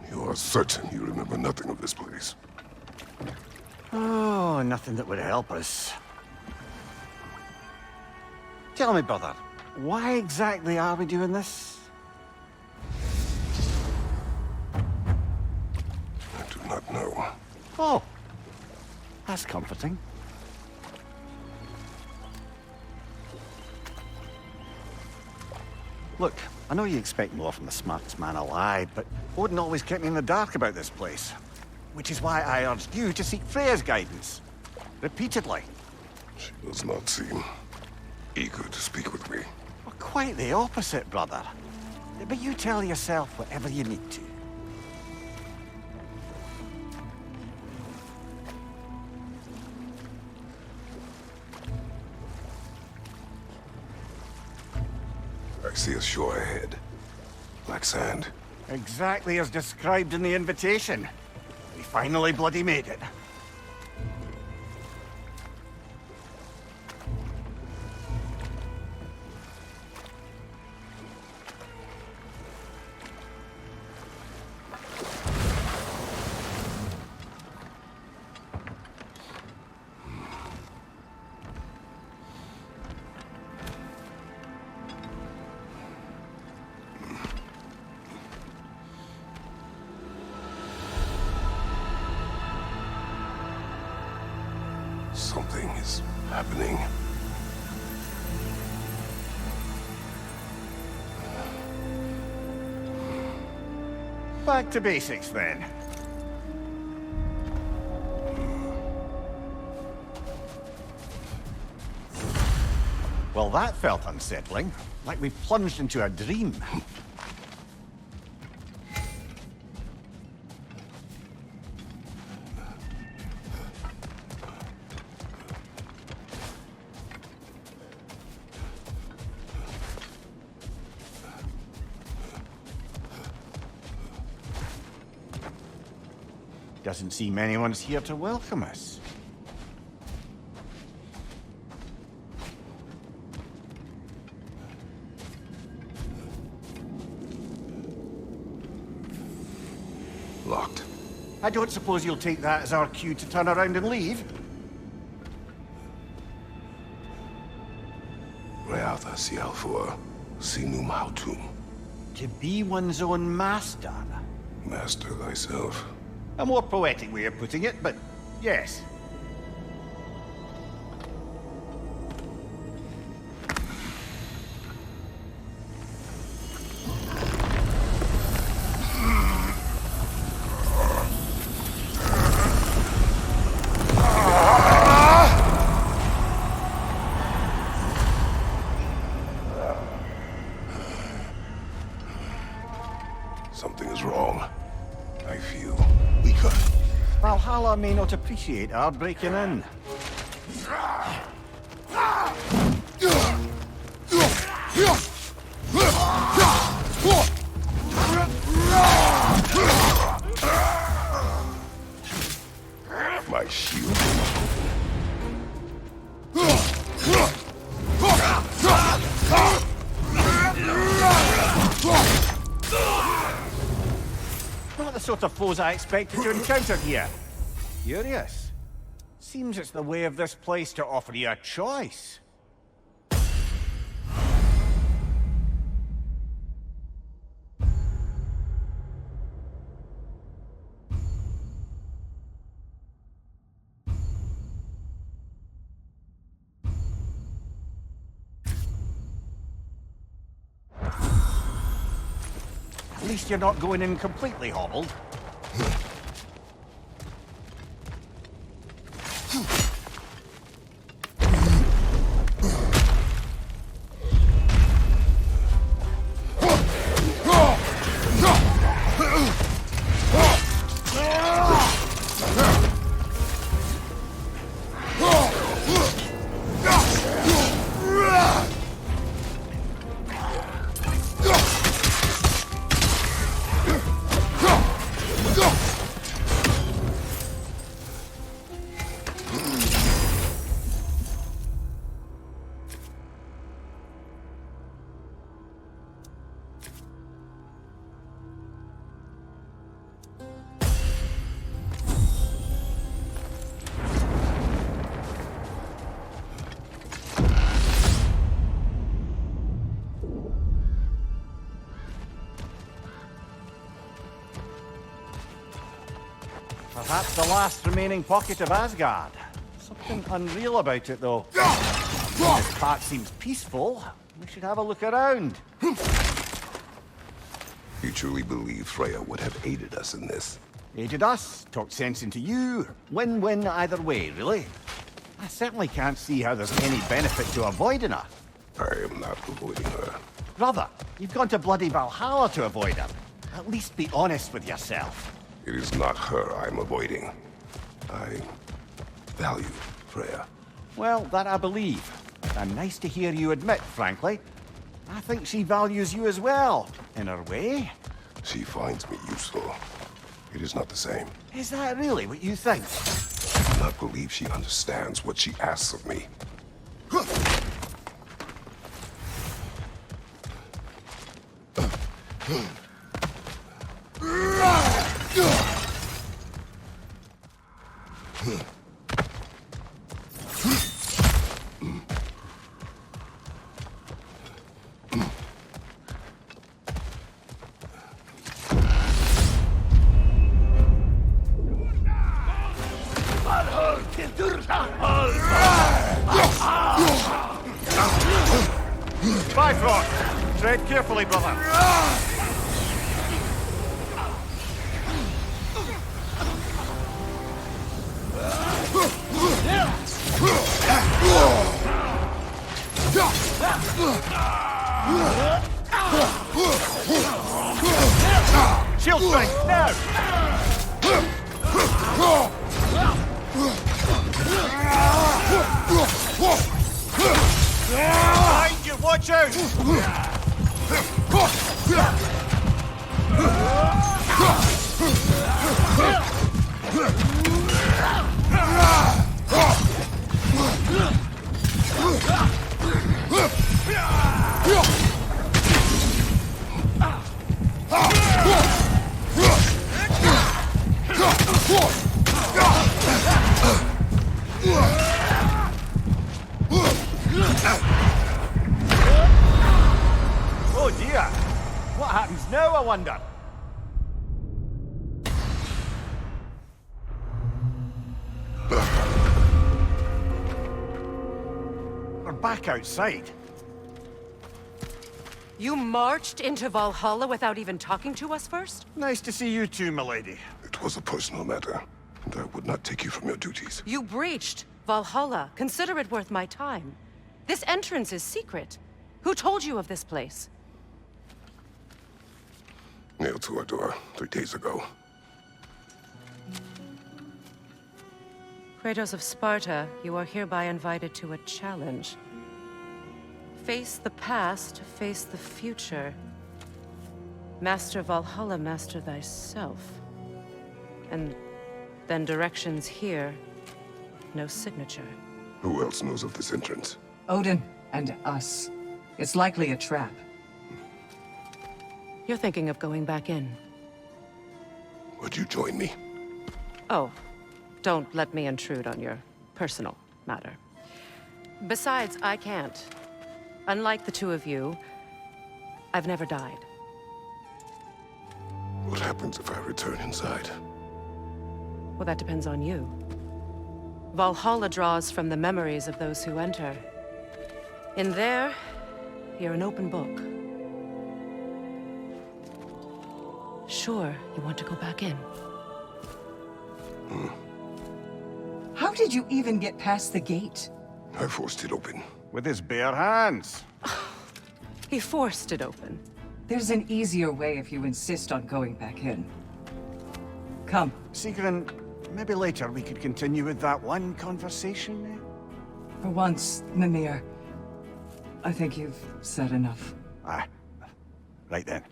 You are certain you remember nothing of this place? Oh, nothing that would help us. Tell me, brother, why exactly are we doing this? I do not know. Oh, that's comforting. Look, I know you expect more from the smartest man alive, but Odin always kept me in the dark about this place. Which is why I urged you to seek Freya's guidance. Repeatedly. She does not seem eager to speak with me. Well, quite the opposite, brother. But you tell yourself whatever you need to. I see a shore ahead. Black sand. Exactly as described in the invitation. We finally bloody made it. Something is happening. Back to basics, then. Well, that felt unsettling. Like we plunged into a dream. Doesn't seem anyone's here to welcome us. Locked. I don't suppose you'll take that as our cue to turn around and leave? Reatha Sialfur, Sinum Hautum. To be one's own master. Master thyself. A more poetic way of putting it, but yes. Something is wrong. I feel weaker. Valhalla may not appreciate our breaking in. My shield. Not the sort of foes I expected to encounter here. Curious. Seems it's the way of this place to offer you a choice. At least you're not going in completely hobbled. Perhaps the last remaining pocket of Asgard. Something unreal about it, though. This part seems peaceful. We should have a look around. You truly believe Freya would have aided us in this? Aided us, talked sense into you. Win-win either way, really. I certainly can't see how there's any benefit to avoiding her. I am not avoiding her. Brother, you've gone to bloody Valhalla to avoid her. At least be honest with yourself. It is not her I'm avoiding. I value Freya. Well, that I believe. And nice to hear you admit, frankly. I think she values you as well, in her way. She finds me useful. It is not the same. Is that really what you think? I do not believe she understands what she asks of me. Bifrost! Tread carefully, brother. Shield strike, now! Behind you, watch out! Oh dear! What happens now, I wonder? We're back outside. You marched into Valhalla without even talking to us first? Nice to see you too, milady. It was a personal matter, and I would not take you from your duties. You breached Valhalla. Consider it worth my time. This entrance is secret. Who told you of this place? Nailed to our door 3 days ago. Kratos of Sparta, you are hereby invited to a challenge. Face the past, face the future. Master Valhalla, master thyself. And then directions here, no signature. Who else knows of this entrance? Odin and us. It's likely a trap. You're thinking of going back in. Would you join me? Oh, don't let me intrude on your personal matter. Besides, I can't. Unlike the two of you, I've never died. What happens if I return inside? Well, that depends on you. Valhalla draws from the memories of those who enter. In there, you're an open book. Sure, you want to go back in. How did you even get past the gate? I forced it open. With his bare hands. He forced it open. There's an easier way if you insist on going back in. Come. Sigrun, maybe later we could continue with that one conversation. For once, Mimir, I think you've said enough. Ah, right then.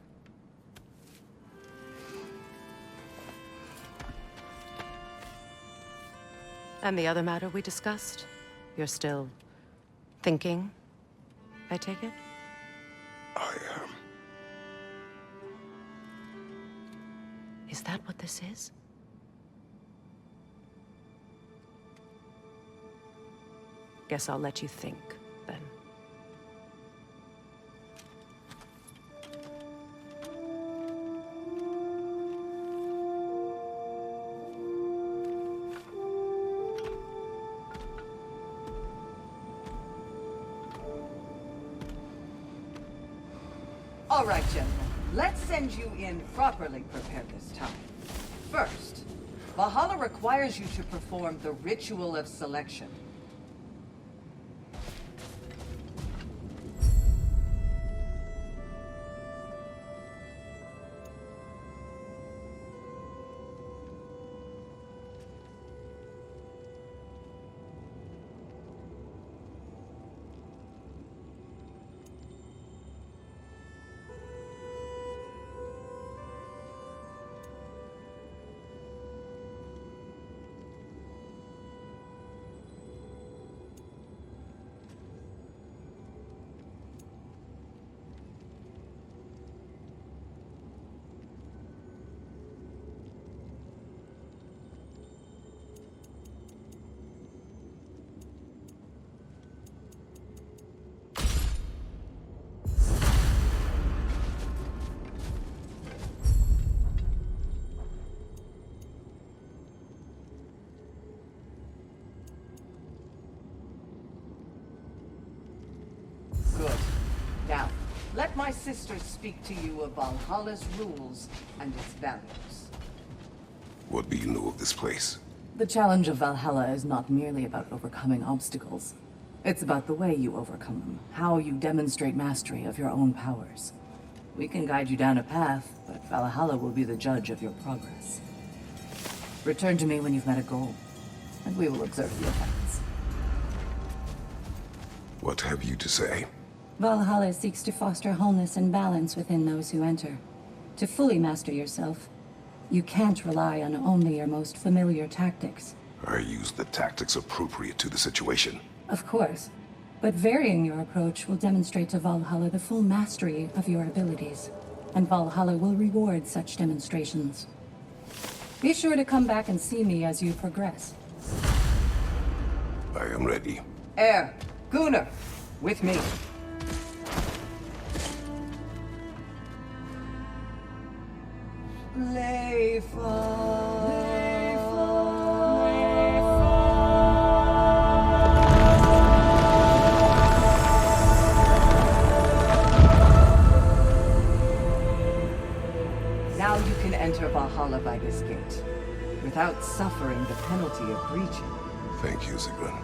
And the other matter we discussed? You're still thinking, I take it? I am. Is that what this is? Guess I'll let you think, then. All right, gentlemen. Let's send you in properly prepared this time. First, Valhalla requires you to perform the ritual of selection. Good. Now, let my sister speak to you of Valhalla's rules and its values. What do you know of this place? The challenge of Valhalla is not merely about overcoming obstacles. It's about the way you overcome them, how you demonstrate mastery of your own powers. We can guide you down a path, but Valhalla will be the judge of your progress. Return to me when you've met a goal, and we will observe the effects. What have you to say? Valhalla seeks to foster wholeness and balance within those who enter. To fully master yourself, you can't rely on only your most familiar tactics. I use the tactics appropriate to the situation. Of course, but varying your approach will demonstrate to Valhalla the full mastery of your abilities, and Valhalla will reward such demonstrations. Be sure to come back and see me as you progress. I am ready. Gunnar, with me. Now you can enter Valhalla by this gate, without suffering the penalty of breaching. Thank you, Sigrun.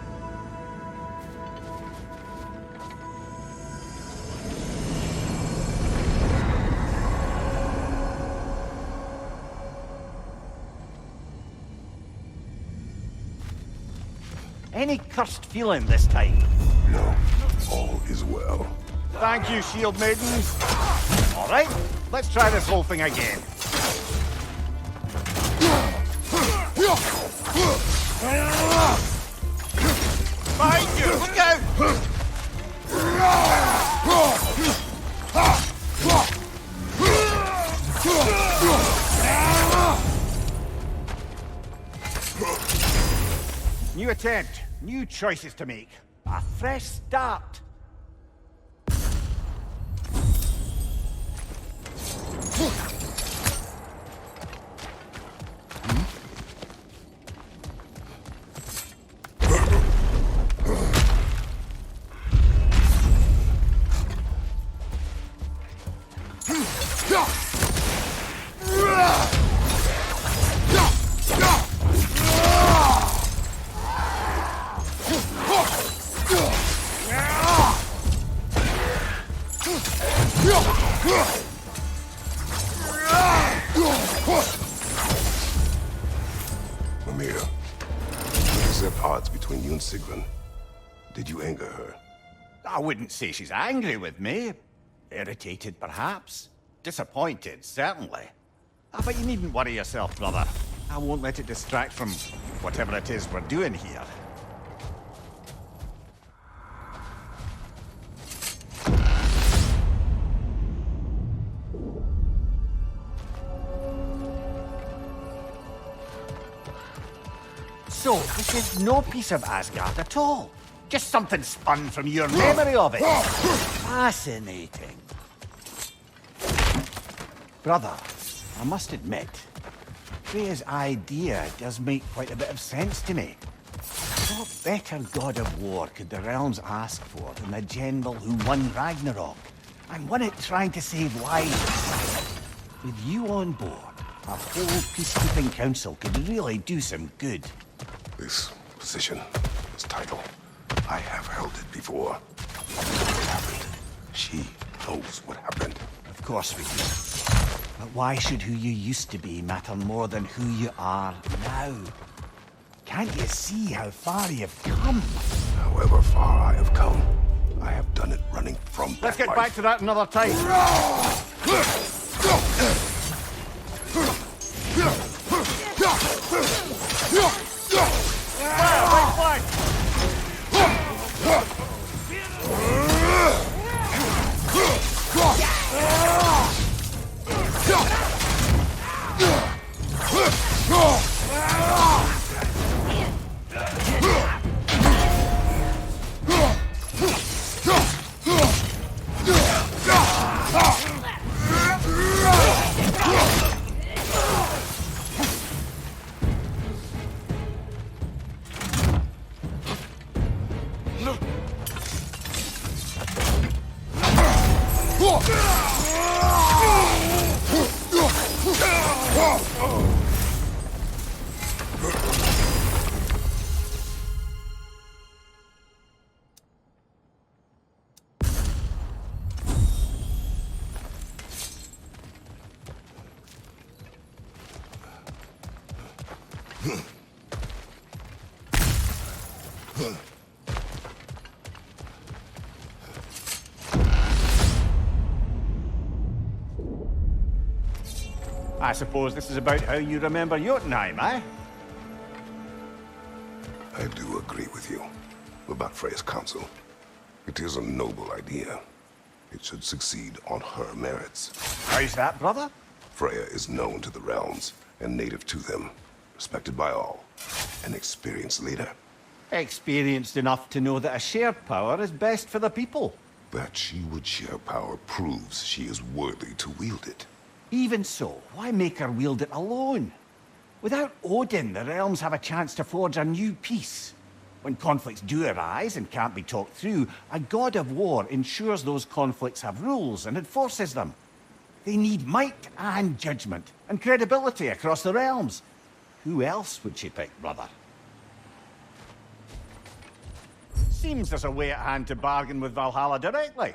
Any cursed feeling this time? No, all is well. Thank you, shield maidens. All right, let's try this whole thing again. Behind you! Look out! New attempt, new choices to make. A fresh start. Mimir, what is at odds between you and Sigrun? Did you anger her? I wouldn't say she's angry with me. Irritated, perhaps. Disappointed, certainly. But you needn't worry yourself, brother. I won't let it distract from whatever it is we're doing here. So, this is no piece of Asgard at all. Just something spun from your memory of it. Fascinating. Brother, I must admit, Freya's idea does make quite a bit of sense to me. What better god of war could the realms ask for than the general who won Ragnarok? I'm one it trying to save lives. With you on board, our whole peacekeeping council could really do some good. This position, this title, I have held it before. What happened? She knows what happened. Of course we do. But why should who you used to be matter more than who you are now? Can't you see how far you've come? However far I have come, I have done it running from Let's that get life. back to that another time. Fire, flag! I suppose this is about how you remember Jotunheim, eh? I do agree with you about Freya's council. It is a noble idea. It should succeed on her merits. How's that, brother? Freya is known to the realms and native to them, respected by all, an experienced leader. Experienced enough to know that a shared power is best for the people. That she would share power proves she is worthy to wield it. Even so, why make her wield it alone? Without Odin, the realms have a chance to forge a new peace. When conflicts do arise and can't be talked through, a god of war ensures those conflicts have rules and enforces them. They need might and judgment and credibility across the realms. Who else would she pick, brother? Seems there's a way at hand to bargain with Valhalla directly.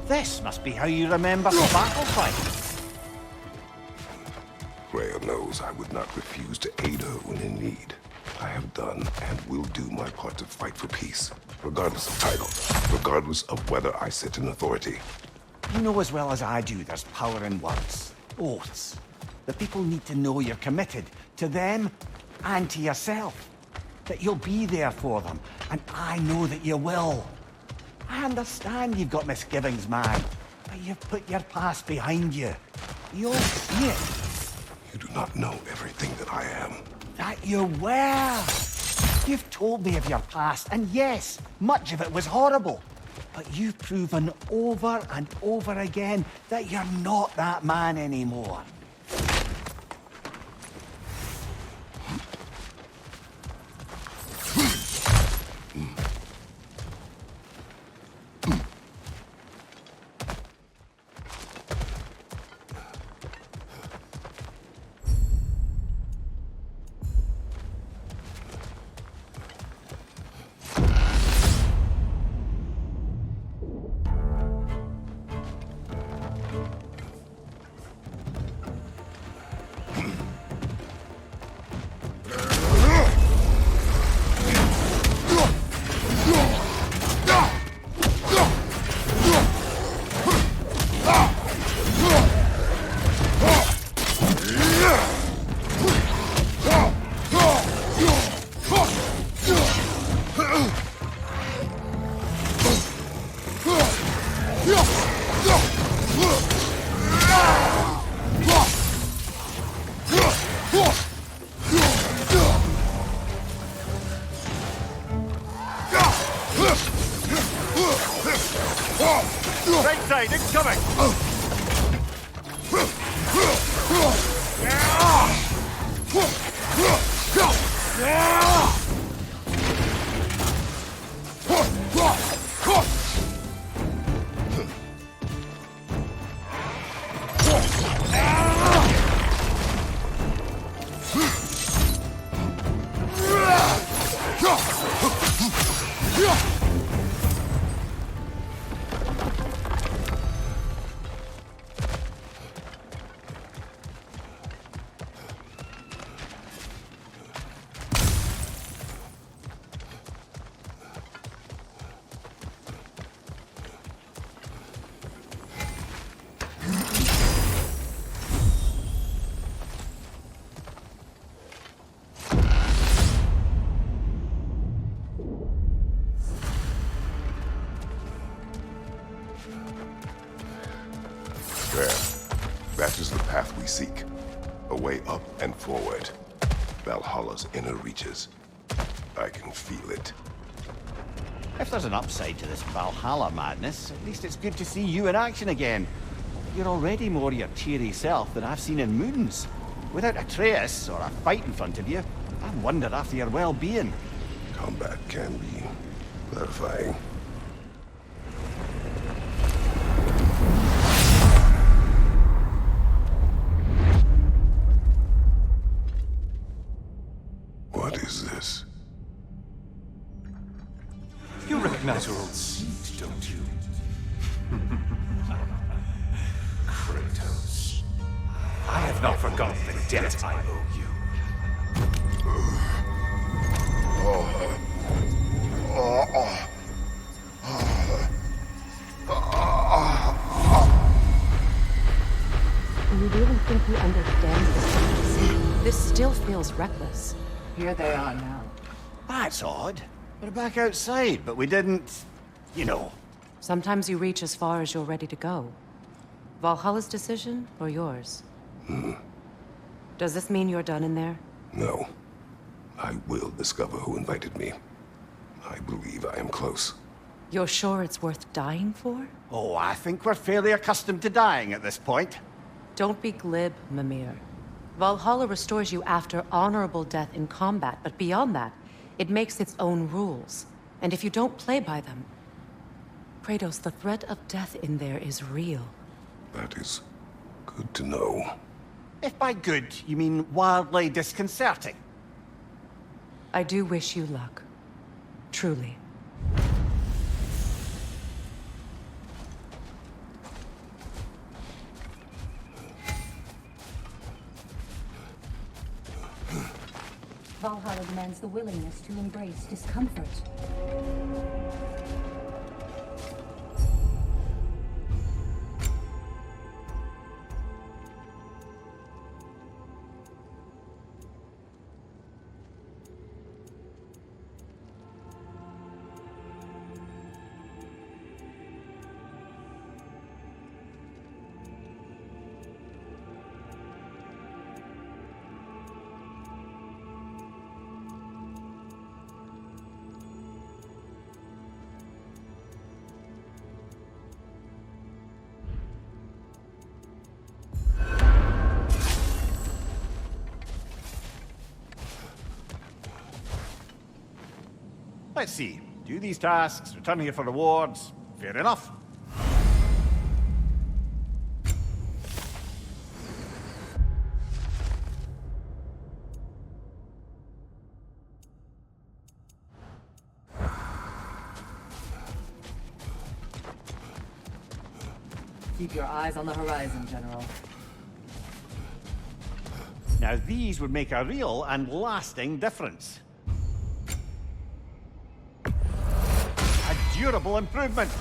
This must be how you remember the battle fight. Freya knows I would not refuse to aid her when in need. I have done and will do my part to fight for peace, regardless of title, regardless of whether I sit in authority. You know as well as I do there's power in words, oaths. The people need to know you're committed to them and to yourself. That you'll be there for them, and I know that you will. I understand you've got misgivings, man, but you've put your past behind you. You'll see it. You do not know everything that I am. That you were. You've told me of your past, and yes, much of it was horrible. But you've proven over and over again that you're not that man anymore. Right side, incoming! There. That is the path we seek. A way up and forward. Valhalla's inner reaches. I can feel it. If there's an upside to this Valhalla madness, at least it's good to see you in action again. You're already more your cheery self than I've seen in moons. Without Atreus, or a fight in front of you, I wonder after your well-being. Combat can be clarifying. What is this? You recognize your old seat, don't you? Kratos. I have not forgotten the debt I owe you. You really think you understand this? This still feels reckless. Here they are now. That's odd. We're back outside, but we didn't... you know. Sometimes you reach as far as you're ready to go. Valhalla's decision, or yours? Does this mean you're done in there? No. I will discover who invited me. I believe I am close. You're sure it's worth dying for? Oh, I think we're fairly accustomed to dying at this point. Don't be glib, Mimir. Valhalla restores you after honorable death in combat, but beyond that, it makes its own rules. And if you don't play by them... Kratos, the threat of death in there is real. That is good to know. If by good, you mean wildly disconcerting. I do wish you luck. Truly. Valhalla demands the willingness to embrace discomfort. Let's see. Do these tasks, return here for rewards. Fair enough. Keep your eyes on the horizon, General. Now these would make a real and lasting difference. A durable improvement.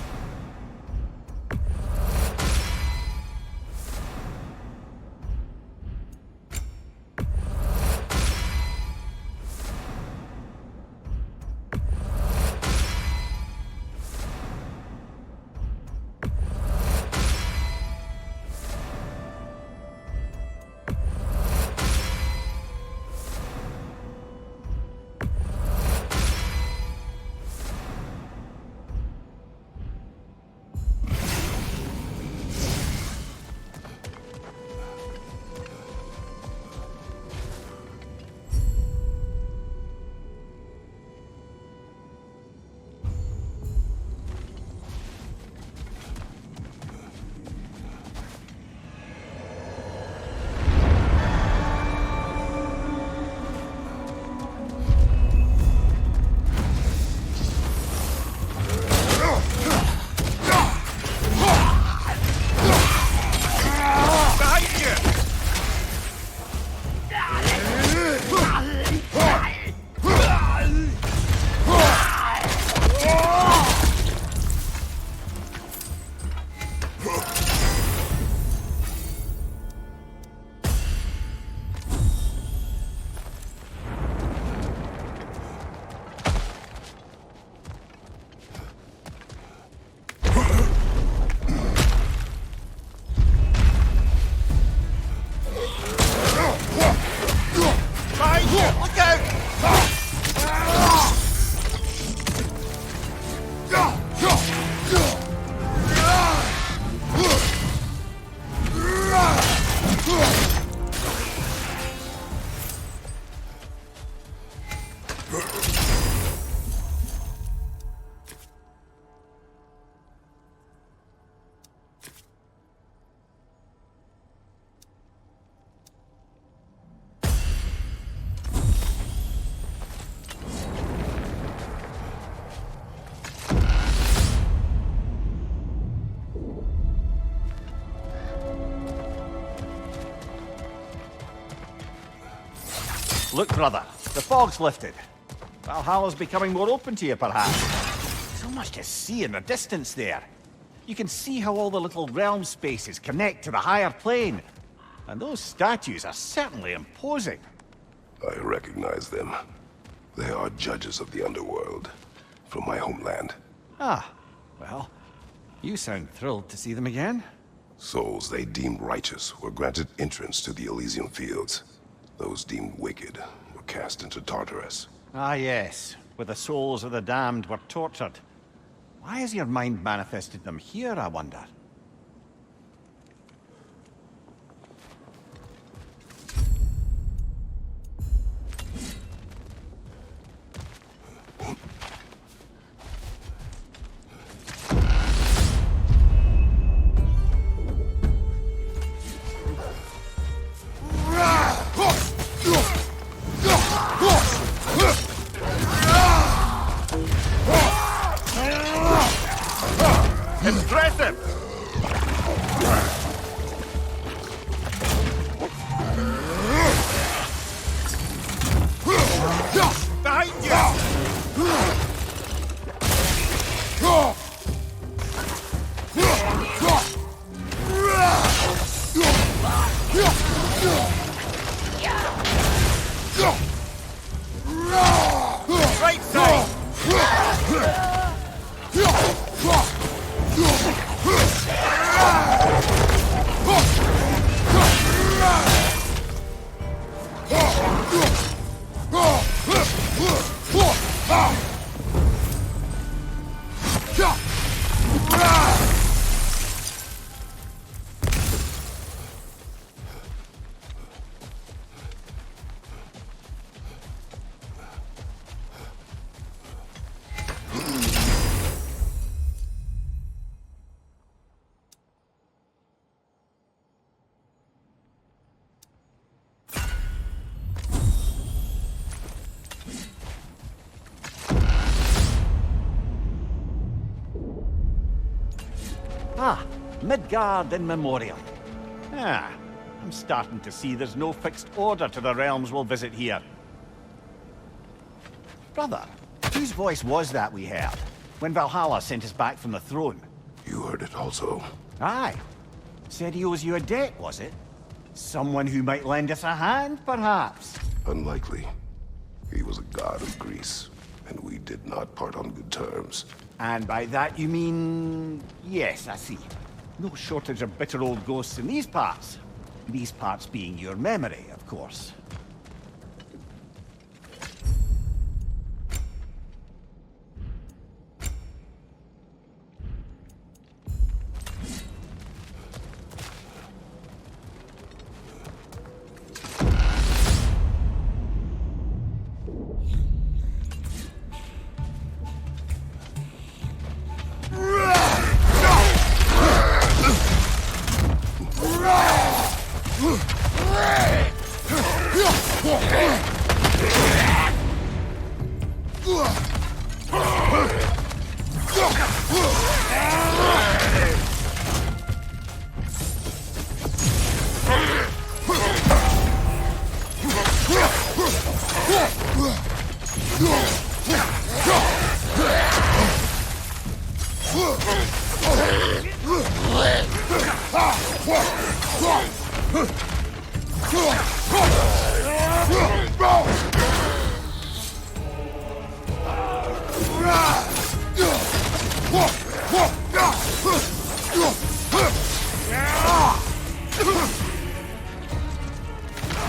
Look, brother, the fog's lifted. Valhalla's becoming more open to you, perhaps. So much to see in the distance there. You can see how all the little realm spaces connect to the higher plane. And those statues are certainly imposing. I recognize them. They are judges of the underworld, from my homeland. Ah, well, you sound thrilled to see them again. Souls they deemed righteous were granted entrance to the Elysian fields. Those deemed wicked were cast into Tartarus. Ah, yes, where the souls of the damned were tortured. Why has your mind manifested them here, I wonder? Impressive! Behind you! Right side! Ah, Midgard in memoriam. Ah, I'm starting to see there's no fixed order to the realms we'll visit here. Brother, whose voice was that we heard when Valhalla sent us back from the throne? You heard it also. Aye. Said he owes you a debt, was it? Someone who might lend us a hand, perhaps? Unlikely. He was a god of Greece, and we did not part on good terms. And by that you mean... Yes, I see. No shortage of bitter old ghosts in these parts. These parts being your memory, of course.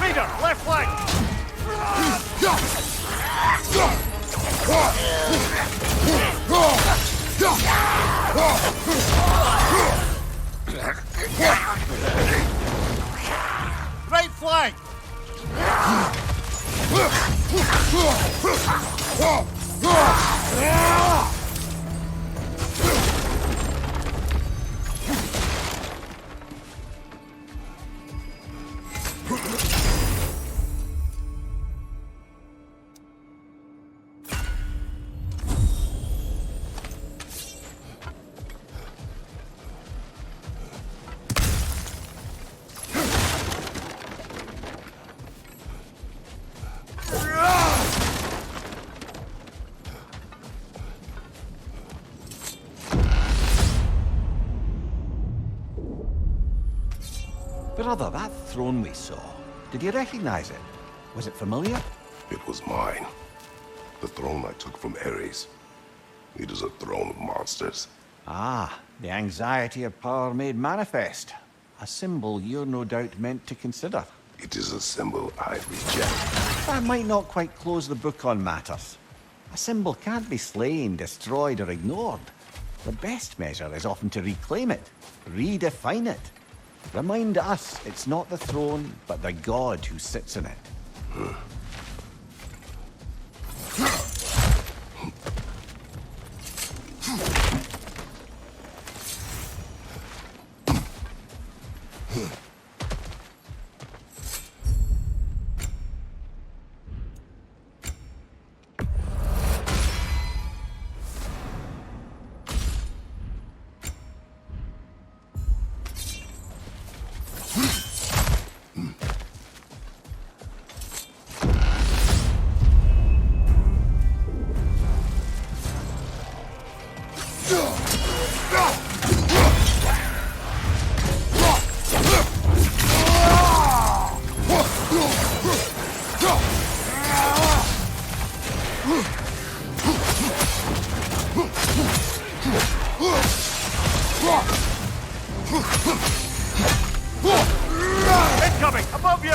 Leader, left flank! Right flank! Brother, that throne we saw, did you recognize it? Was it familiar? It was mine. The throne I took from Ares. It is a throne of monsters. Ah, the anxiety of power made manifest. A symbol you're no doubt meant to consider. It is a symbol I reject. That might not quite close the book on matters. A symbol can't be slain, destroyed, or ignored. The best measure is often to reclaim it, redefine it. Remind us it's not the throne, but the god who sits in it. Incoming! Above you!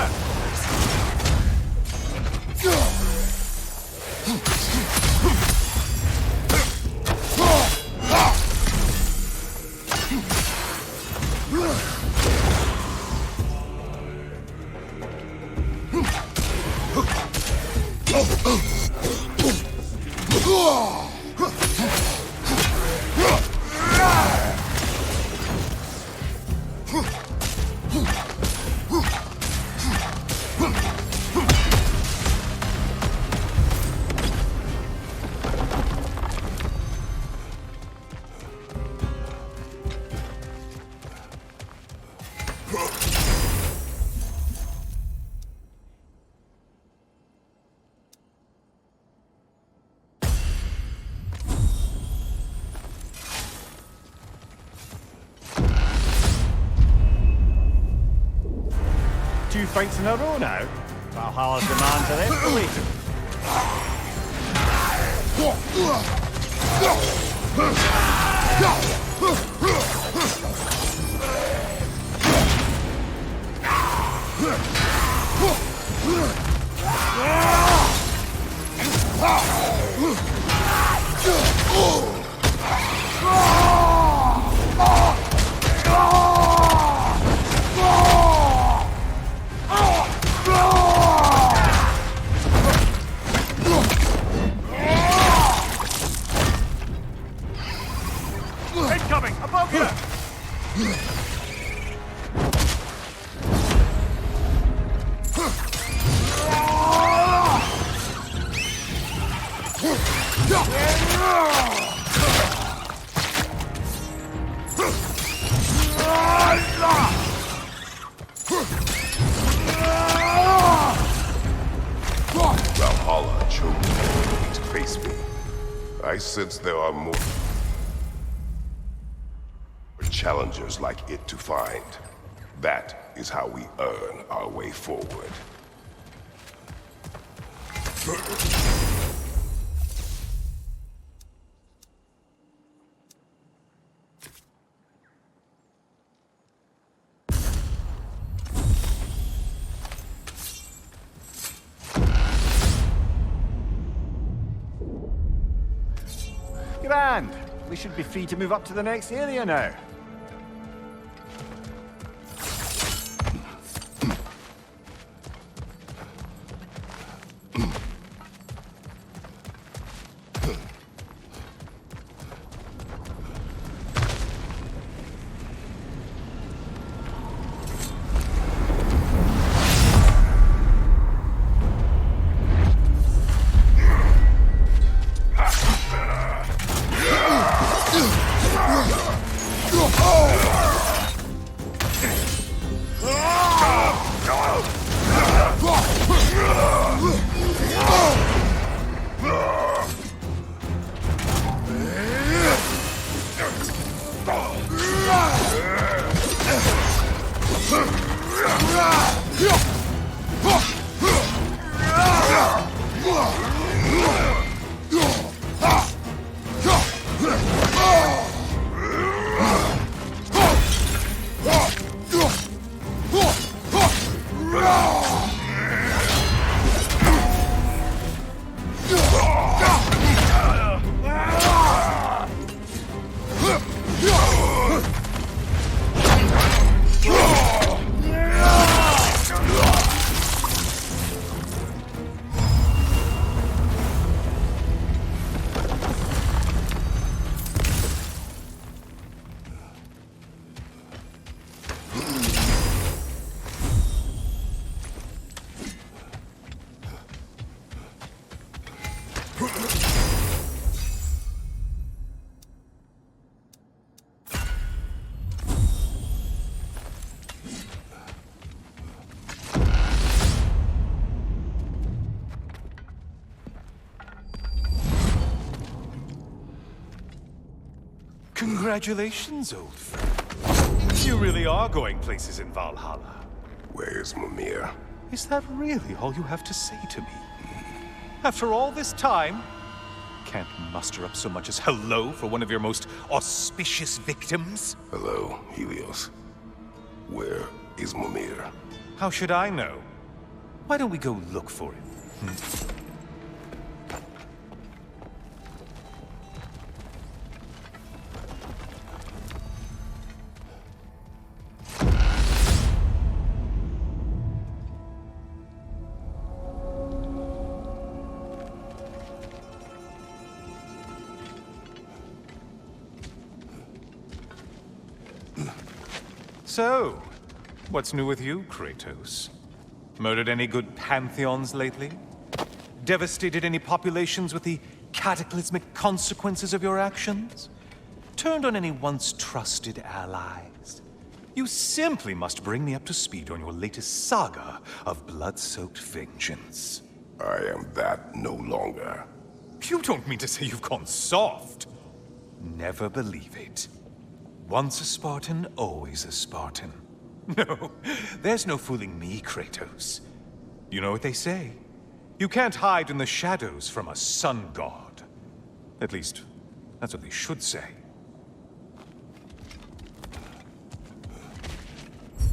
fights in a row now. Valhalla's demands are escalating. Incoming! Above you! Valhalla chose to face me. I sense there are more challengers like it to find. That is how we earn our way forward. Grand! We should be free to move up to the next area now. Congratulations, old friend. You really are going places in Valhalla. Where's Mimir? Is that really all you have to say to me? After all this time, can't muster up so much as hello for one of your most auspicious victims? Hello, Helios. Where is Mimir? How should I know? Why don't we go look for him? So, what's new with you, Kratos? Murdered any good pantheons lately? Devastated any populations with the cataclysmic consequences of your actions? Turned on any once trusted allies? You simply must bring me up to speed on your latest saga of blood-soaked vengeance. I am that no longer. You don't mean to say you've gone soft? Never believe it. Once a Spartan, always a Spartan. No, there's no fooling me, Kratos. You know what they say? You can't hide in the shadows from a sun god. At least, that's what they should say.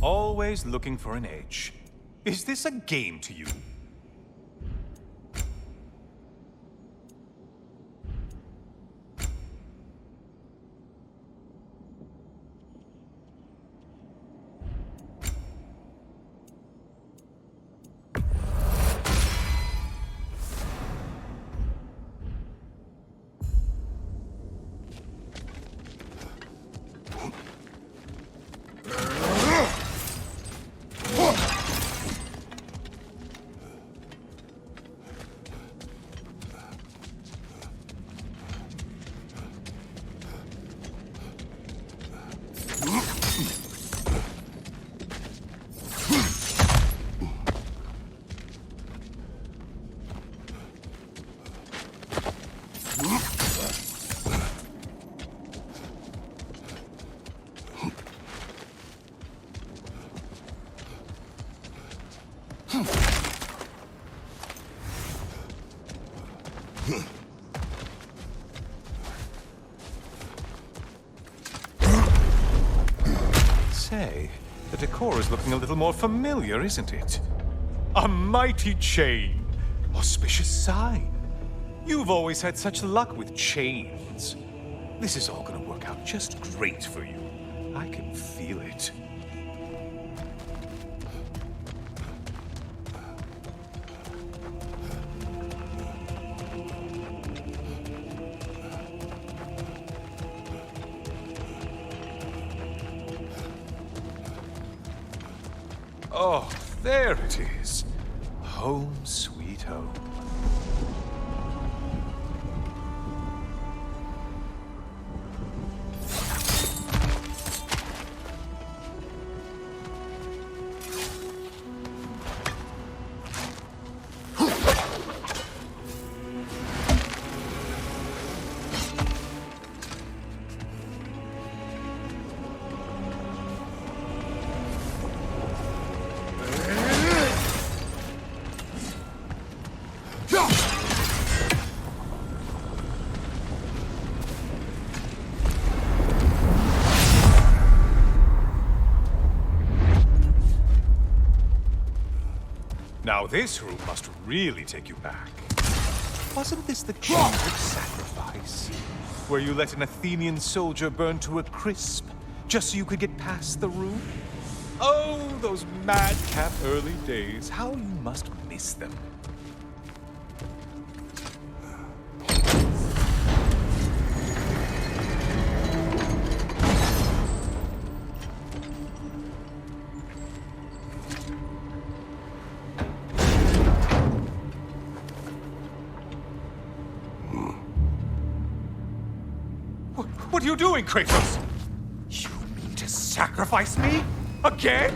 Always looking for an edge. Is this a game to you? Say, the decor is looking a little more familiar, isn't it? A mighty chain. Auspicious sign. You've always had such luck with chains. This is all gonna work out just great for you. I can feel it. Oh, there it is. Home sweet home. Now this room must really take you back. Wasn't this the Chamber of Sacrifice? Where you let an Athenian soldier burn to a crisp, just so you could get past the room? Oh, those madcap early days. How you must miss them. What are you doing, Kratos? You mean to sacrifice me? Again?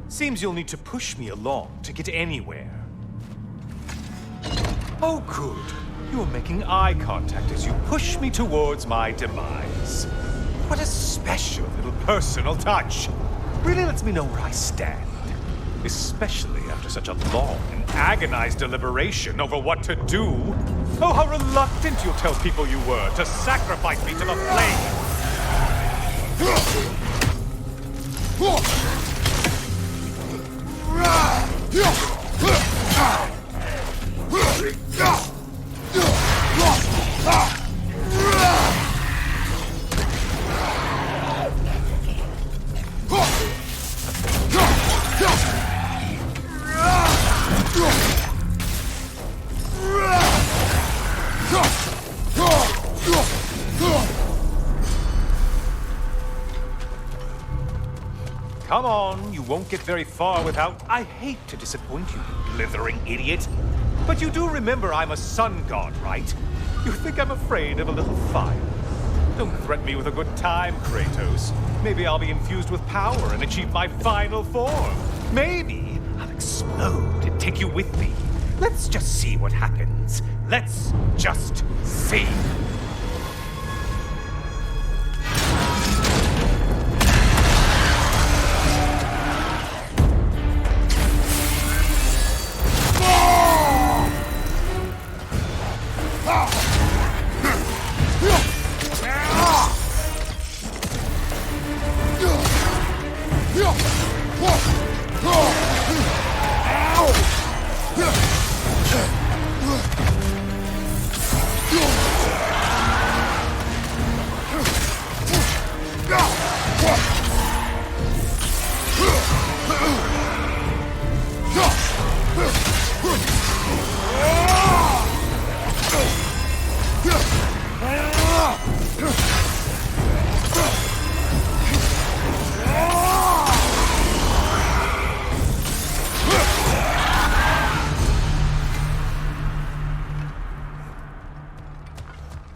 Seems you'll need to push me along to get anywhere. Oh, good. You're making eye contact as you push me towards my demise. What a special little personal touch. Really lets me know where I stand. Especially after such a long and agonized deliberation over what to do. Oh, how reluctant you'll tell people you were to sacrifice me to the flames. Come on, you won't get very far without... I hate to disappoint you, blithering idiot. But you do remember I'm a sun god, right? You think I'm afraid of a little fire? Don't threaten me with a good time, Kratos. Maybe I'll be infused with power and achieve my final form. Maybe I'll explode and take you with me. Let's just see what happens. Let's just see.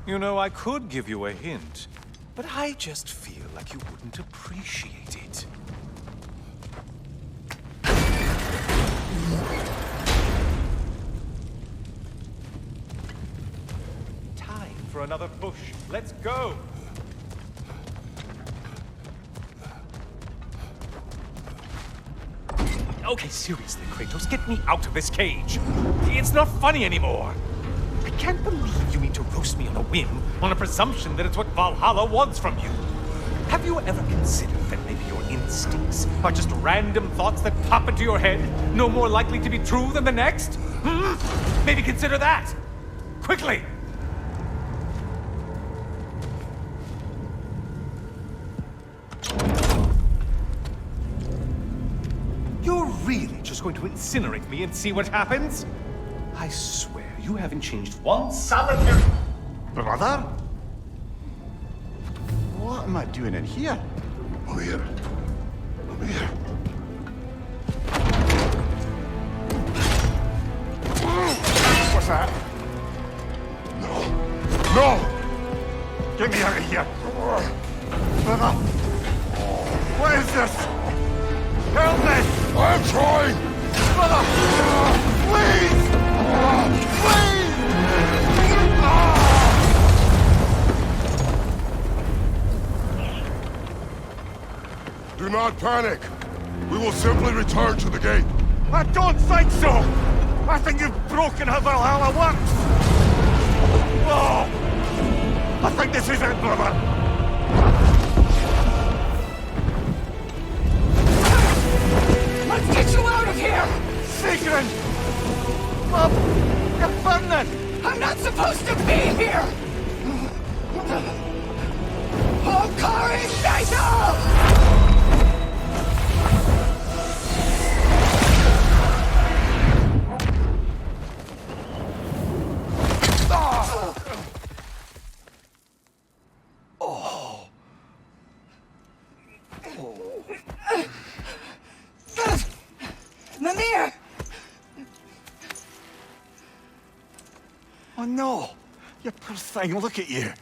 You know, I could give you a hint, but I just feel like you wouldn't appreciate it. Time for another push. Let's go! Okay, seriously, Kratos, get me out of this cage. It's not funny anymore. I can't believe you mean to roast me on a whim, on a presumption that it's what Valhalla wants from you. Have you ever considered that maybe your instincts are just random thoughts that pop into your head, no more likely to be true than the next? Hmm? Maybe consider that! Quickly! You're really just going to incinerate me and see what happens? I swear, you haven't changed one solitary... Brother? What am I doing in here? Over here. Over here. What's that? No. No! Get me out of here! Brother! What is this? Help me! I'm trying! Brother! Please! Please! Do not panic. We will simply return to the gate. I don't think so! I think you've broken how Valhalla works! Oh! I think this is it, brother! Let's get you out of here! Sigrun! Mom! You're burning! I'm not supposed to be here! Hokari Naito! Mimir! Oh no! You poor thing, look at you!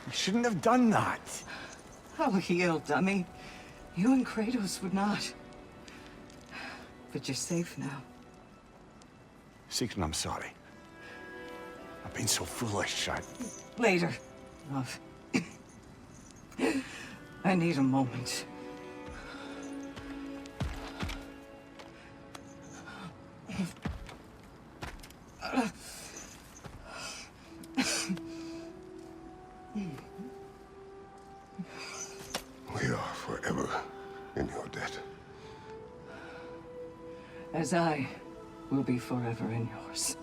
You shouldn't have done that. I'll heal, dummy. You and Kratos would not. But you're safe now. Sigrun, I'm sorry. I've been so foolish, Later, love. I need a moment. We are forever in your debt. As I will be forever in yours.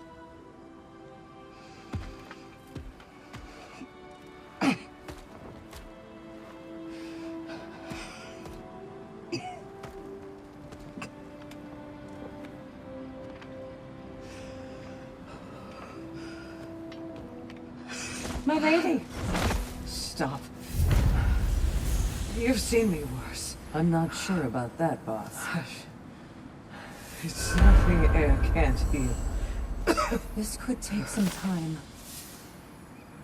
My lady! Stop. You've seen me worse. I'm not sure about that, boss. It's nothing air can't heal. This could take some time.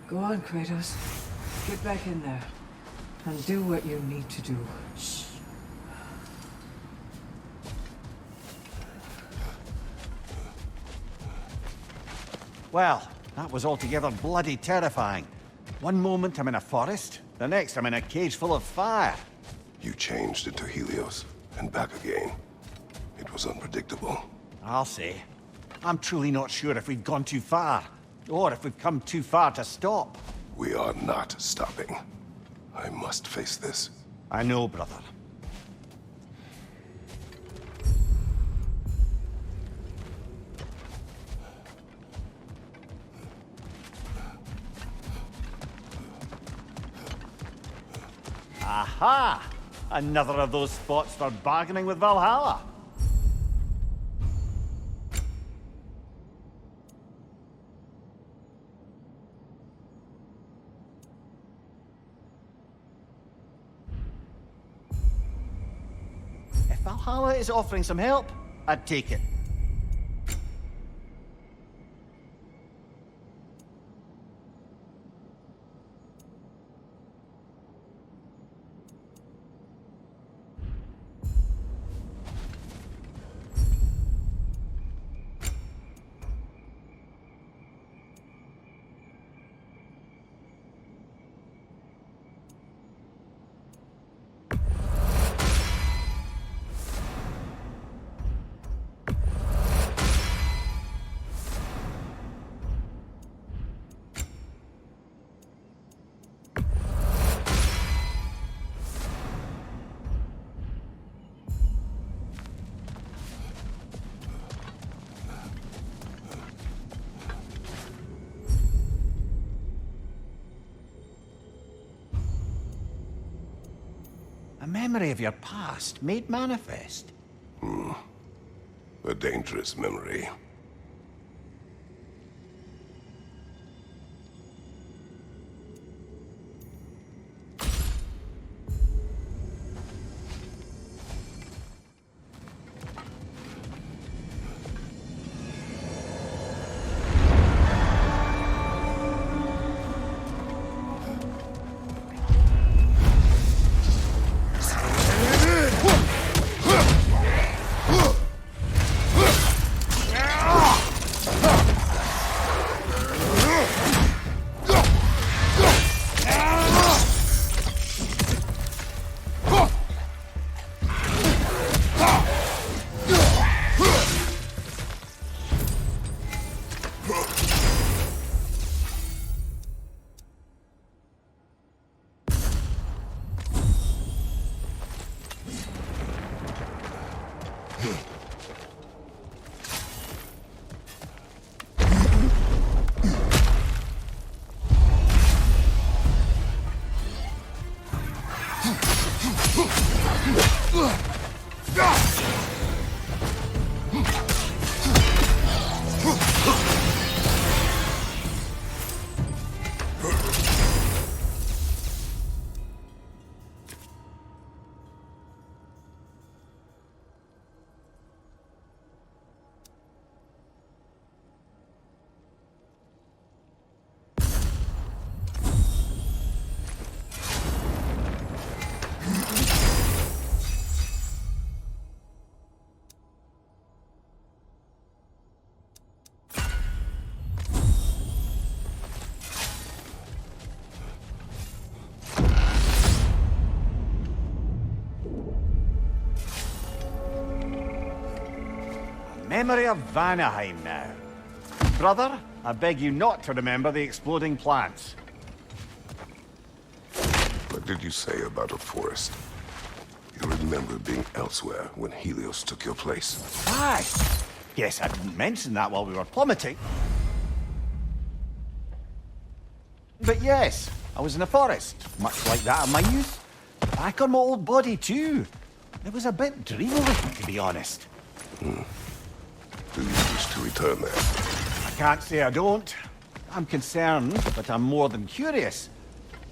Go on, Kratos. Get back in there. And do what you need to do. Shh. Well, that was altogether bloody terrifying. One moment I'm in a forest, the next I'm in a cage full of fire. You changed into Helios, and back again. It was unpredictable. I'll say. I'm truly not sure if we've gone too far, or if we've come too far to stop. We are not stopping. I must face this. I know, brother. Aha! Another of those spots for bargaining with Valhalla. If Valhalla is offering some help, I'd take it. A memory of your past made manifest. A dangerous memory. Memory of Vanaheim now. Brother, I beg you not to remember the exploding plants. What did you say about a forest? You remember being elsewhere when Helios took your place. Aye. Guess I didn't mention that while we were plummeting. But yes, I was in a forest, much like that of my youth. Back on my old body too. It was a bit dreamlike, to be honest. Do you wish to return there? I can't say I don't. I'm concerned, but I'm more than curious.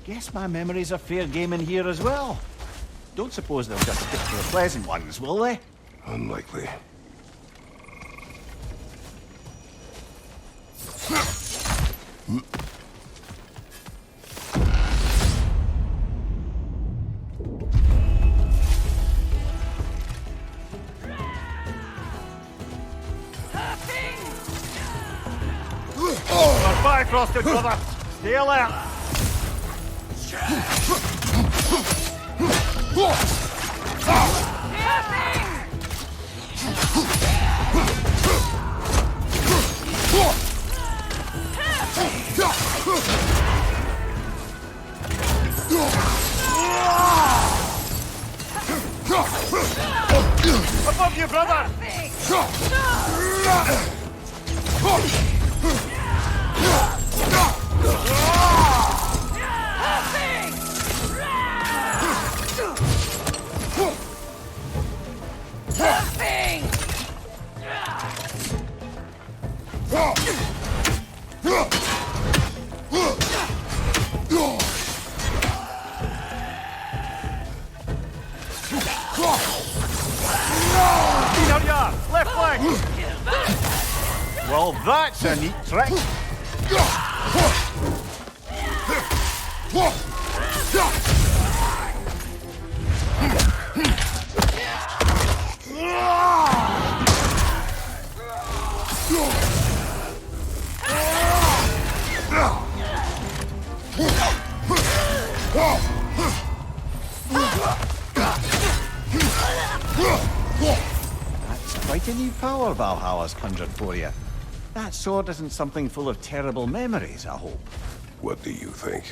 Guess my memories are fair game in here as well. Don't suppose they'll just stick to the pleasant ones, will they? Unlikely. Goodbye, Frosted Brother. Stay alert. Above you, brother! Left leg! Well, that's a neat trick. Quite a new power Valhalla's conjured for you. That sword isn't something full of terrible memories, I hope. What do you think?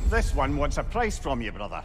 This one wants a price from you, brother.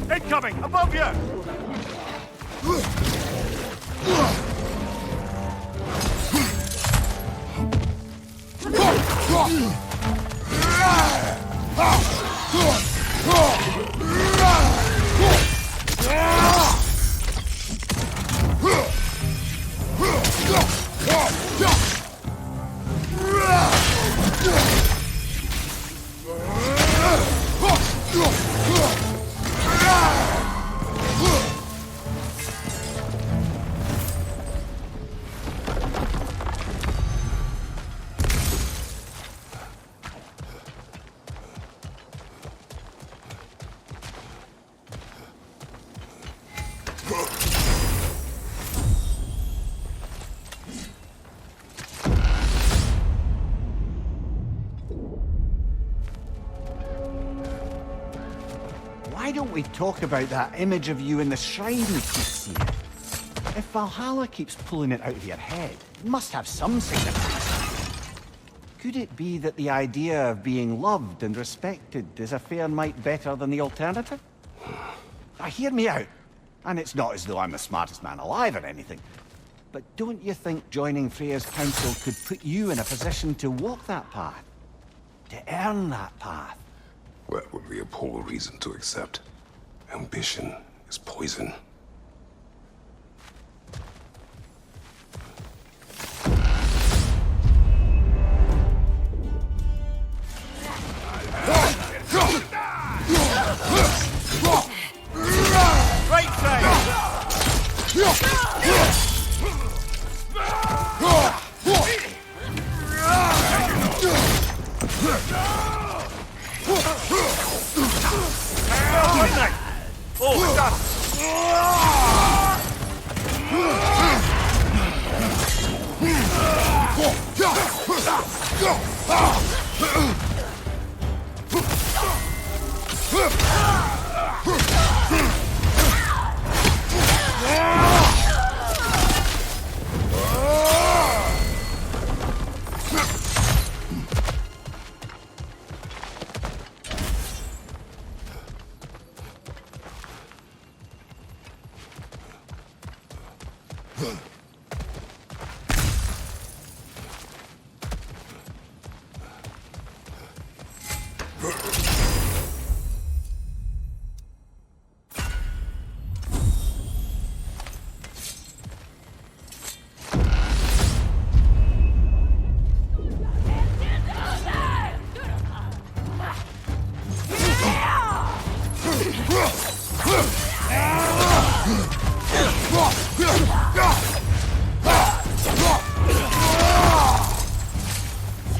Incoming! Above you! Why don't we talk about that image of you in the shrine we keep seeing? If Valhalla keeps pulling it out of your head, it must have some significance. Could it be that the idea of being loved and respected is a fair mite better than the alternative? Now, hear me out. And it's not as though I'm the smartest man alive or anything. But don't you think joining Freya's council could put you in a position to walk that path? To earn that path? That would be a poor reason to accept. Ambition is poison. Right side! Oh,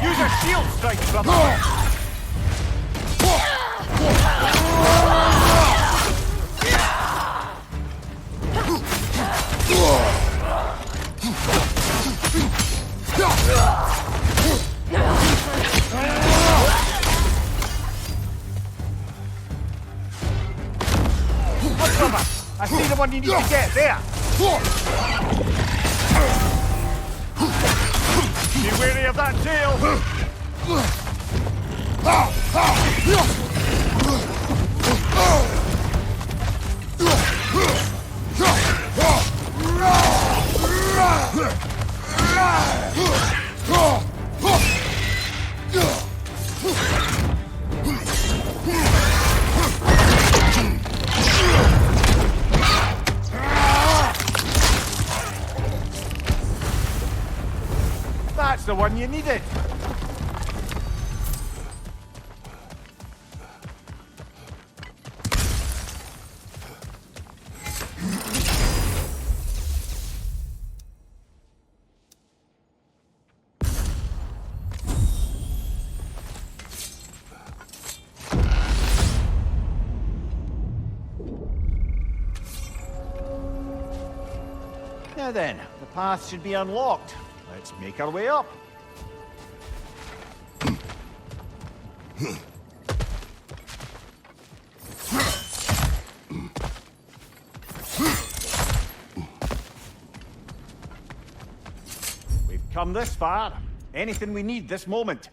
use a shield strike from I see the one you need to get there. Be wary of that tail. That's the one you needed. Now then, the path should be unlocked. Let's make our way up. We've come this far. Anything we need this moment.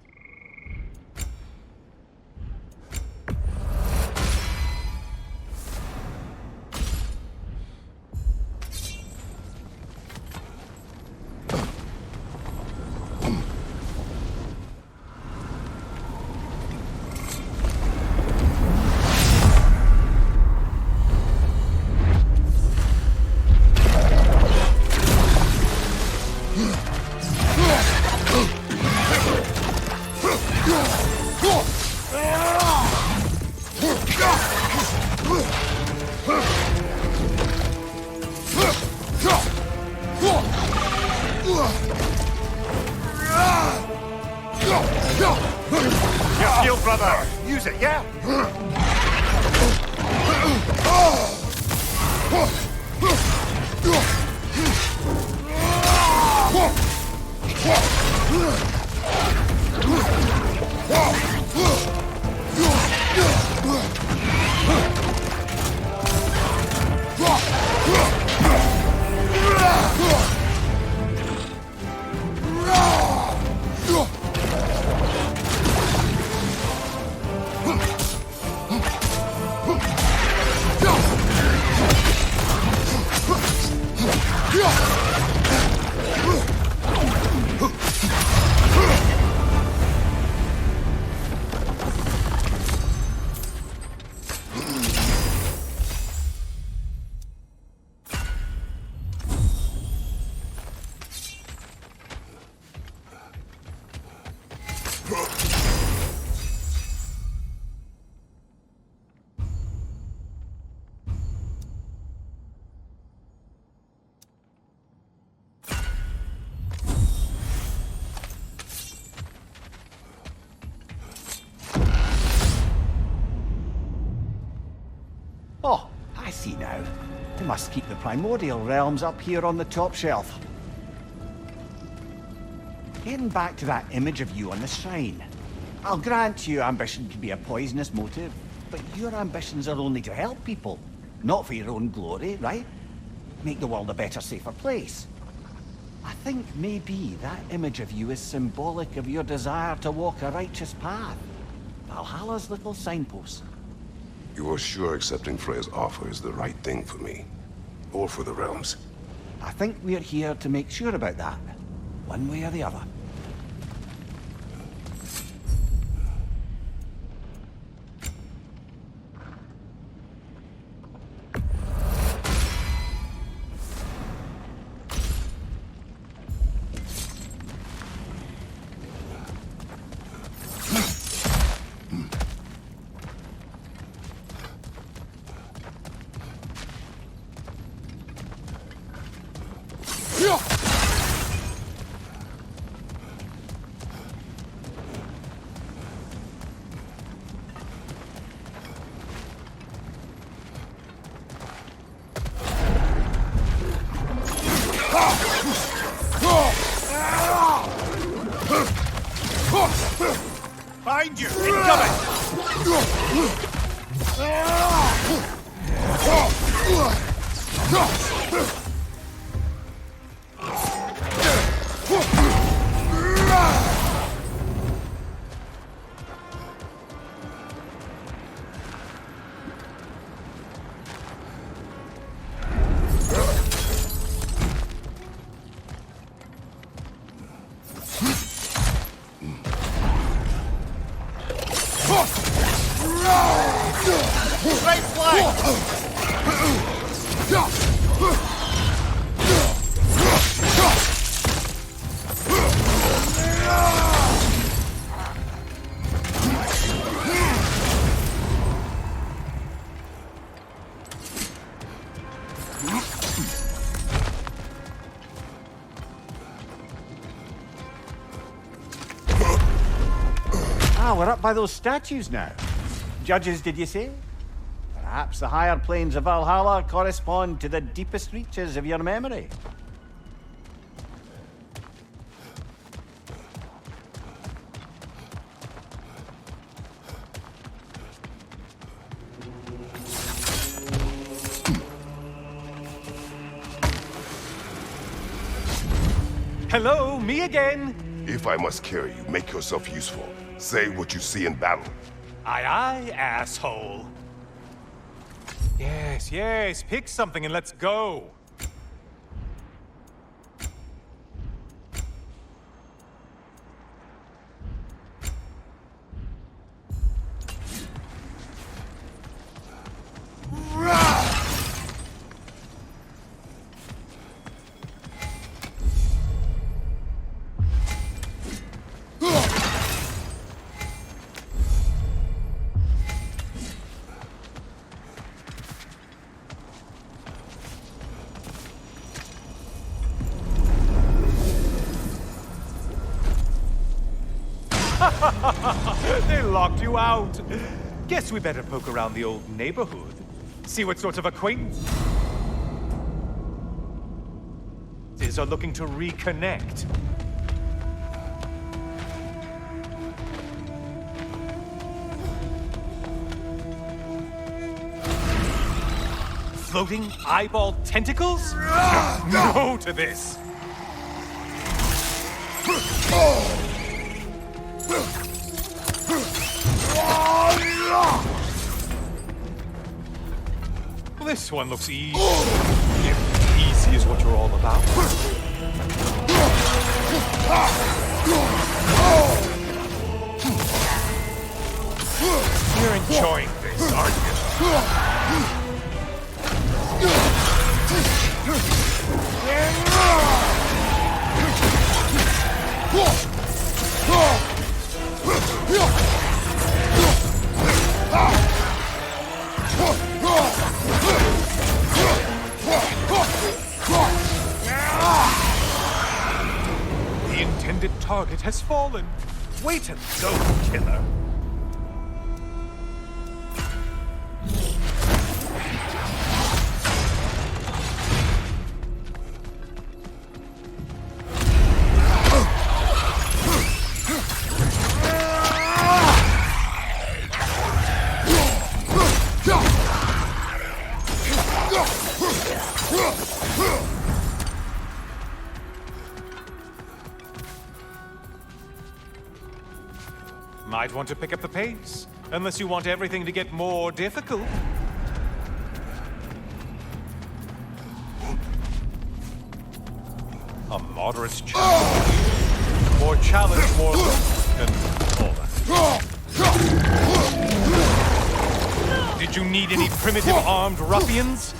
is it, yeah? Oh, I see now. They must keep the primordial realms up here on the top shelf. Getting back to that image of you on the shrine. I'll grant you ambition can be a poisonous motive, but your ambitions are only to help people, not for your own glory, right? Make the world a better, safer place. I think maybe that image of you is symbolic of your desire to walk a righteous path. Valhalla's little signpost. You are sure accepting Freya's offer is the right thing for me? Or for the realms? I think we're here to make sure about that, one way or the other. Find you! Right flag! Ah, we're up by those statues now. Judges, did you say? Perhaps the higher planes of Valhalla correspond to the deepest reaches of your memory. Hello, me again. If I must carry you, make yourself useful. Say what you see in battle. Aye, aye, asshole. Yes, yes, pick something and let's go. They locked you out. Guess we better poke around the old neighborhood. See what sorts of acquaintances are looking to reconnect. Floating eyeball tentacles? No to this! This one looks easy. If easy is what you're all about. You're enjoying this, aren't you? The intended target has fallen. Wait and go, killer. Might want to pick up the pace, unless you want everything to get more difficult. A moderate challenge. More challenge, more loot, and all that. Did you need any primitive armed ruffians?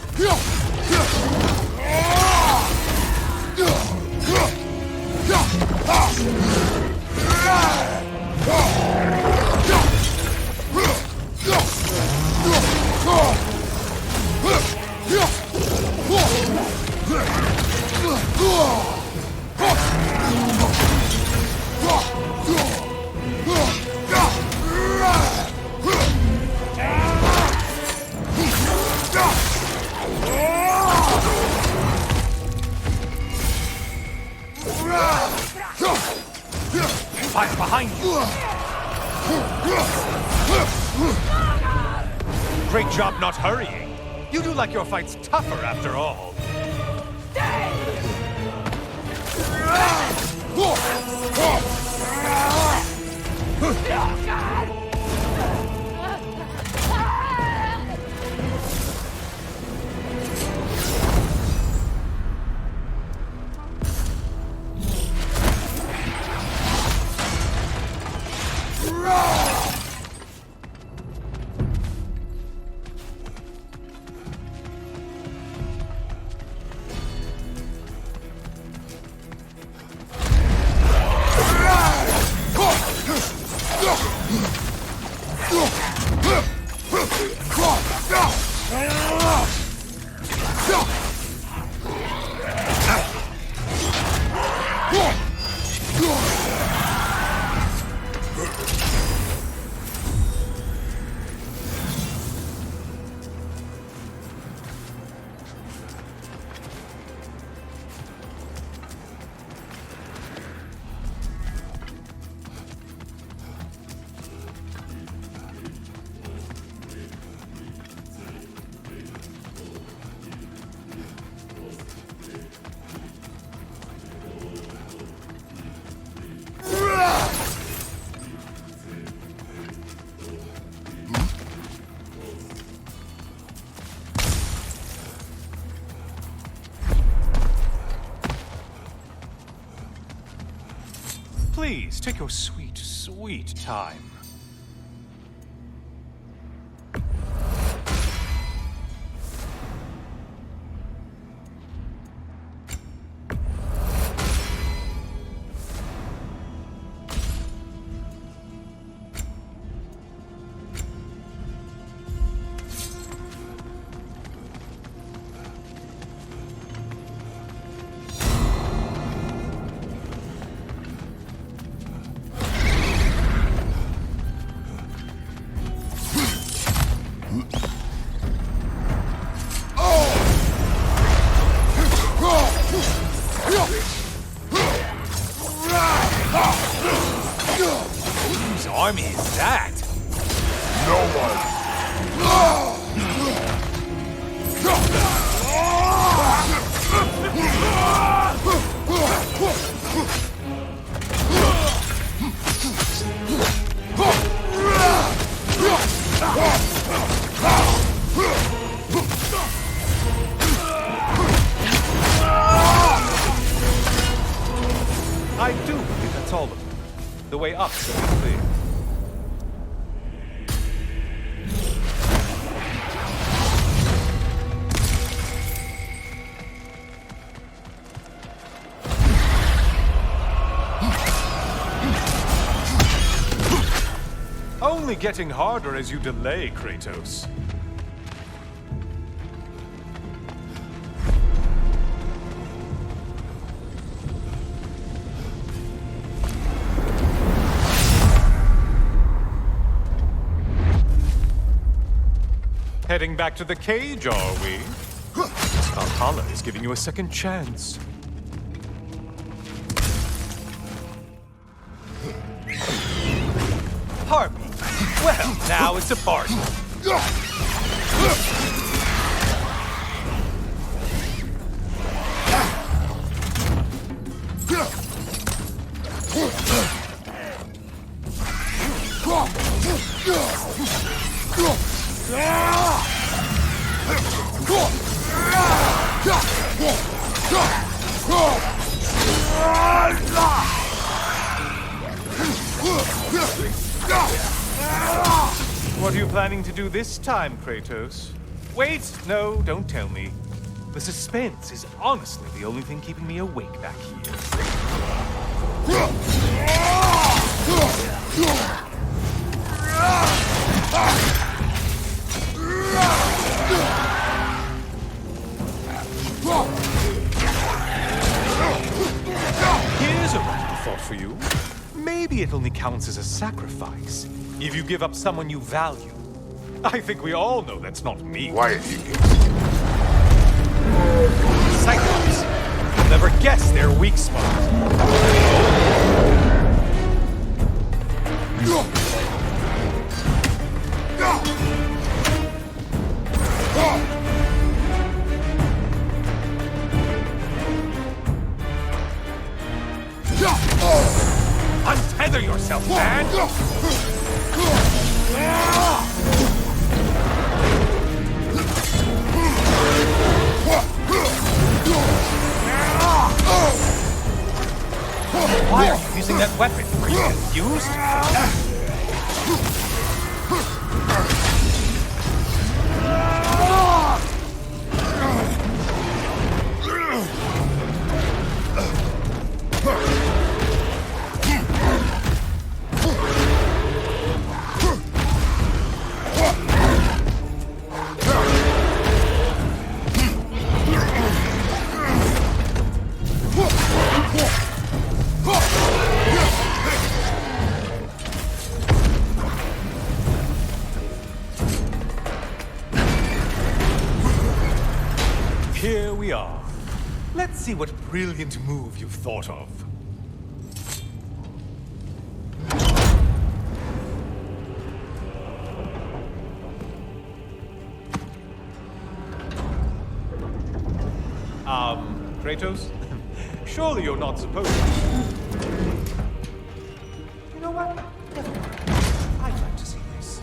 Fire behind you! Great job not hurrying. You do like your fights tougher after all. Please, take your sweet, sweet time. army is that? No one. I do believe that's all of them. The way up should be clear. Only getting harder as you delay, Kratos. Heading back to the cage, are we? Valhalla is giving you a second chance. Harpy. Well, now it's a party. What are you planning to do this time, Kratos? Wait, no, don't tell me. The suspense is honestly the only thing keeping me awake back here. Here's a random thought for you. Maybe it only counts as a sacrifice if you give up someone you value. I think we all know that's not me. Quiet, you. Cyclops. You'll never guess their weak spot. Untether yourself, man! Why are you using that weapon? Are you confused? Here we are. Let's see what brilliant move you've thought of. Kratos? Surely you're not supposed to. You know what? Never mind. I'd like to see this.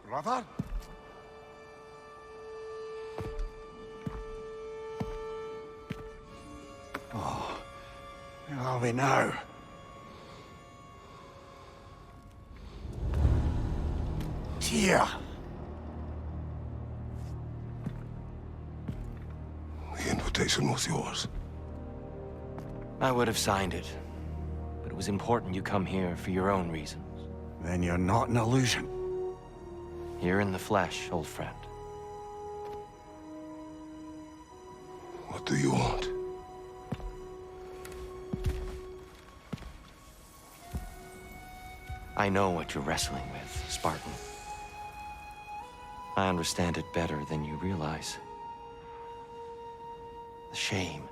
Brother? Oh, where are we now? Tyr! The invitation was yours. I would have signed it. was important you come here for your own reasons. Then you're not an illusion. Here in the flesh, old friend. What do you want? I know what you're wrestling with, Spartan. I understand it better than you realize. The shame.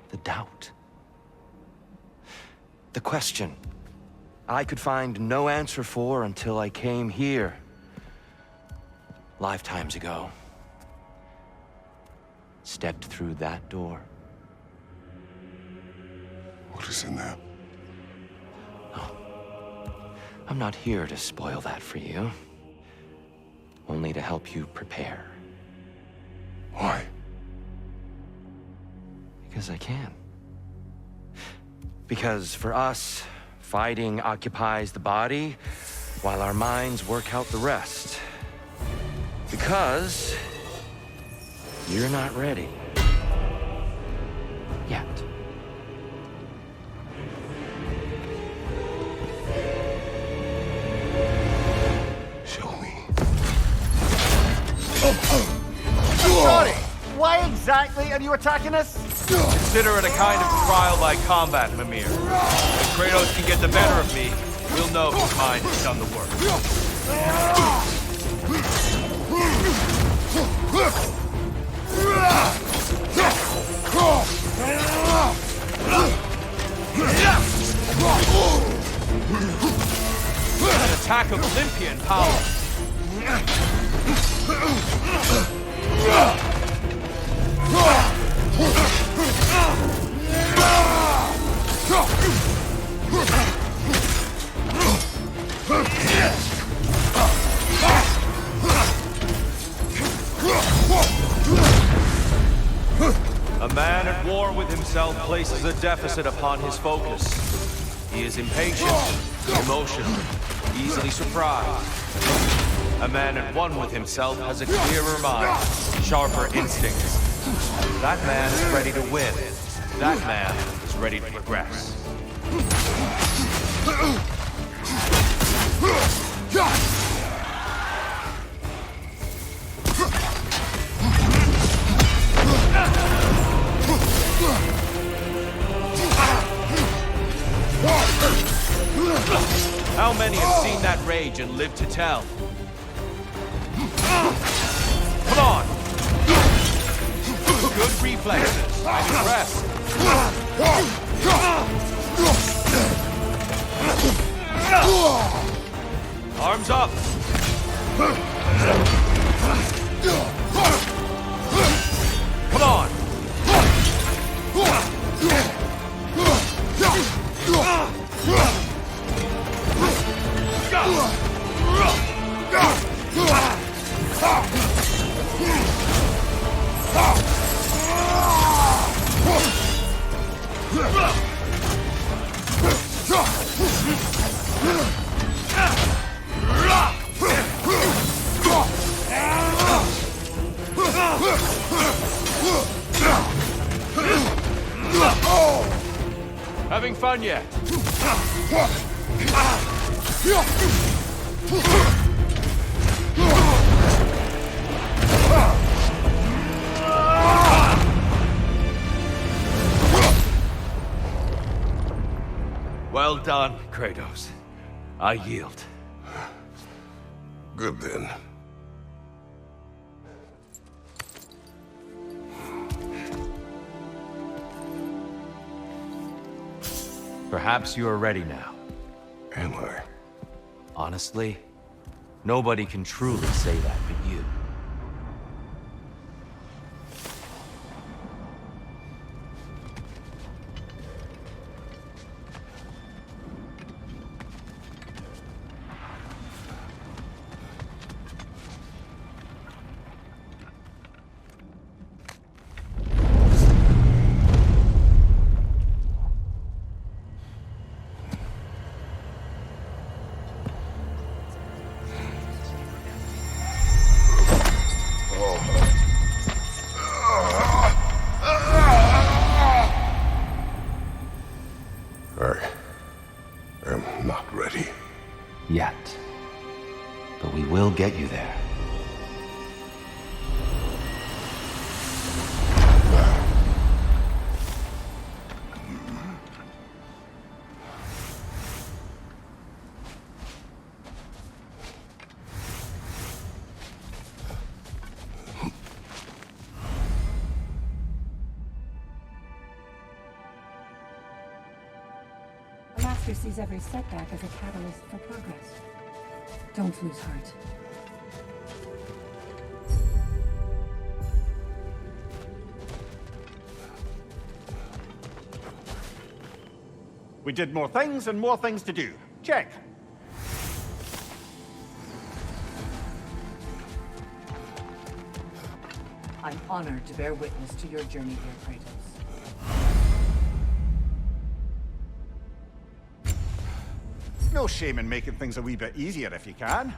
The doubt. The question I could find no answer for until I came here. Lifetimes ago. Stepped through that door. What is in there? I'm not here to spoil that for you. Only to help you prepare. Why? Because I can. Because for us, fighting occupies the body, while our minds work out the rest. Because you're not ready. Yet. Show me. Sorry, why exactly are you attacking us? Consider it a kind of trial by combat, Mimir. If Kratos can get the better of me, we'll know his mind has done the work. An attack of Olympian power. A man at war with himself places a deficit upon his focus. He is impatient, emotional, easily surprised. A man at one with himself has a clearer mind, sharper instincts. That man is ready to win. That man is ready to progress. How many have seen that rage and lived to tell? Come on! Good reflexes. I'm impressed. Arms up! Come on! Having fun yet? Well done, Kratos. I yield. Good then. Perhaps you are ready now. Am I? Honestly, nobody can truly say that but you. but we will get you there. The Master sees every setback as a catalyst for progress. Don't lose heart. We did more things and more things to do. Check. I'm honored to bear witness to your journey here, Kratos. No shame in making things a wee bit easier if you can.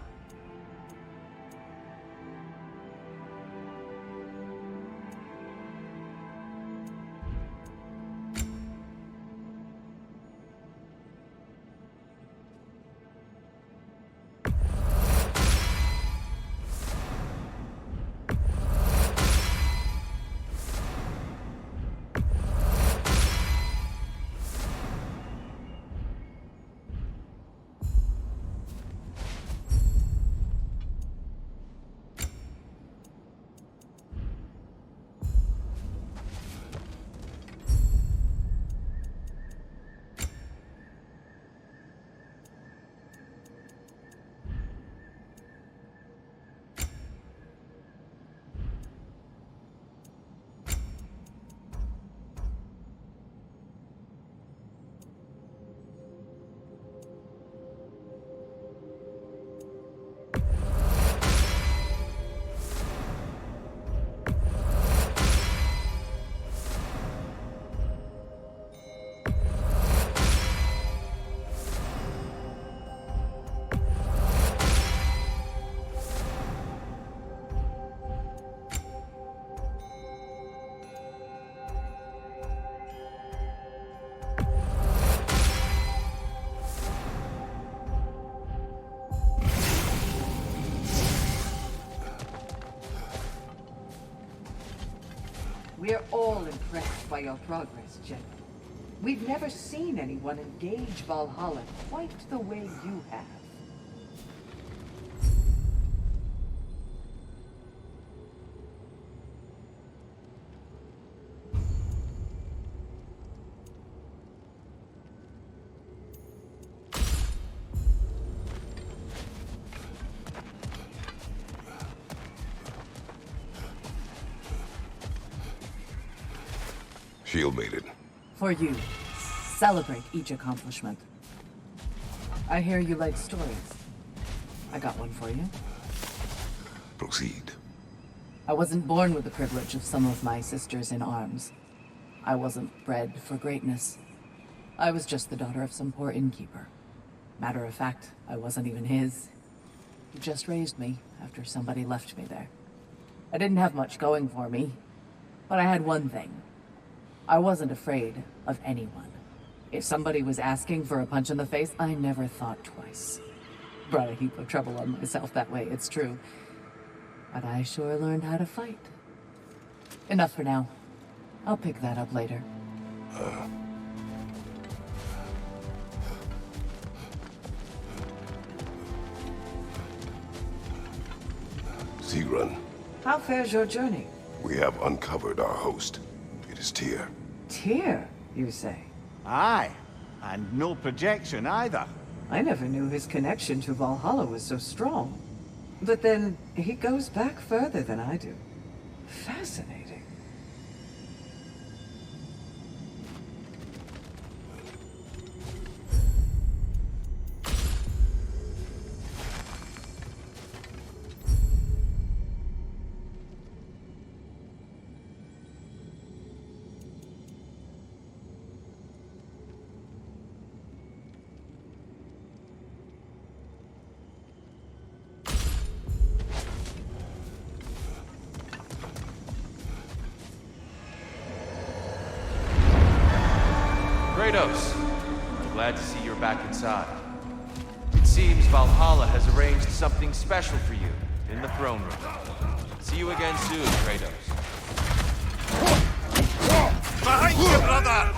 We're all impressed by your progress, General. We've never seen anyone engage Valhalla quite the way you have. Shield made it. For you, celebrate each accomplishment. I hear you like stories. I got one for you. Proceed. I wasn't born with the privilege of some of my sisters in arms. I wasn't bred for greatness. I was just the daughter of some poor innkeeper. Matter of fact, I wasn't even his. He just raised me after somebody left me there. I didn't have much going for me, but I had one thing. I wasn't afraid of anyone. If somebody was asking for a punch in the face, I never thought twice. Brought a heap of trouble on myself that way, it's true. But I sure learned how to fight. Enough for now. I'll pick that up later. Sigrun, How fares your journey? we have uncovered our host. It is Tyr. Tyr, you say? Aye, and no projection either. I never knew his connection to Valhalla was so strong. But then, he goes back further than I do. Fascinating. Kratos, I'm glad to see you're back inside. It's seems Valhalla has arranged something special for you in the throne room. See you again soon, Kratos. Behind you, brother!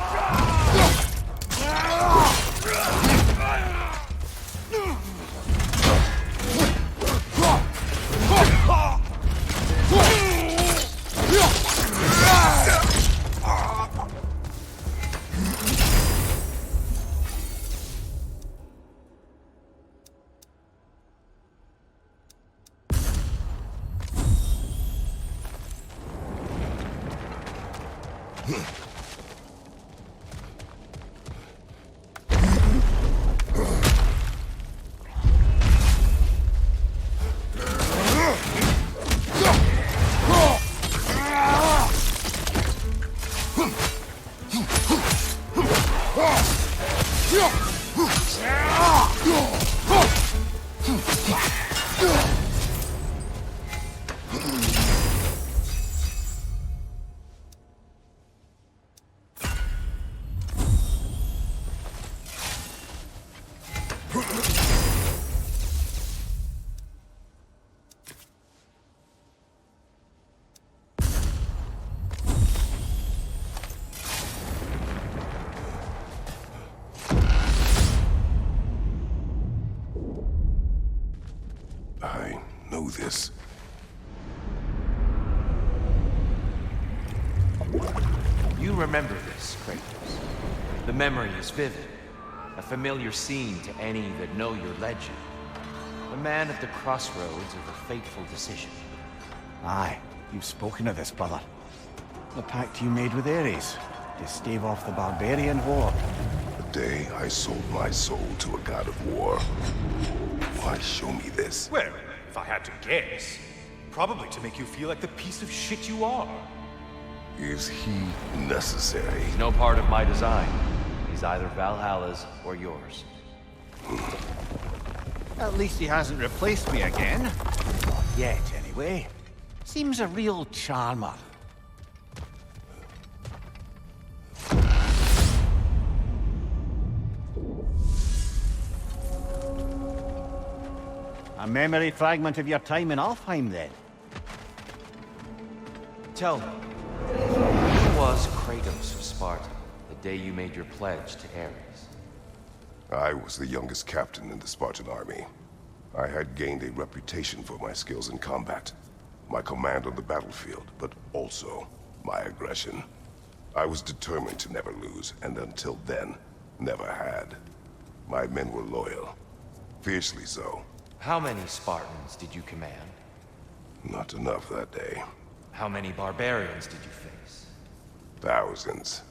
I know this. You remember this, Kratos. The memory is vivid. A familiar scene to any that know your legend. The man at the crossroads of a fateful decision. Aye, you've spoken of this, brother. The pact you made with Ares to stave off the barbarian horde. The day I sold my soul to a god of war. Why show me this? Well, if I had to guess, probably to make you feel like the piece of shit you are. Is he necessary? He's no part of my design. He's either Valhalla's or yours. At least he hasn't replaced me again. Not yet, anyway. Seems a real charmer. A memory fragment of your time in Alfheim, then? Tell me, who was Kratos of Sparta the day you made your pledge to Ares? I was the youngest captain in the Spartan army. I had gained a reputation for my skills in combat, my command on the battlefield, but also my aggression. I was determined to never lose, and until then, never had. My men were loyal, fiercely so. How many Spartans did you command? Not enough that day. How many barbarians did you face? Thousands.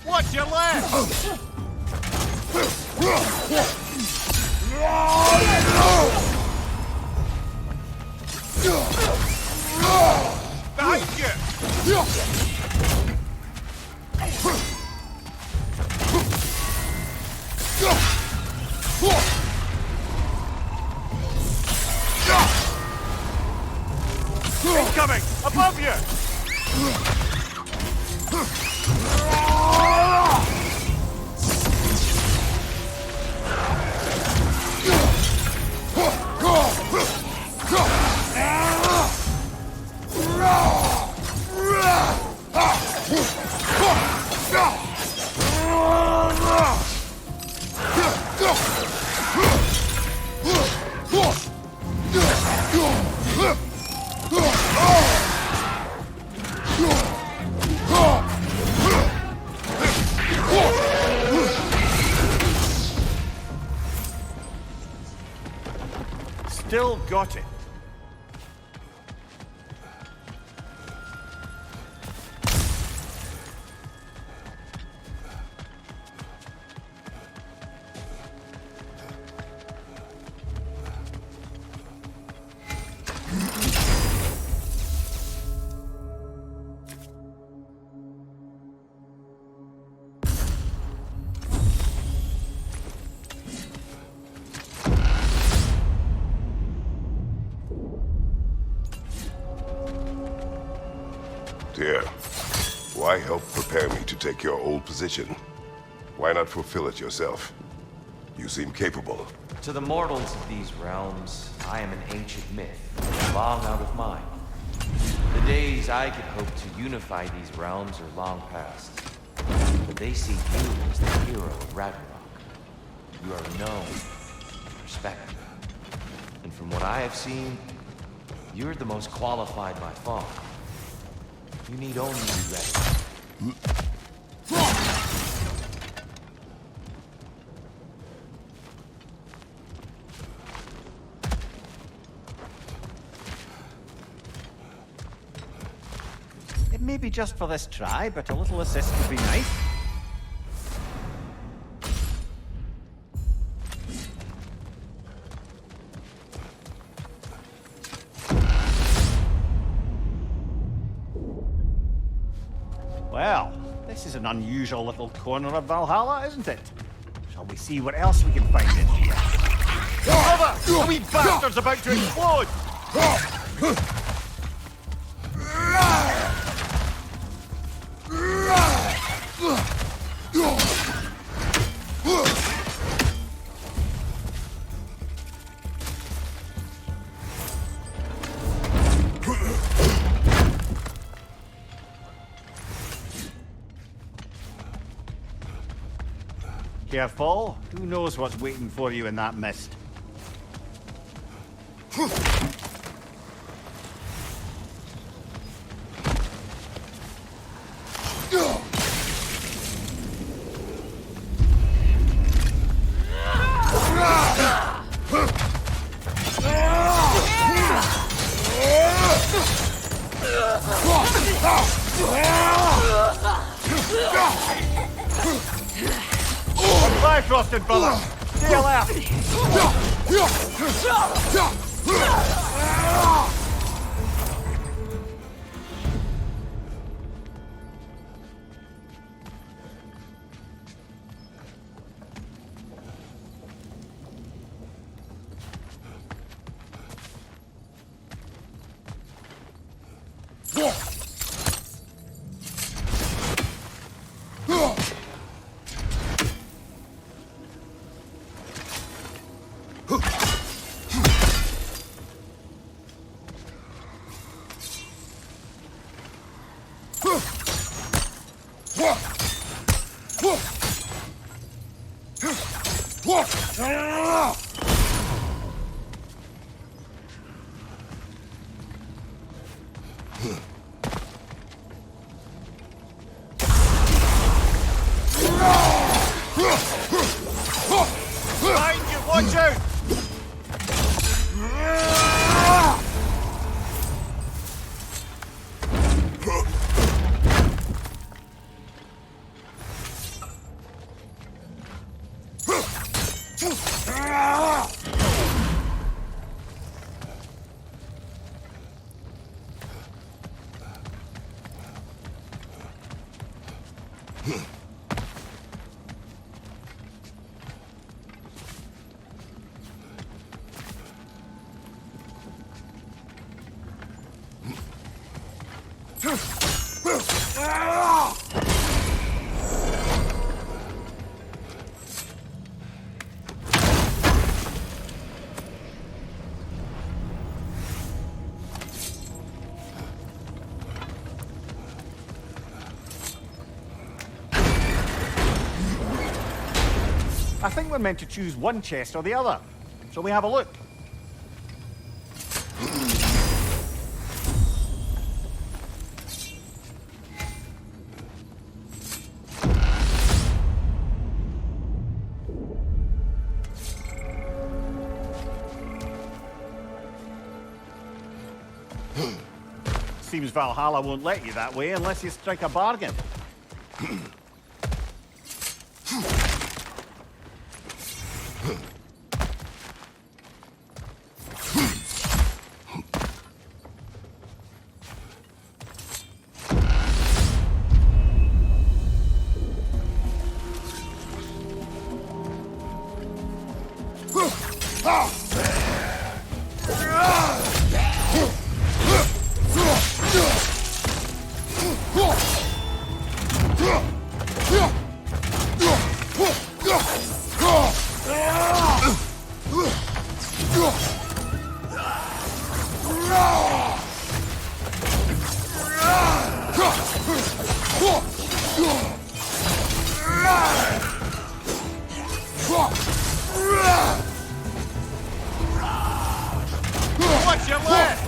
Watch your left! Behind you! Incoming! Above you! Still got it. Dear, why help prepare me to take your old position? Why not fulfill it yourself? You seem capable. To the mortals of these realms, I am an ancient myth, long out of mind. The days I could hope to unify these realms are long past. But they see you as the hero of Ragnarok. You are known, respected. And from what I have seen, you're the most qualified by far. You need only be ready. It may be just for this try, but a little assist would be nice. Well, this is an unusual little corner of Valhalla, isn't it? Shall we see what else we can find in here? Cover! The wee bastard's about to explode! Careful. Who knows what's waiting for you in that mist? Bifrosted, brother! Stay left! Watch out! I think we're meant to choose one chest or the other. Shall we have a look? Seems Valhalla won't let you that way unless you strike a bargain. Watch your left!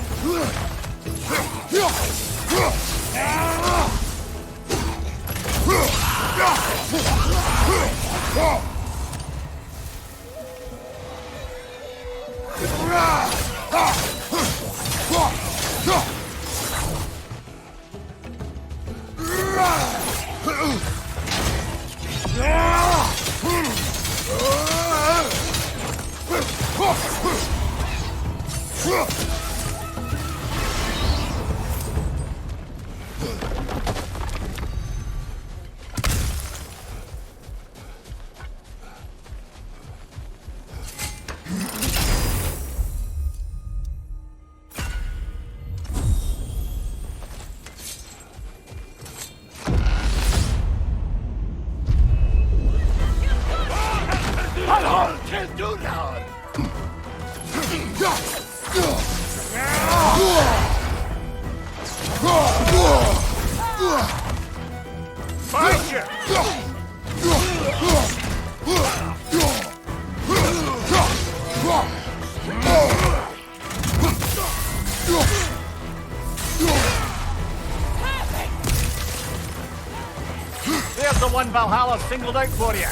There's the one Valhalla singled out for you.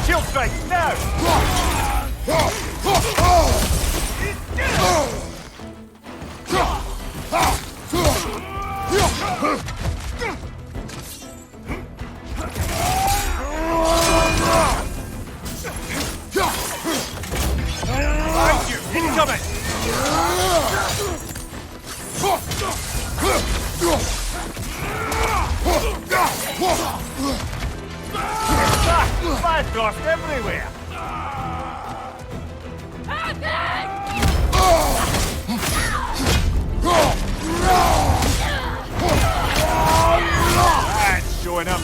Shield strike now! Behind you! Incoming! Fire thrust everywhere! That's showing him.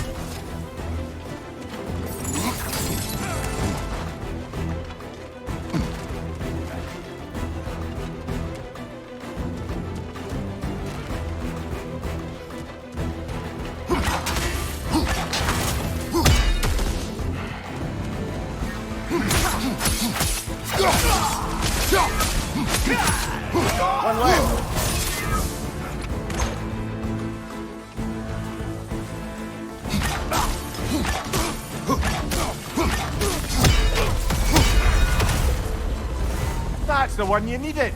That's the one you needed.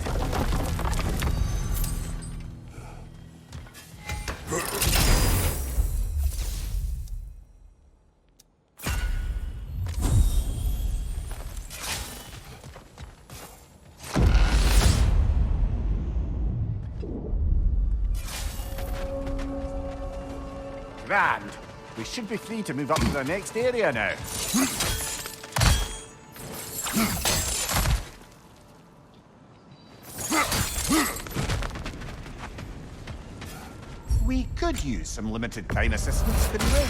Grand. We should be free to move up to the next area now. We could use some limited time assistance, couldn't we?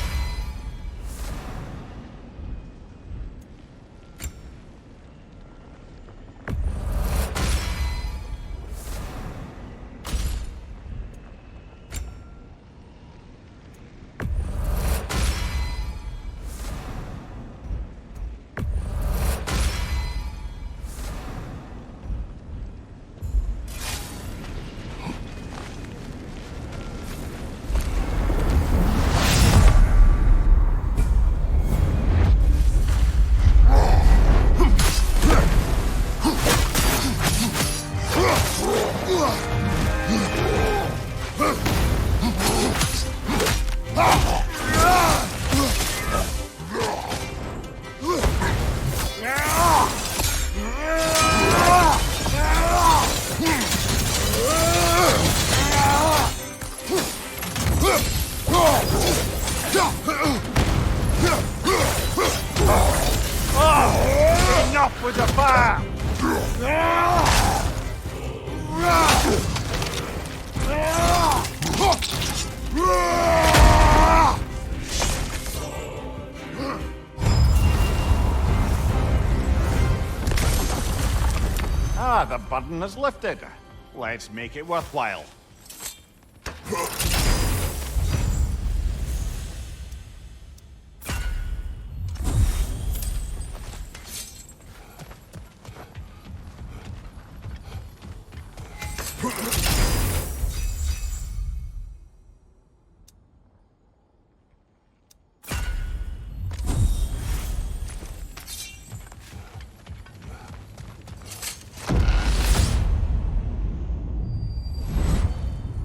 Enough with the fire! Ah, the burden is lifted. Let's make it worthwhile.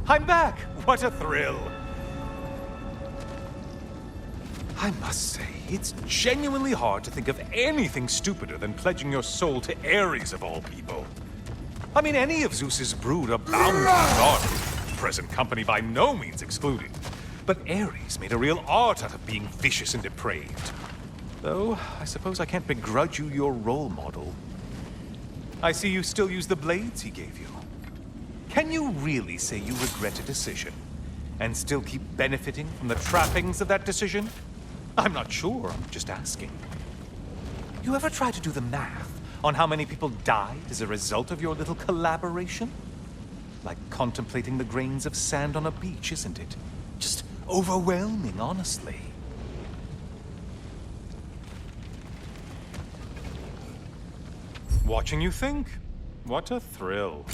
I'm back! What a thrill! I must say, it's genuinely hard to think of anything stupider than pledging your soul to Ares of all people. I mean, any of Zeus's brood are bound to be naughty, present company by no means excluded. But Ares made a real art out of being vicious and depraved. Though, I suppose I can't begrudge you your role model. I see you still use the blades he gave you. Can you really say you regret a decision, and still keep benefiting from the trappings of that decision? I'm not sure, I'm just asking. You ever try to do the math on how many people died as a result of your little collaboration? Like contemplating the grains of sand on a beach, isn't it? Just overwhelming, honestly. Watching you think? What a thrill.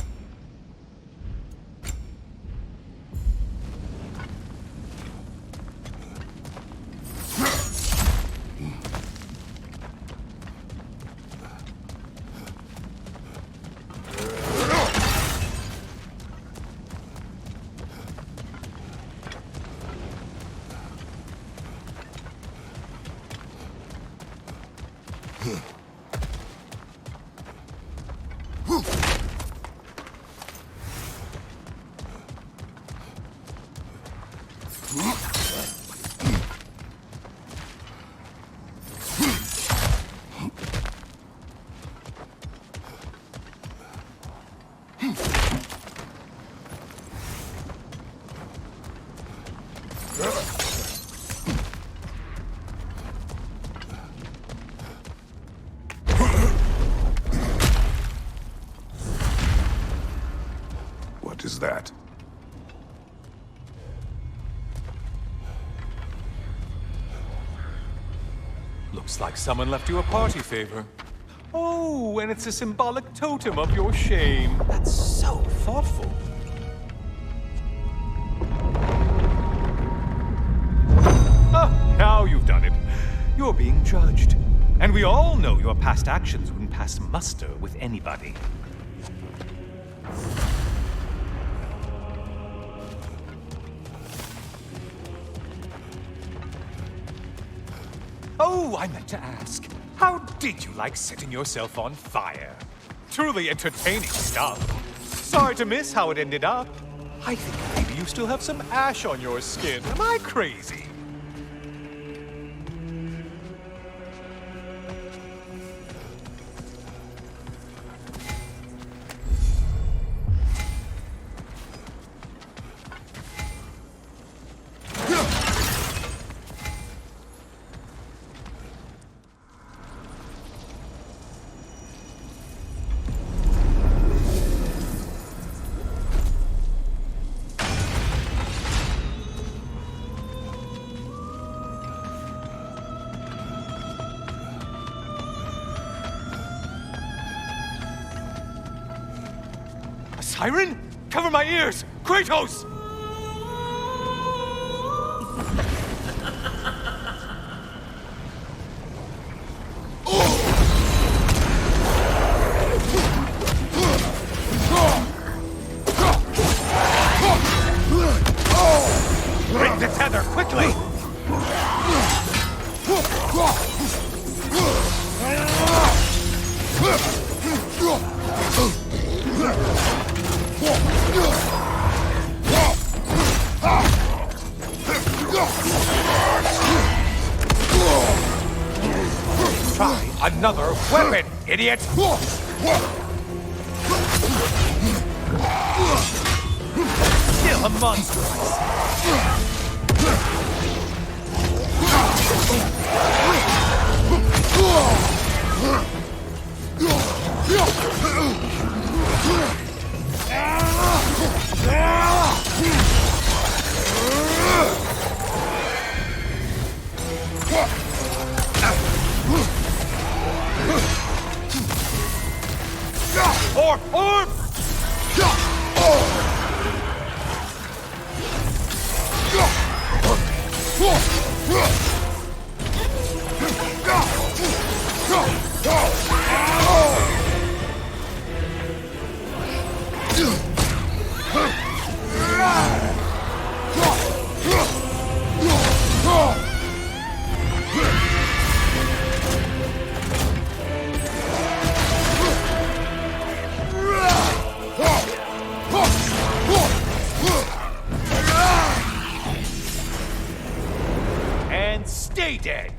What is that? Looks like someone left you a party favor. Oh, and it's a symbolic totem of your shame. That's so thoughtful. Ah, now you've done it. You're being judged. And we all know your past actions wouldn't pass muster with anybody. Oh, I meant to ask. How did you like setting yourself on fire? Truly entertaining stuff. Sorry to miss how it ended up. I think maybe you still have some ash on your skin. Am I crazy? Siren? Cover my ears! Kratos! Break the tether, quickly! Try another weapon, idiot! Kill a monster! Orb! And stay dead!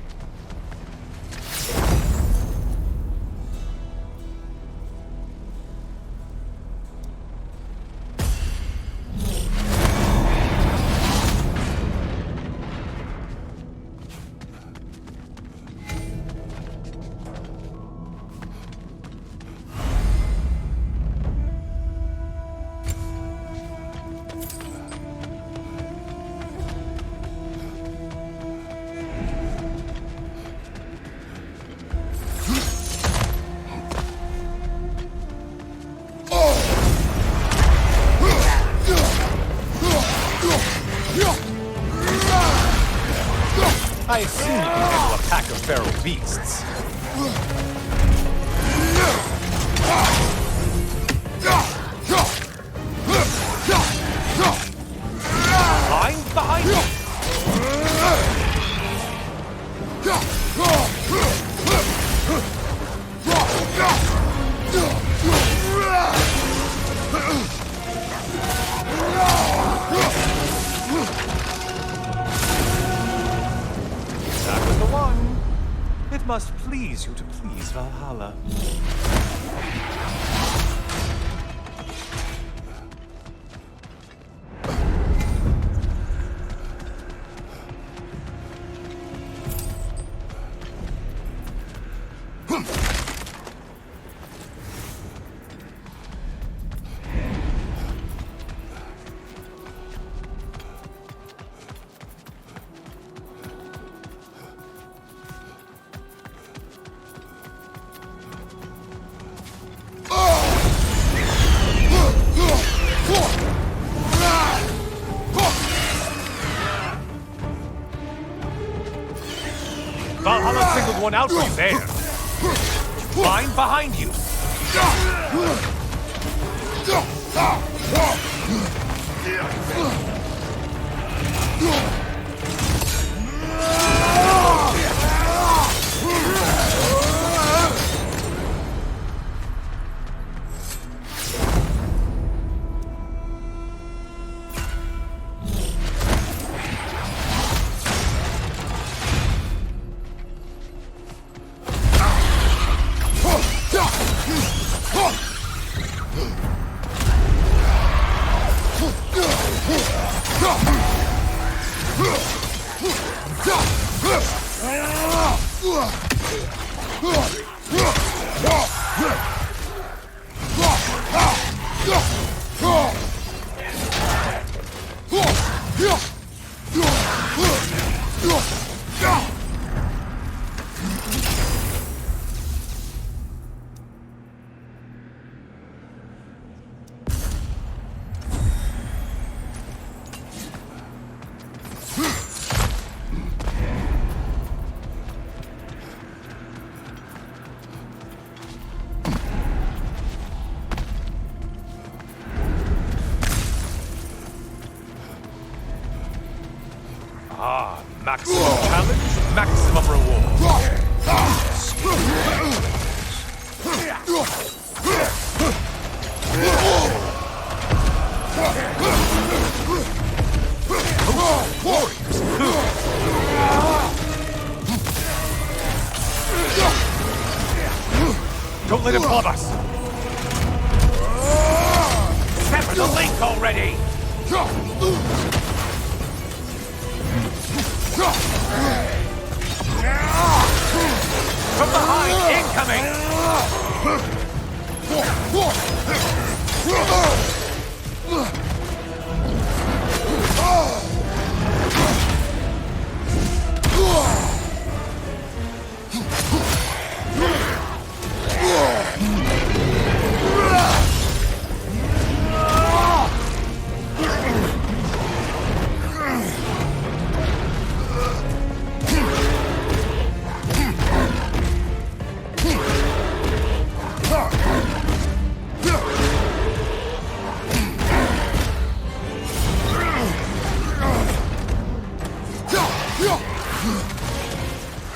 I assume you can handle a pack of feral beasts. Line behind you! Back with the one. It must please you to please Valhalla. Valhalla singled one out for you there. Line behind you. Maximum challenge, maximum reward. Don't let him club us! Sever the link already! From behind, incoming!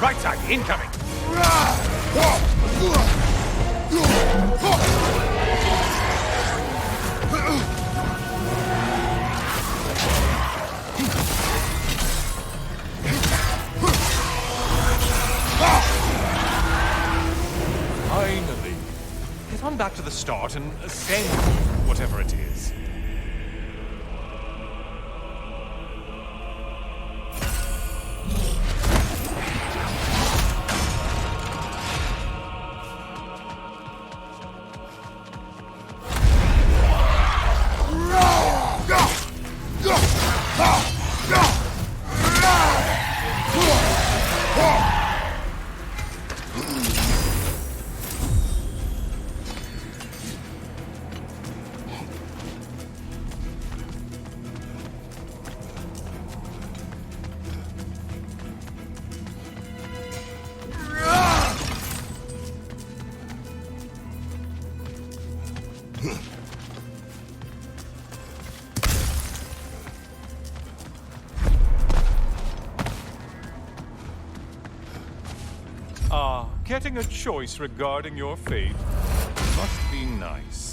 Right side, incoming! Finally. Get on back to the start and ascend whatever it is. Getting a choice regarding your fate must be nice.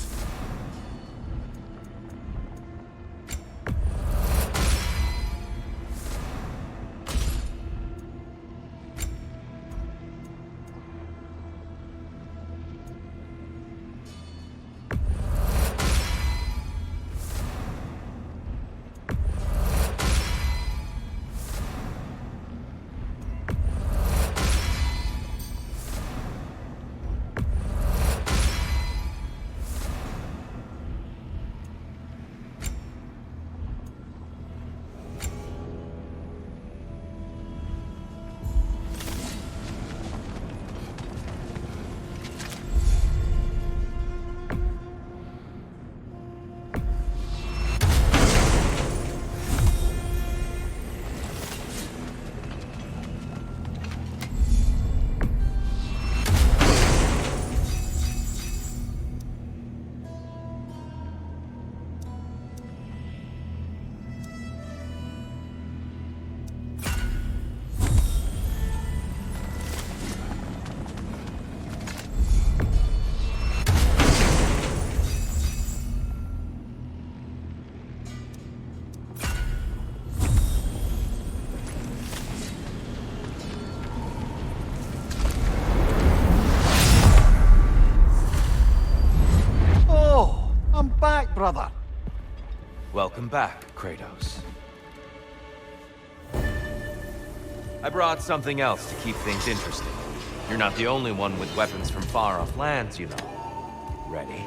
Brother. Welcome back, Kratos. I brought something else to keep things interesting. You're not the only one with weapons from far-off lands, you know. Ready?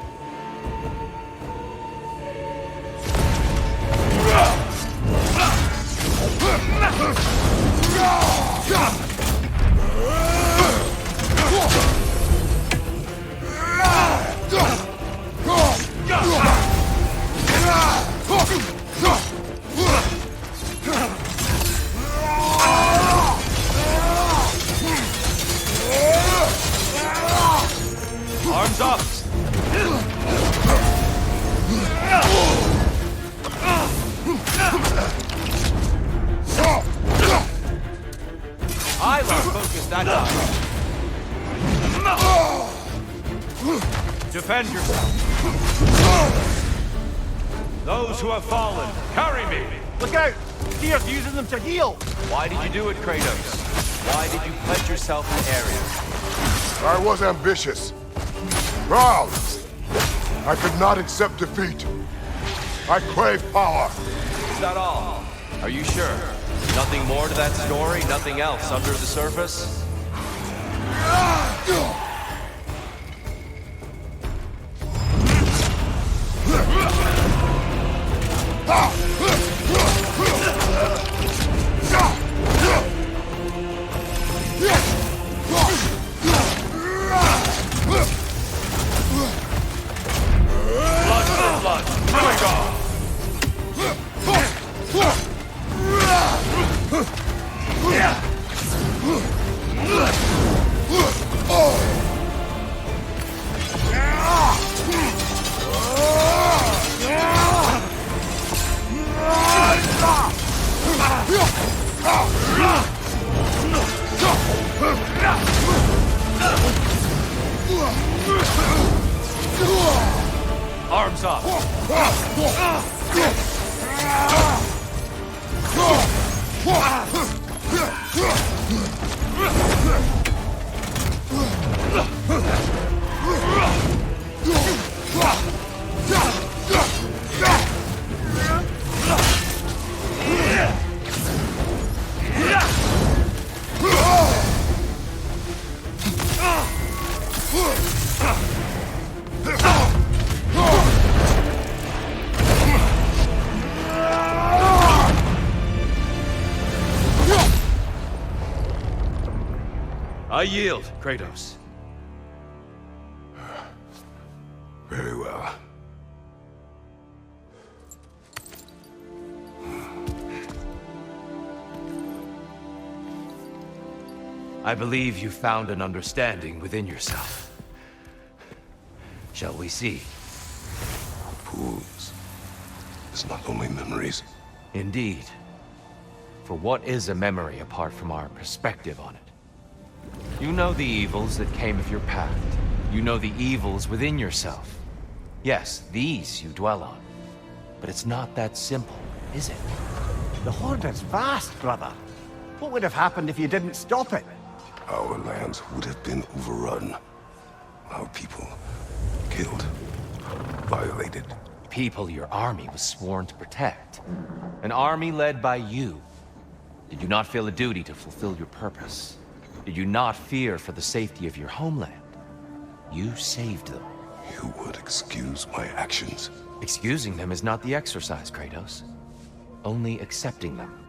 Arms up! I lost focus that time. Defend yourself. Those who have fallen, carry me! Look out! Tyr's using them to heal! Why did you do it, Kratos? Why did you pledge yourself to Ares? I was ambitious. Proud. I could not accept defeat. I crave power. Is that all? Are you sure? Nothing more to that story? Nothing else under the surface? Blood for blood! Bring on! Arms up! I yield, Kratos. Very well. I believe you found an understanding within yourself. Shall we see? Pools. It's not only memories. Indeed. For what is a memory apart from our perspective on it? You know the evils that came of your pact. You know the evils within yourself. Yes, these you dwell on. But it's not that simple, is it? The Horde is vast, brother. What would have happened if you didn't stop it? Our lands would have been overrun. Our people killed, violated. People your army was sworn to protect. An army led by you. Did you not feel a duty to fulfill your purpose? Did you not fear for the safety of your homeland? You saved them. You would excuse my actions? Excusing them is not the exercise, Kratos. Only accepting them.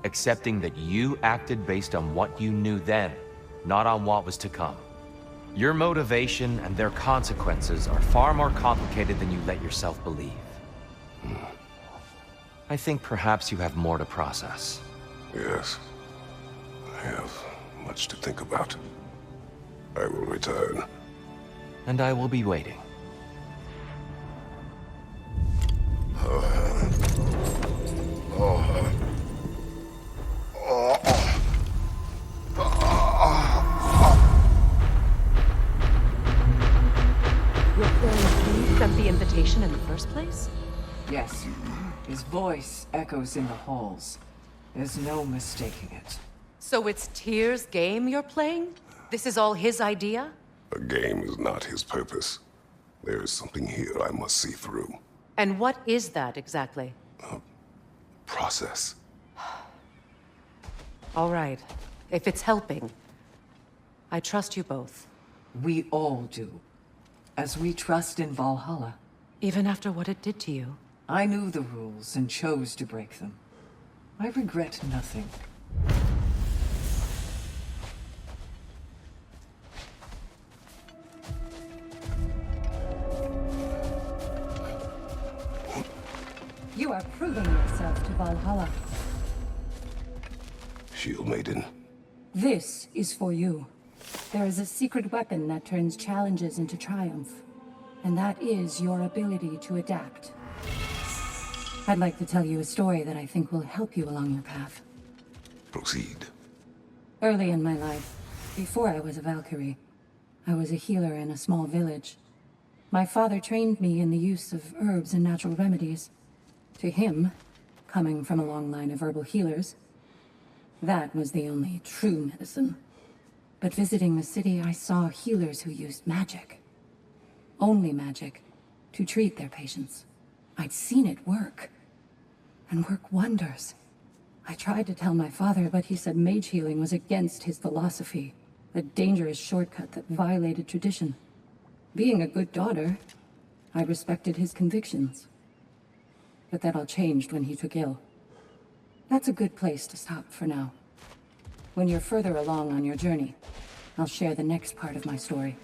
Accepting that you acted based on what you knew then, not on what was to come. Your motivation and their consequences are far more complicated than you let yourself believe. I think perhaps you have more to process. Yes. I have much to think about. I will return. And I will be waiting. Sent the invitation in the first place? Yes. His voice echoes in the halls. There's no mistaking it. So it's Tyr's game you're playing? This is all his idea? A game is not his purpose. There is something here I must see through. And what is that exactly? Process. All right. If it's helping, I trust you both. We all do. As we trust in Valhalla. Even after what it did to you. I knew the rules and chose to break them. I regret nothing. You are proving yourself to Valhalla. Shield Maiden. This is for you. There is a secret weapon that turns challenges into triumph. And that is your ability to adapt. I'd like to tell you a story that I think will help you along your path. Proceed. Early in my life, before I was a Valkyrie, I was a healer in a small village. My father trained me in the use of herbs and natural remedies. To him, coming from a long line of herbal healers, that was the only true medicine. But visiting the city, I saw healers who used magic. Only magic, to treat their patients. I'd seen it work, and work wonders. I tried to tell my father, but he said mage healing was against his philosophy, a dangerous shortcut that violated tradition. Being a good daughter, I respected his convictions. But that all changed when he took ill. That's a good place to stop for now. When you're further along on your journey, I'll share the next part of my story.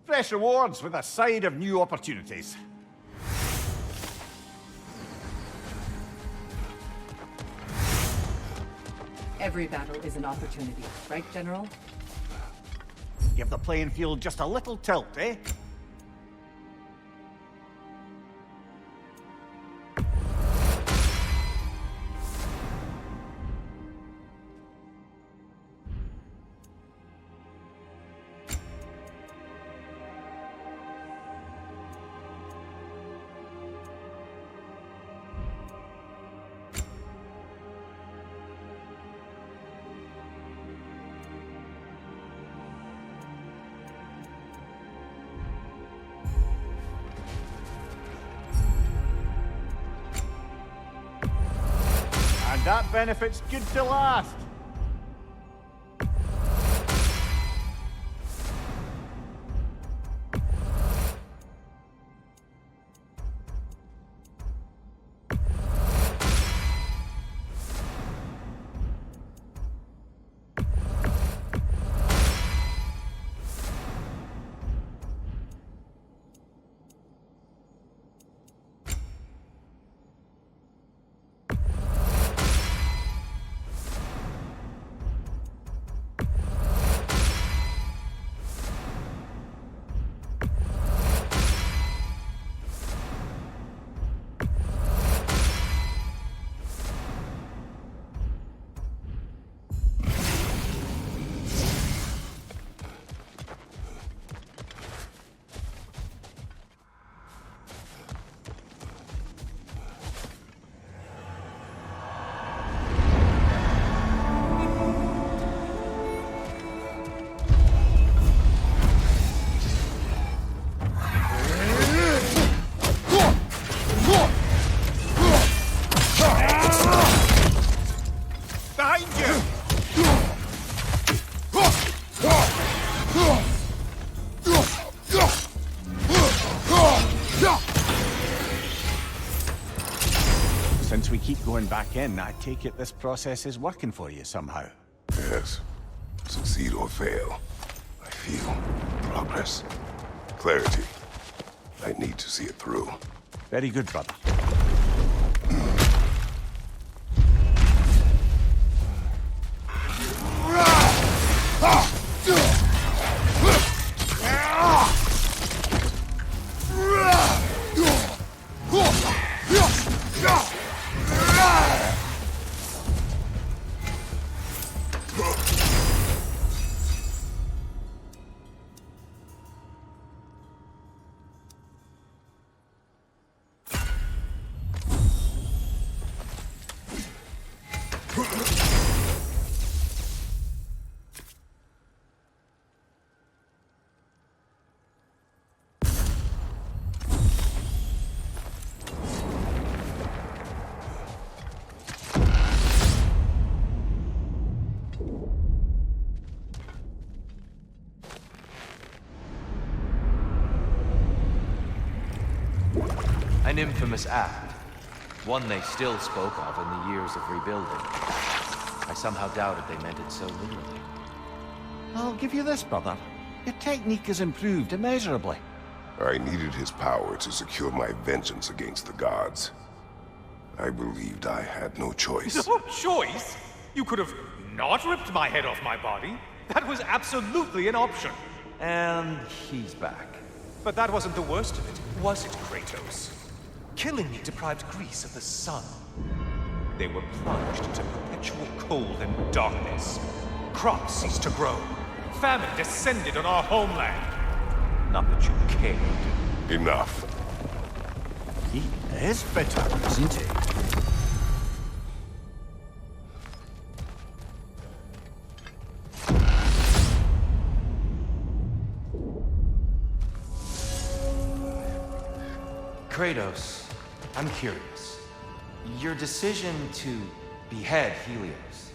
Fresh rewards with a side of new opportunities. Every battle is an opportunity, right, General? Give the playing field just a little tilt, eh? That benefit's good to last. Since we keep going back in, I take it this process is working for you somehow. Yes. Succeed or fail, I feel progress. Clarity. I need to see it through. Very good, brother. An infamous act. One they still spoke of in the years of rebuilding. I somehow doubted they meant it so literally. I'll give you this, brother. Your technique has improved immeasurably. I needed his power to secure my vengeance against the gods. I believed I had no choice. No choice? You could have not ripped my head off my body. That was absolutely an option. And he's back. But that wasn't the worst of it, was it, Kratos? Killing me deprived Greece of the sun. They were plunged into perpetual cold and darkness. Crops ceased to grow. Famine descended on our homeland. Not that you cared. Enough. He is bitter, isn't he? Kratos, I'm curious. Your decision to behead Helios,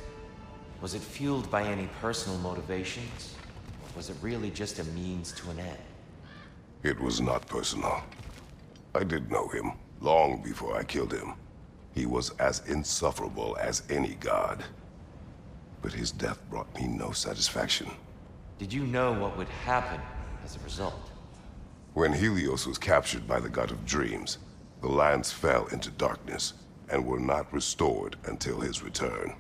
was it fueled by any personal motivations? Or was it really just a means to an end? It was not personal. I did know him, long before I killed him. He was as insufferable as any god. But his death brought me no satisfaction. Did you know what would happen as a result? When Helios was captured by the god of dreams, the lands fell into darkness and were not restored until his return.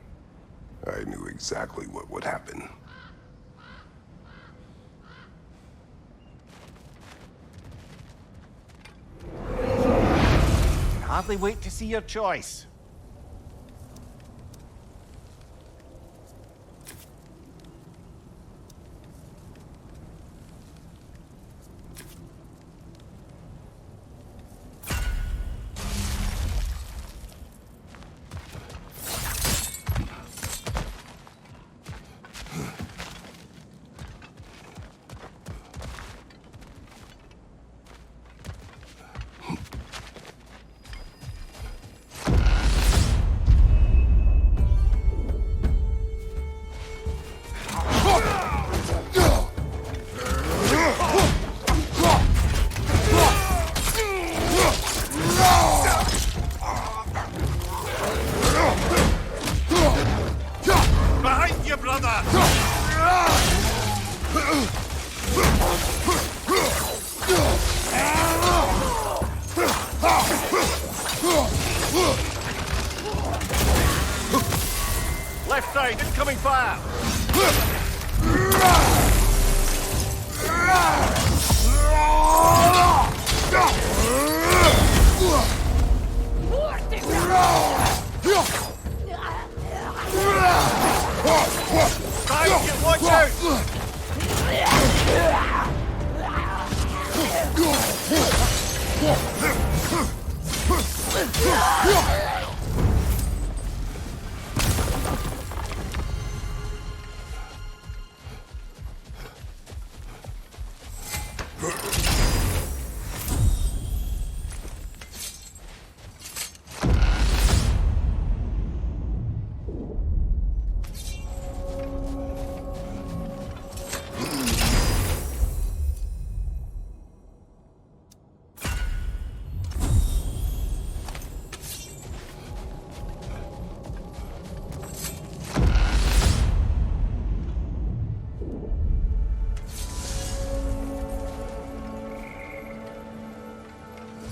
I knew exactly what would happen. Can hardly wait to see your choice. side, incoming fire! Guys, watch out!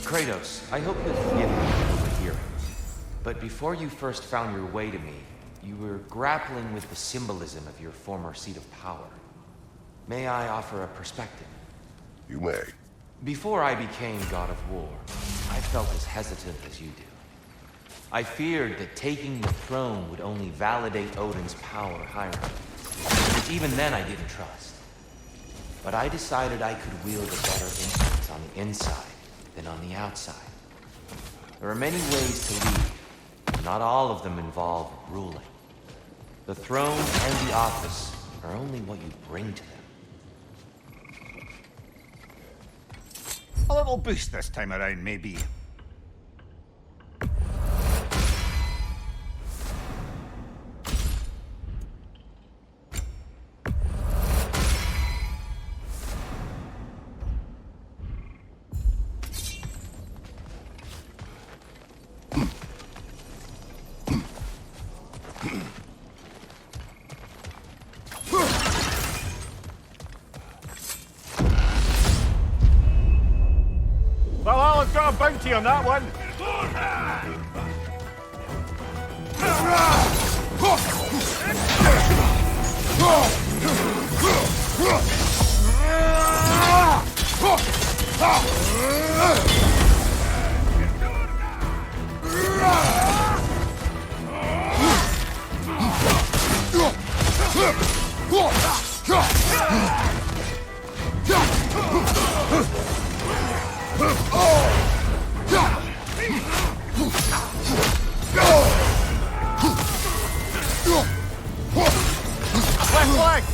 Kratos, I hope you'll forgive me for overhearing. But before you first found your way to me, you were grappling with the symbolism of your former seat of power. May I offer a perspective? You may. Before I became God of War, I felt as hesitant as you do. I feared that taking the throne would only validate Odin's power hierarchy, which even then I didn't trust. But I decided I could wield a better influence on the inside than on the outside. There are many ways to lead, but not all of them involve ruling. The throne and the office are only what you bring to them. A little boost this time around, maybe. Valhalla's got a bounty on that one. Left leg!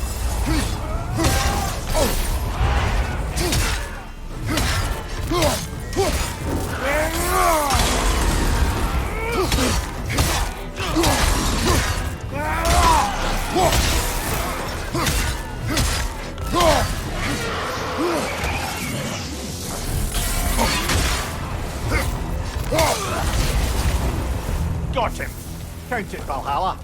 Got him! Count it, Valhalla!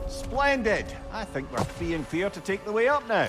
Splendid! I think we're free and fair to take the way up now.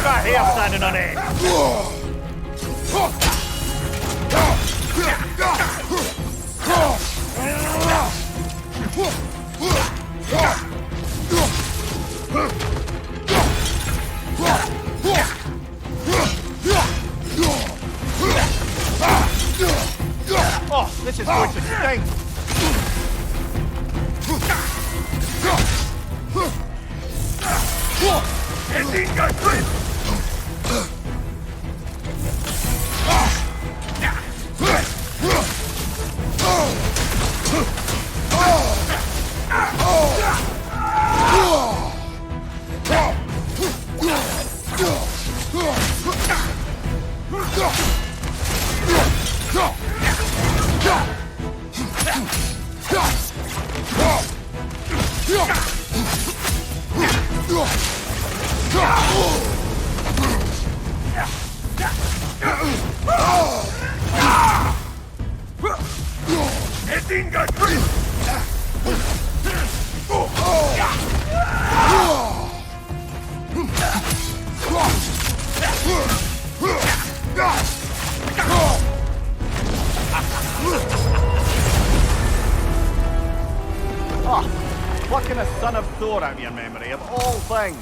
my hair standing on end. Oh, this is going to stink. Plucking a son of Thor out of your memory, of all things.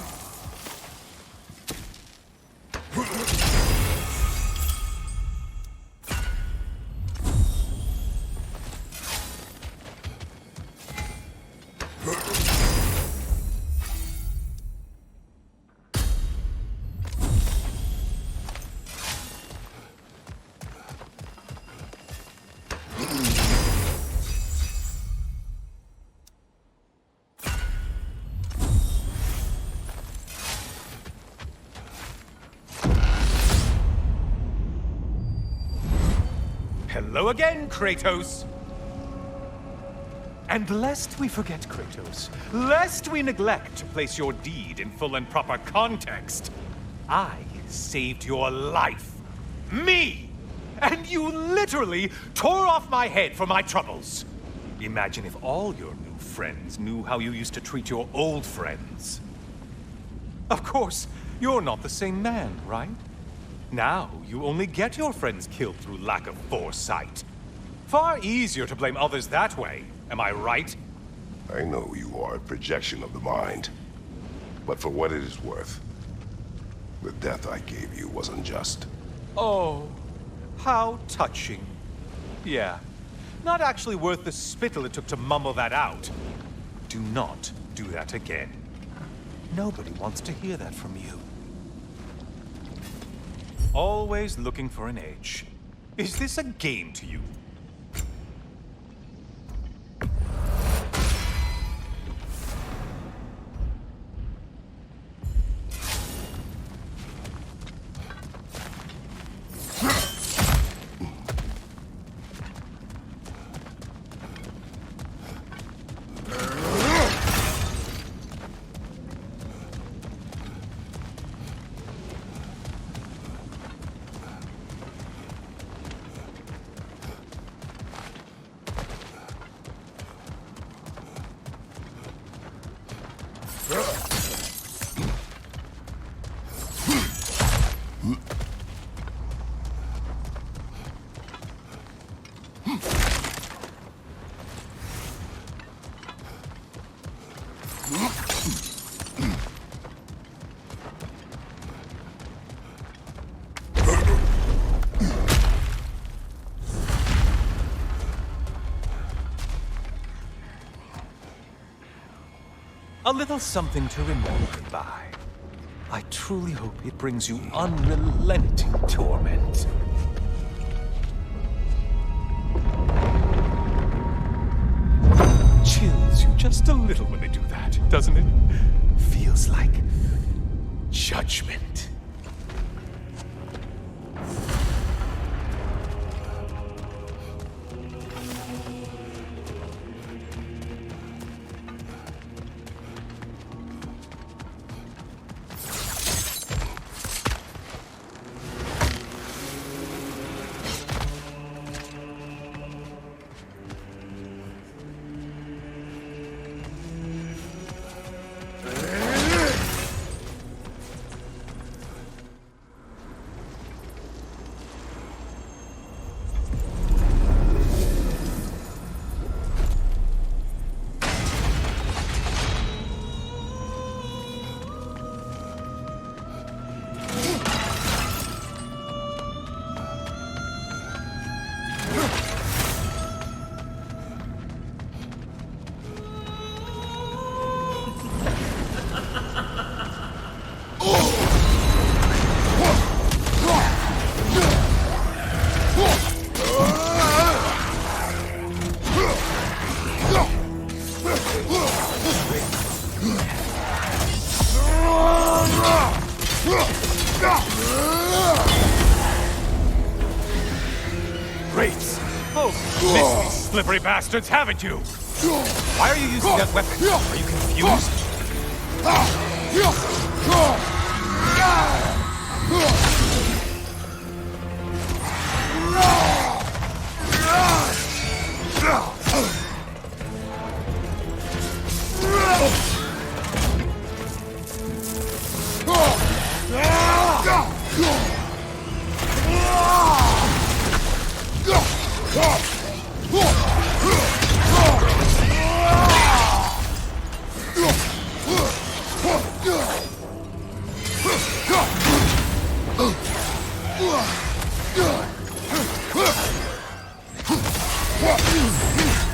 Hello again, Kratos! And lest we forget, Kratos, lest we neglect to place your deed in full and proper context, I saved your life. Me! And you literally tore off my head for my troubles. Imagine if all your new friends knew how you used to treat your old friends. Of course, you're not the same man, right? Now, you only get your friends killed through lack of foresight. Far easier to blame others that way, am I right? I know you are a projection of the mind. But for what it is worth, the death I gave you was unjust. Oh, how touching. Yeah, not actually worth the spittle it took to mumble that out. Do not do that again. Nobody wants to hear that from you. Always looking for an edge. Is this a game to you? A little something to remember me by. I truly hope it brings you unrelenting torment. Chills you just a little when they do that, doesn't it? Feels like judgment. Wraiths! Oh, missed these slippery bastards, haven't you? Why are you using that weapon? Are you confused?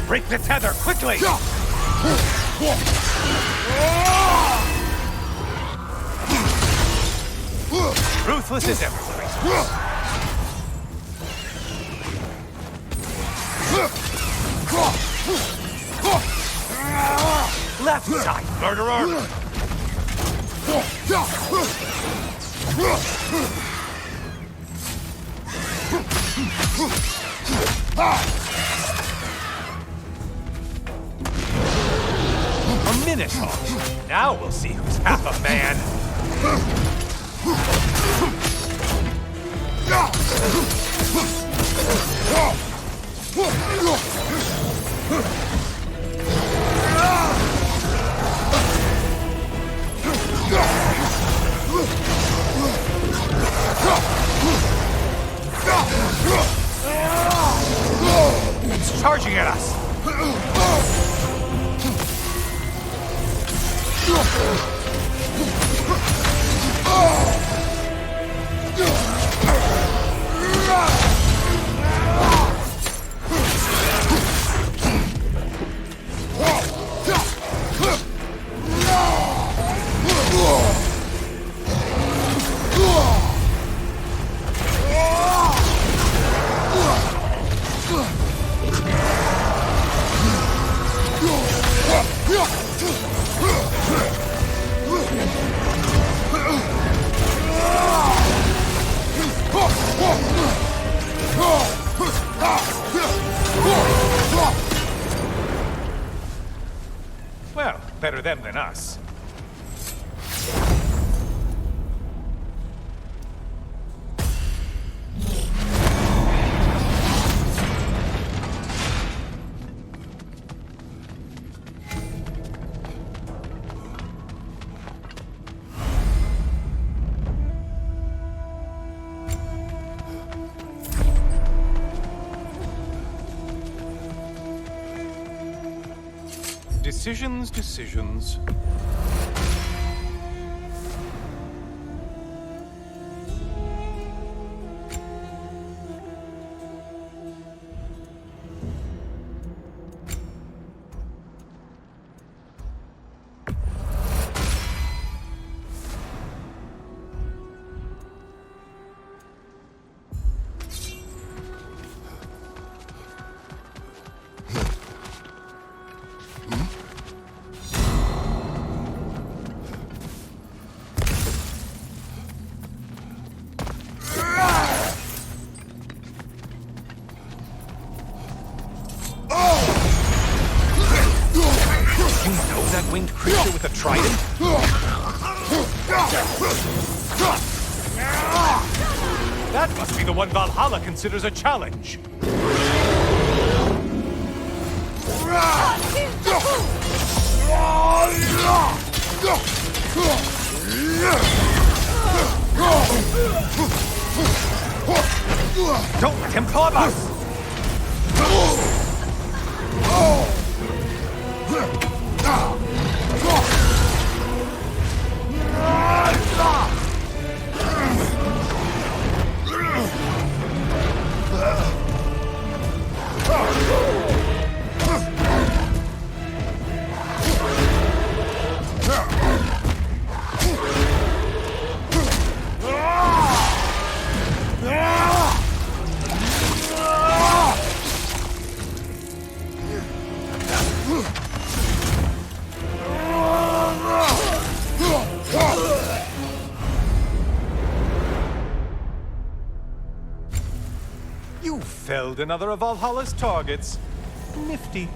Break the tether, quickly! Ruthless is ever, Kratos. Left side, murderer! A Minotaur. Now we'll see who's half a man. It's charging at us. Well, better them than us. Decisions. Winged creature with a trident? That must be the one Valhalla considers a challenge. Don't let him club us! Killed another of Valhalla's targets. Nifty.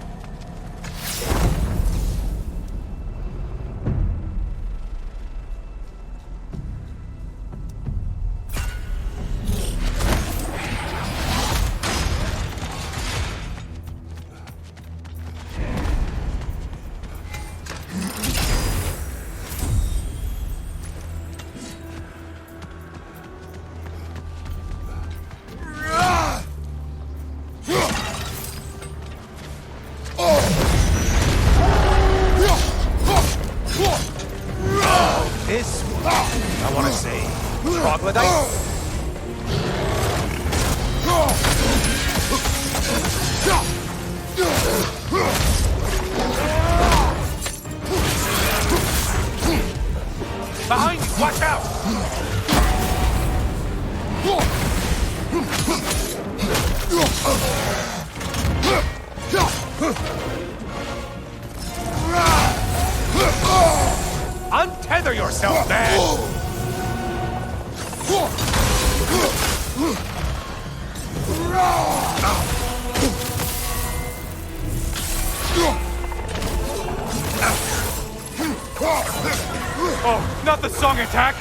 This one, I want to say, troglodyte. Behind you, watch out! Untether yourself, man! Oh, not the song attack!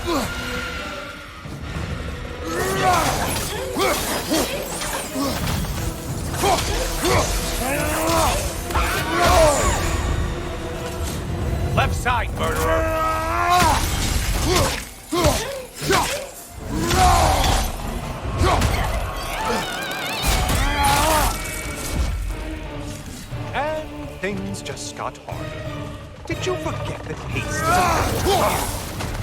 Left side, murderer! And things just got harder. Did you forget that haste is a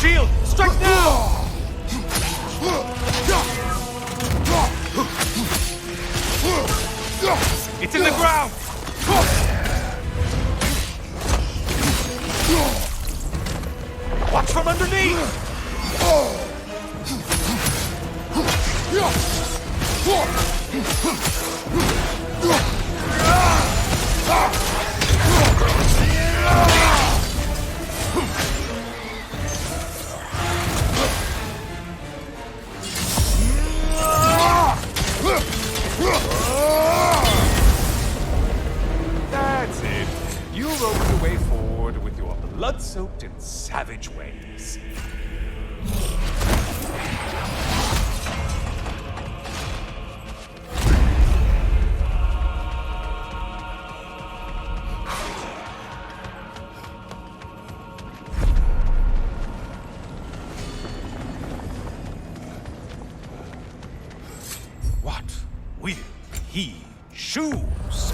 shield! Strike now! It's in the ground! Watch from underneath! That's it. You open the way forward with your blood-soaked and savage ways. will he choose?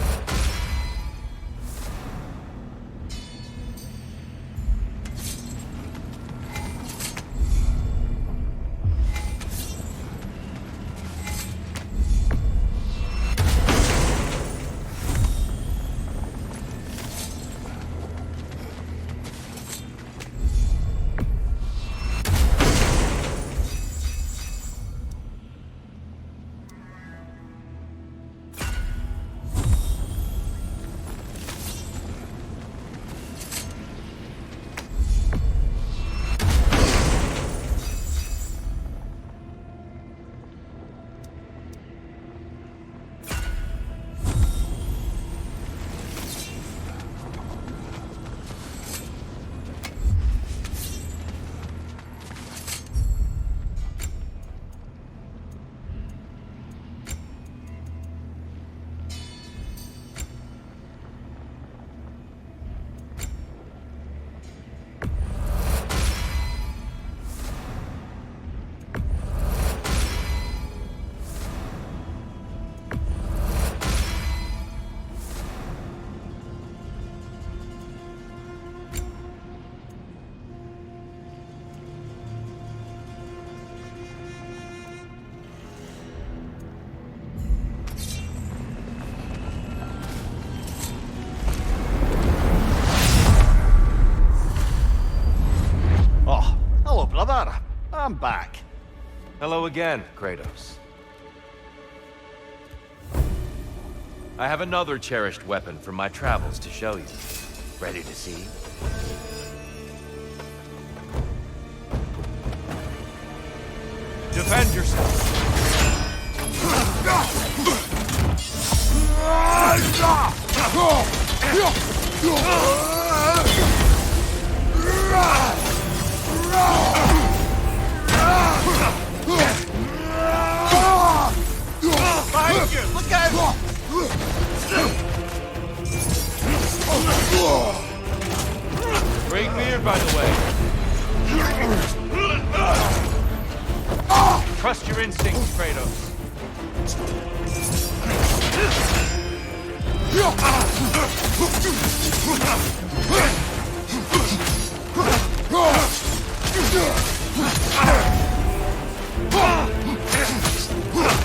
Brother, I'm back. Hello again, Kratos. I have another cherished weapon from my travels to show you. Ready to see? Defend yourself. Behind you! Look out! Great beard, by the way. Trust your instincts, Kratos.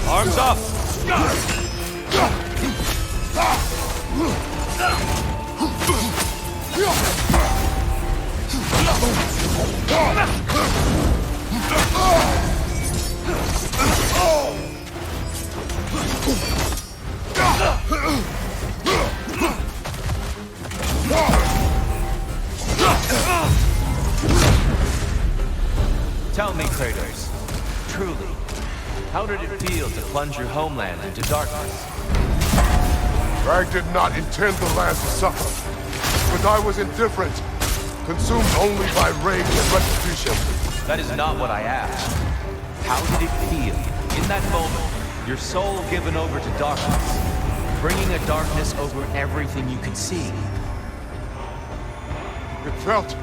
Arms up! Tell me, Kratos, truly, how did it feel to plunge your homeland into darkness? I did not intend the land to suffer, but I was indifferent, consumed only by rage and retribution. That is not what I asked. How did it feel, in that moment, your soul given over to darkness, bringing a darkness over everything you could see? It felt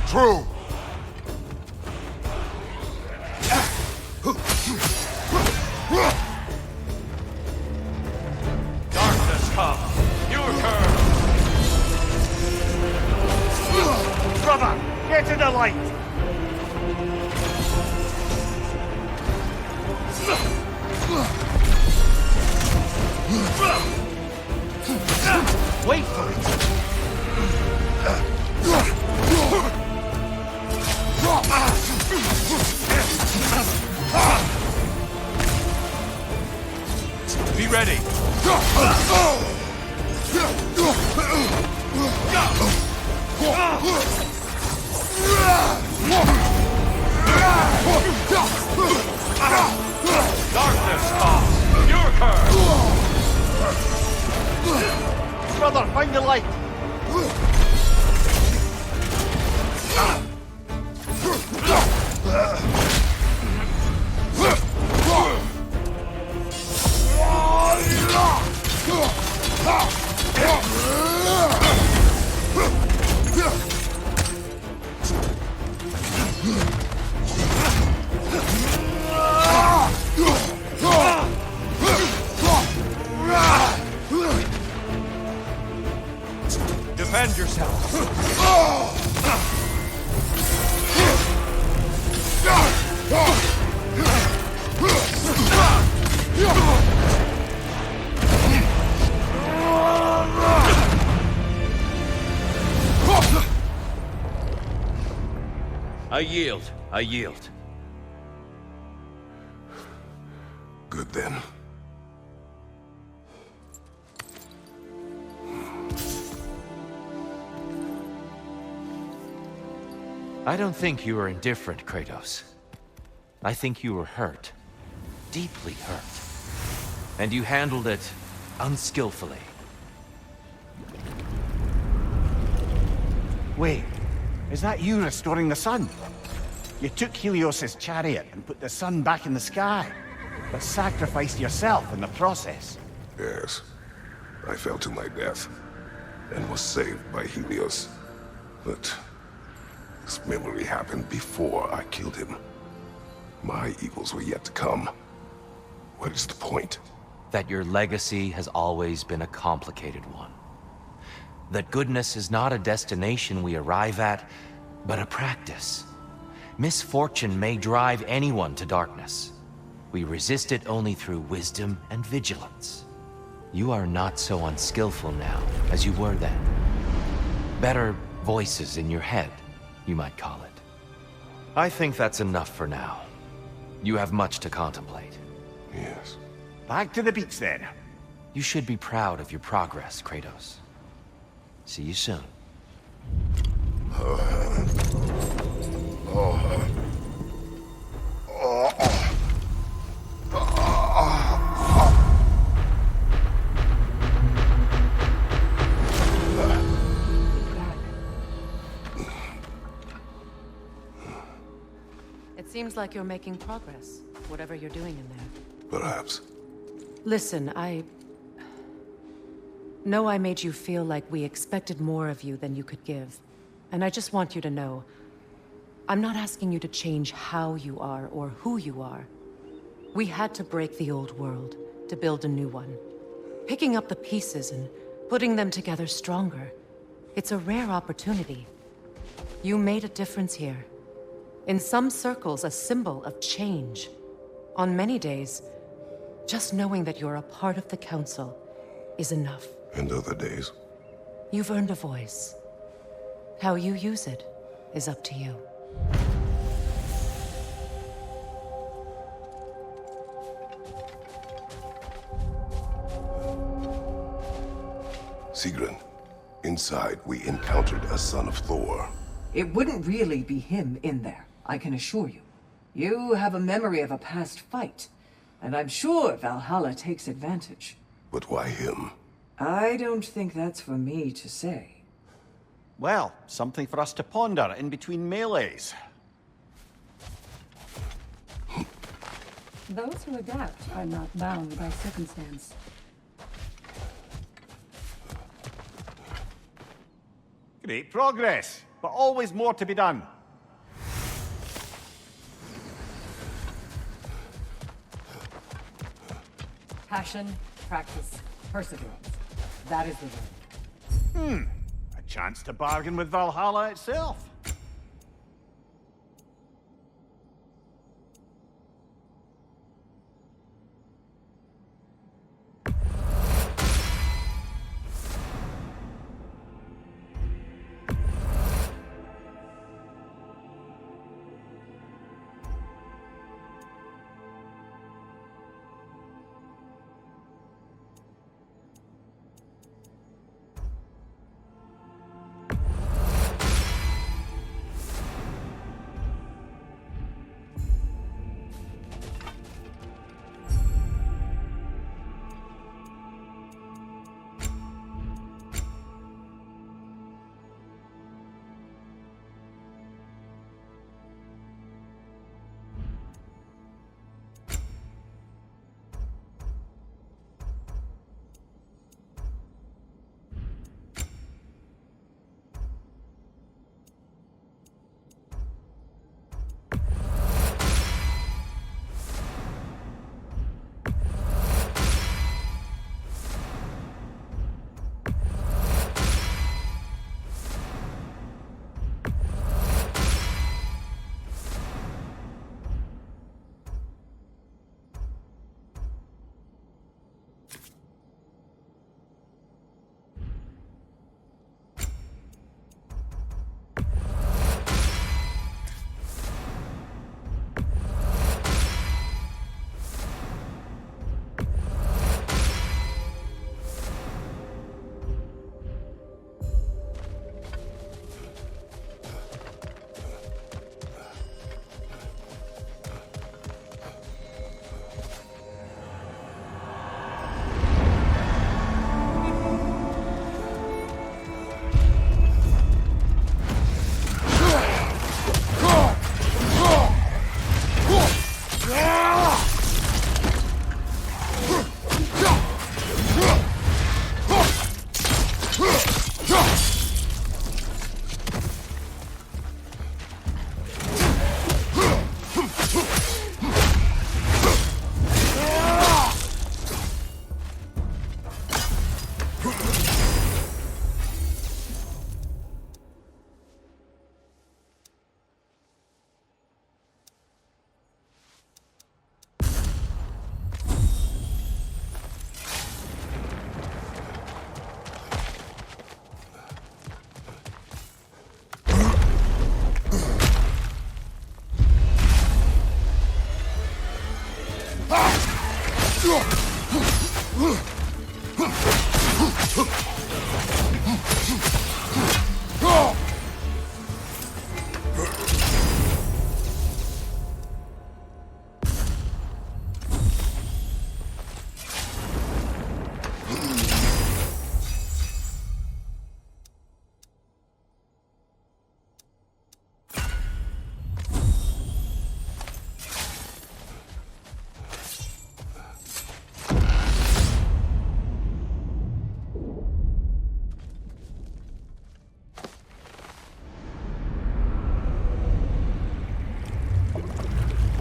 true. Darkness come. Your turn. Brother, get to the light! Wait for it! Be ready. Darkness comes. Your turn. Brother, find the light! yourselves. I yield. I yield. Good then. I don't think you were indifferent, Kratos. I think you were hurt. Deeply hurt. And you handled it unskillfully. Wait, is that you restoring the sun? You took Helios's chariot and put the sun back in the sky, but sacrificed yourself in the process. Yes. I fell to my death, and was saved by Helios. But this memory happened before I killed him. My evils were yet to come. What is the point? That your legacy has always been a complicated one. That goodness is not a destination we arrive at, but a practice. Misfortune may drive anyone to darkness. We resist it only through wisdom and vigilance. You are not so unskillful now as you were then. Better voices in your head, you might call it. I think that's enough for now. You have much to contemplate. Yes. Back to the beach then. You should be proud of your progress, Kratos. See you soon. It seems like you're making progress, whatever you're doing in there. Perhaps. Listen, I know I made you feel like we expected more of you than you could give. And I just want you to know, I'm not asking you to change how you are or who you are. We had to break the old world to build a new one. Picking up the pieces and putting them together stronger. It's a rare opportunity. You made a difference here. In some circles, a symbol of change. On many days, just knowing that you're a part of the Council is enough. And other days? You've earned a voice. How you use it is up to you. Sigrun, inside we encountered a son of Thor. It wouldn't really be him in there, I can assure you. You have a memory of a past fight, and I'm sure Valhalla takes advantage. But why him? I don't think that's for me to say. Well, something for us to ponder in between melees. Those who adapt are not bound by circumstance. Great progress, but always more to be done. Passion, practice, perseverance. That is the way. A chance to bargain with Valhalla itself.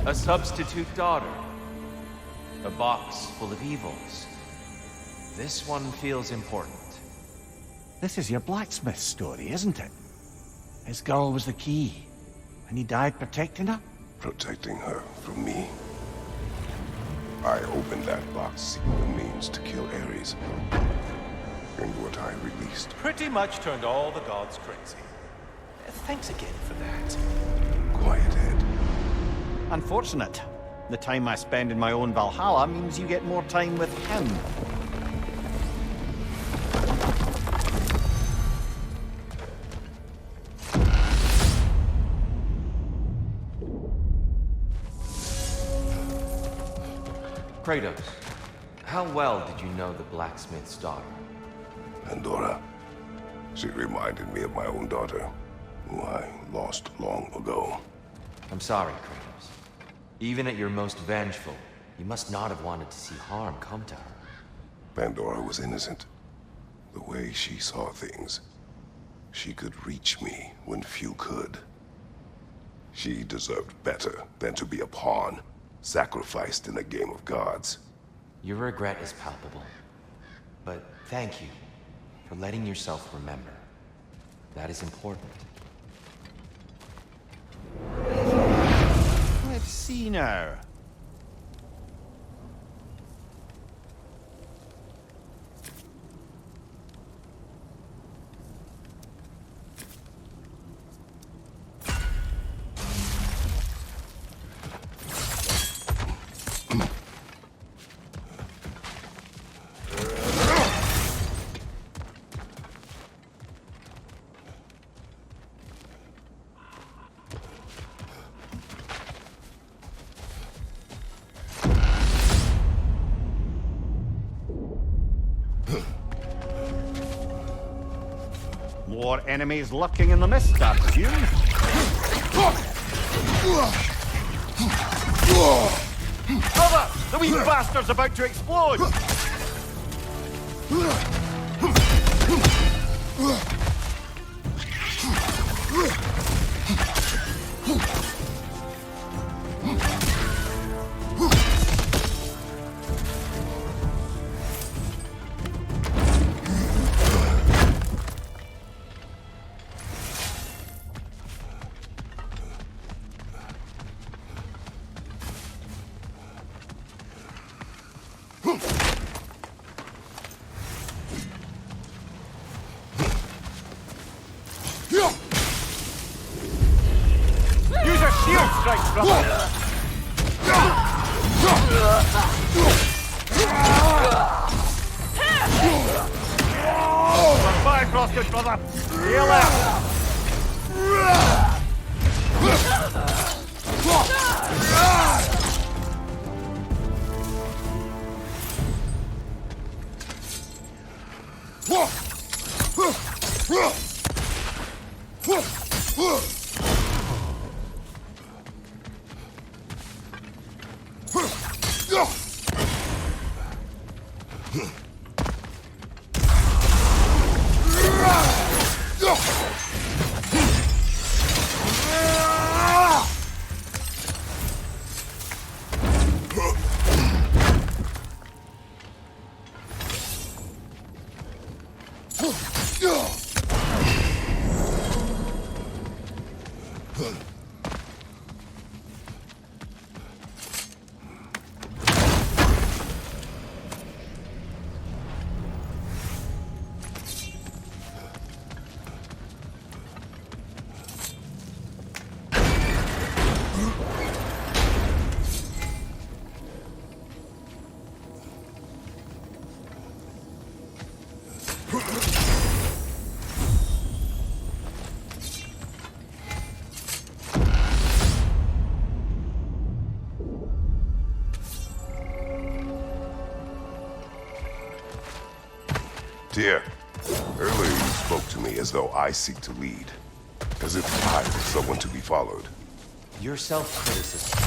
A substitute daughter. A box full of evils. This one feels important. This is your blacksmith story, isn't it? His girl was the key, and he died protecting her? Protecting her from me. I opened that box seeking the means to kill Ares. And what I released. Pretty much turned all the gods crazy. Thanks again for that. Quiet head. Unfortunate. The time I spend in my own Valhalla means you get more time with him. Kratos, how well did you know the blacksmith's daughter? Pandora. She reminded me of my own daughter, who I lost long ago. I'm sorry, Kratos. Even at your most vengeful, you must not have wanted to see harm come to her. Pandora was innocent. The way she saw things, she could reach me when few could. She deserved better than to be a pawn, sacrificed in a game of gods. Your regret is palpable. But thank you for letting yourself remember. That is important. Let's see now. More enemies lurking in the mist, I presume. Brother! The wee bastard's about to explode! Tyr, earlier you spoke to me as though I seek to lead. As if I was someone to be followed. Your self-criticism,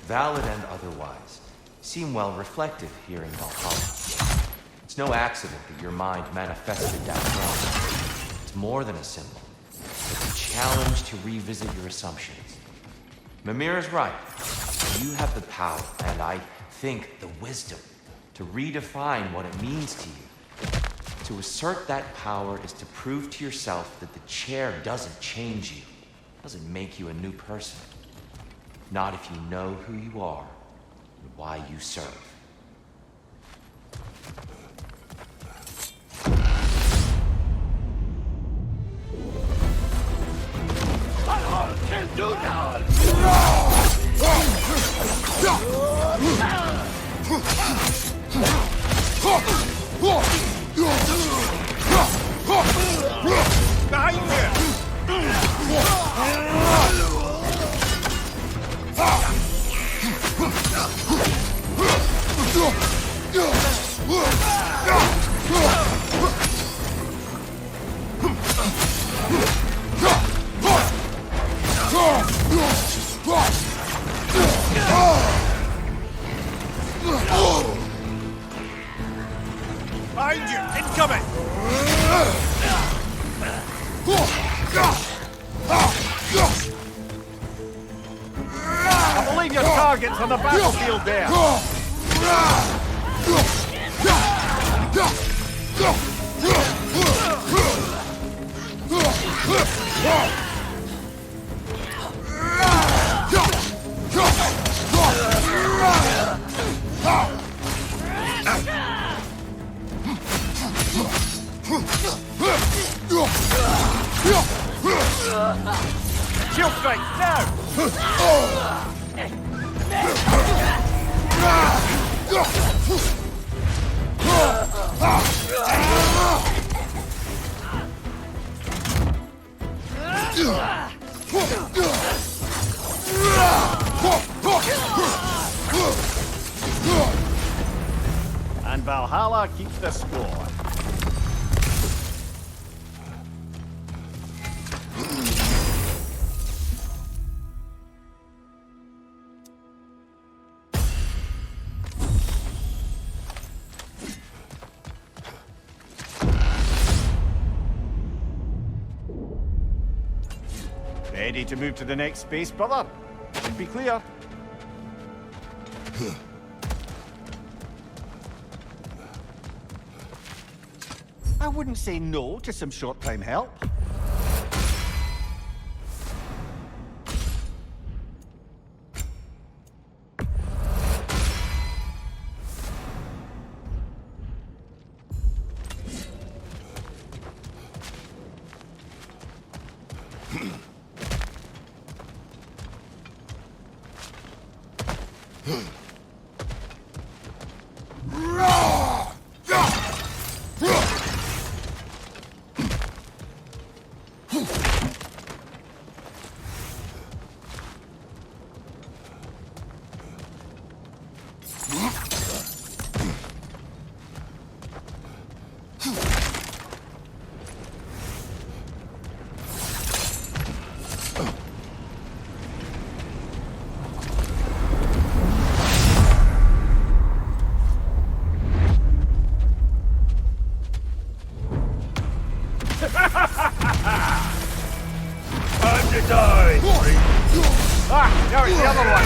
valid and otherwise, seem well reflected here in Valhalla. It's no accident that your mind manifested that way. It's more than a symbol. It's a challenge to revisit your assumptions. Mimir is right. You have the power, and I think the wisdom, to redefine what it means to you. To assert that power is to prove to yourself that the chair doesn't change you, doesn't make you a new person. Not if you know who you are and why you serve. Behind you! Incoming! I believe your target's on the battlefield there. Shield strike now! And Valhalla keeps the score. Ready to move to the next space, brother? Should be clear. I wouldn't say no to some short-time help. Time to die! Ah, now it's the other one!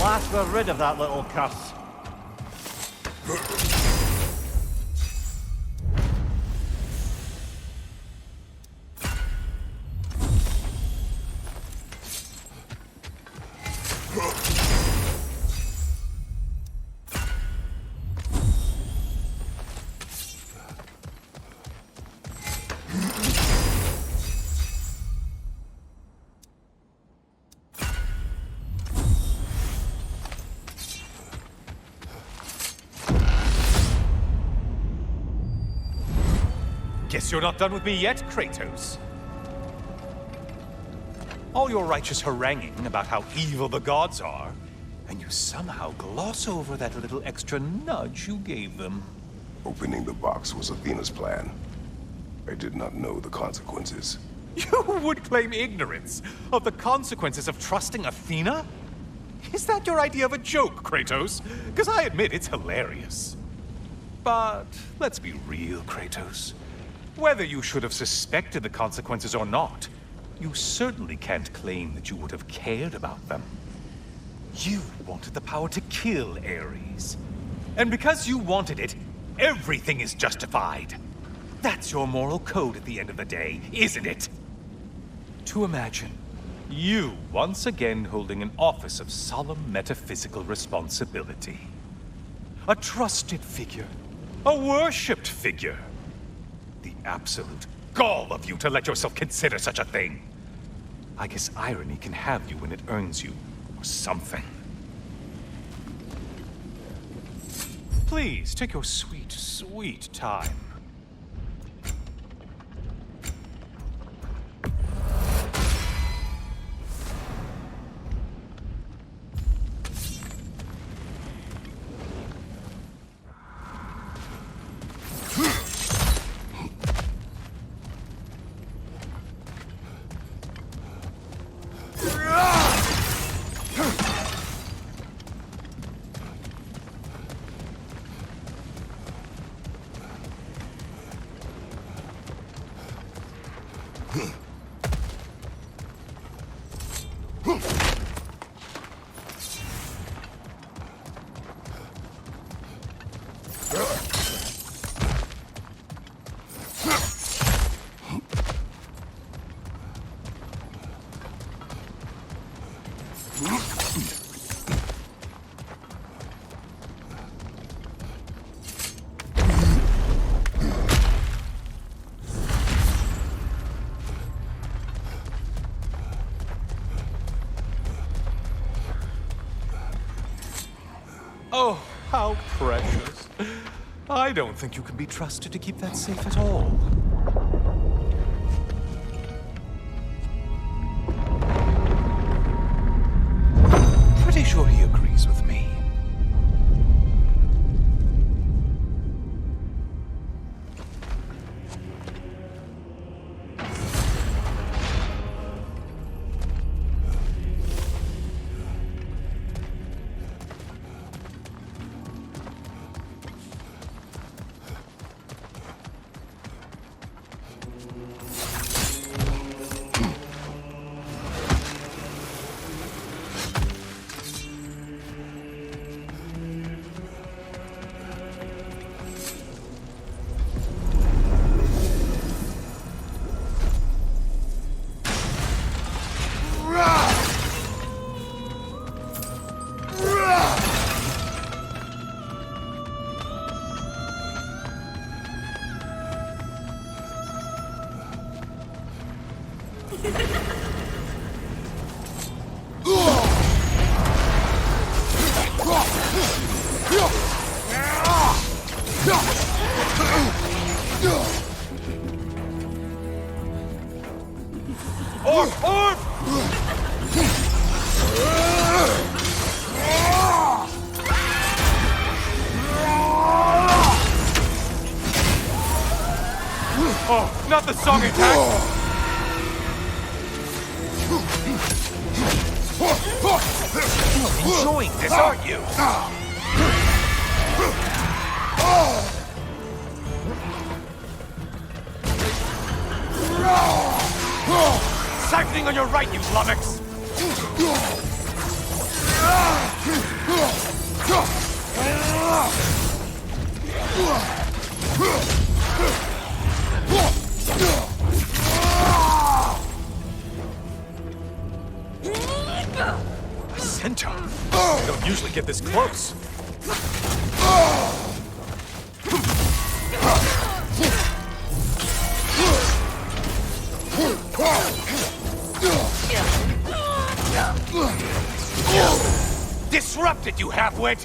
Last we're rid of that little cuss. Guess you're not done with me yet, Kratos. All your righteous haranguing about how evil the gods are, and you somehow gloss over that little extra nudge you gave them. Opening the box was Athena's plan. I did not know the consequences. You would claim ignorance of the consequences of trusting Athena? Is that your idea of a joke, Kratos? Because I admit it's hilarious. But let's be real, Kratos. Whether you should have suspected the consequences or not, you certainly can't claim that you would have cared about them. You wanted the power to kill Ares. And because you wanted it, everything is justified. That's your moral code at the end of the day, isn't it? To imagine you once again holding an office of solemn metaphysical responsibility. A trusted figure. A worshipped figure. The absolute gall of you to let yourself consider such a thing. I guess irony can have you when it earns you, or something. Please, take your sweet, sweet time. Oh, how precious. I don't think you can be trusted to keep that safe at all. Pretty sure he agrees with me. Oh, not the song attack! Enjoying this, aren't you? Siphoning on your right, you lummox! A centaur? I don't usually get this close. Disrupt it, you half-wit!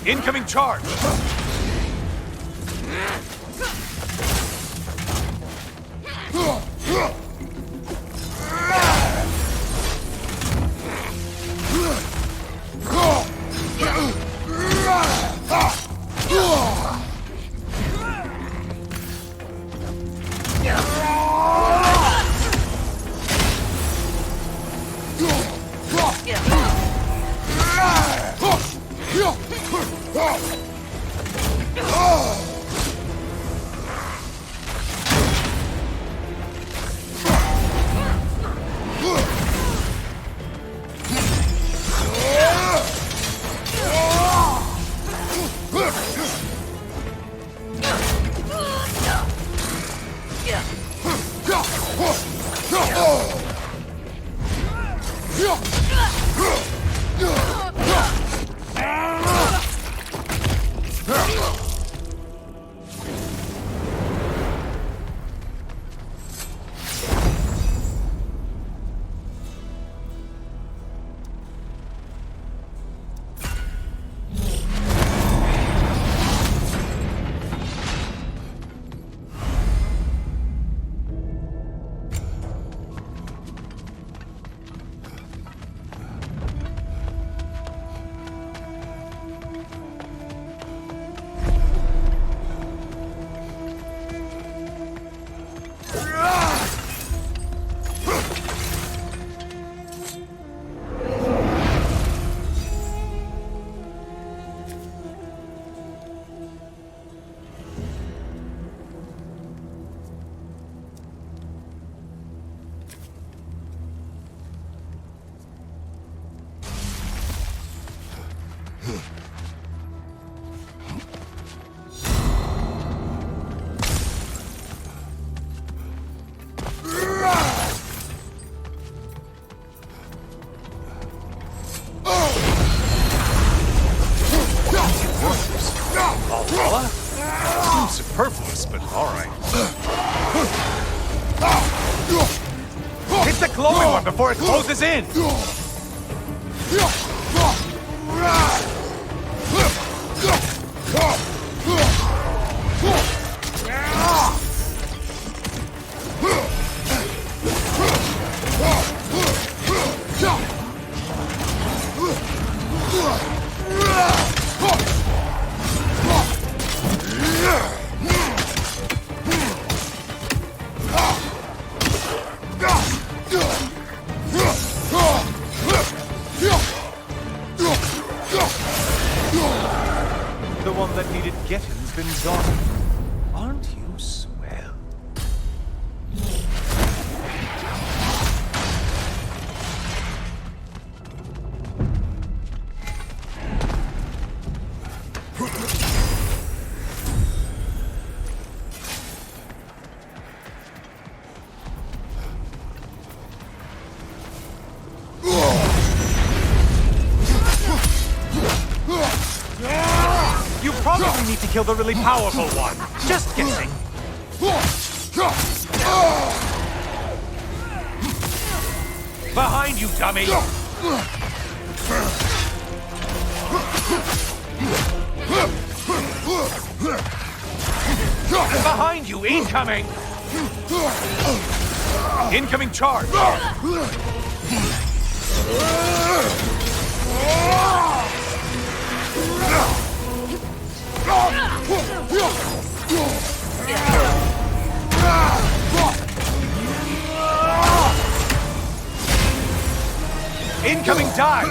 Incoming charge! Superfluous, but alright. Hit the glowing one before it closes in! The one that needed getting's been gone. Aren't you swell? You probably need to kill the really powerful one. Just guessing. Behind you, dummy! Behind you, incoming! Incoming charge! Incoming dive!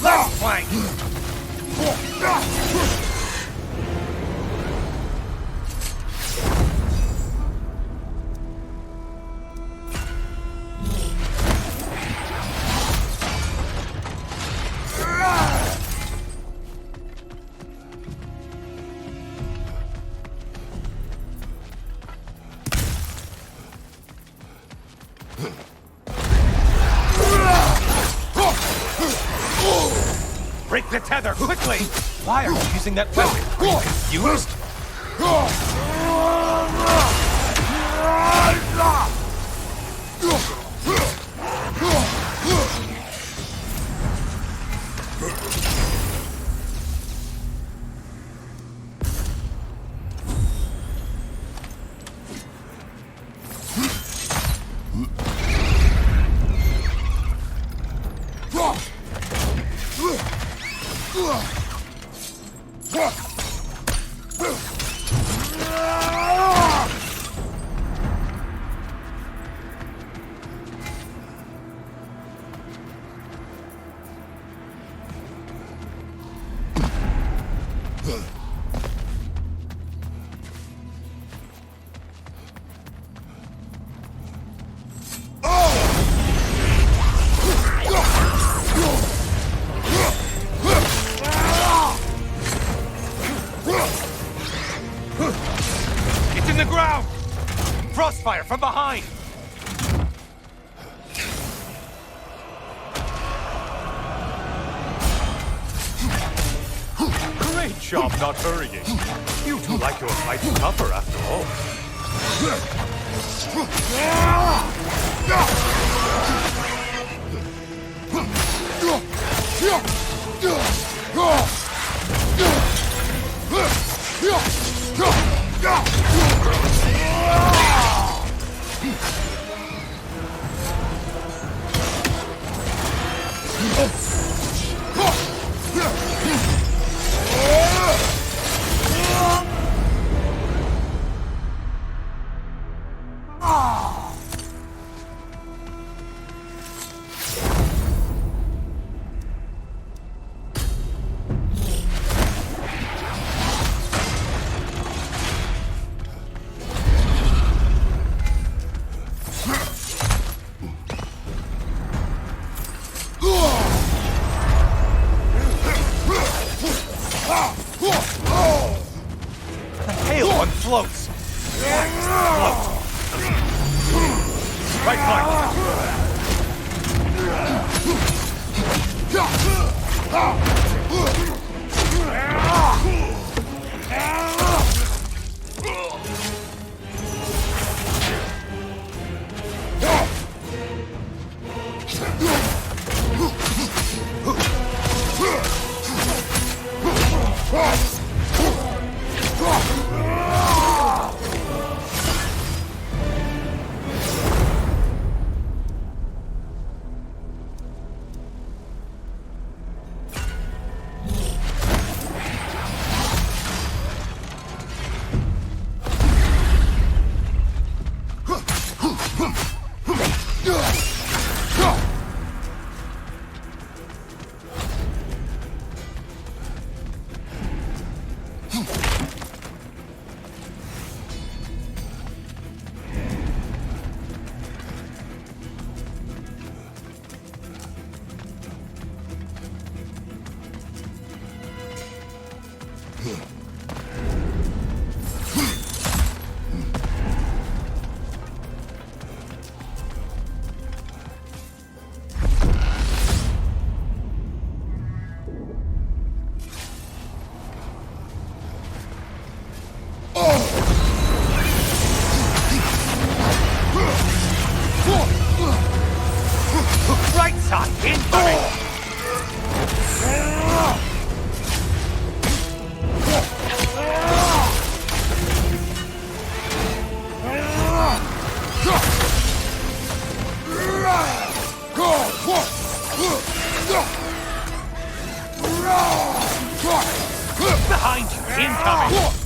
Left flank! Break the tether, quickly! Why are you using that weapon? Are you confused? It's in the ground! Frostfire from behind! Great job not hurrying. You two like your fights tougher after all. The pale one floats! Float! Right flank! Right side, incoming! Behind you, incoming!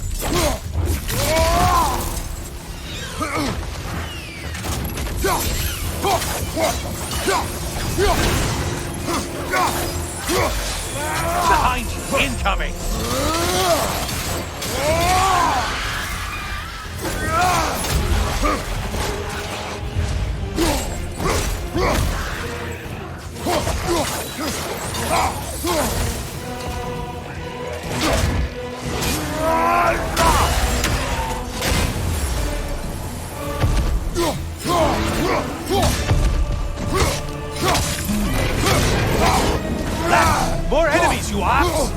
Behind you! Incoming! More enemies, you ops!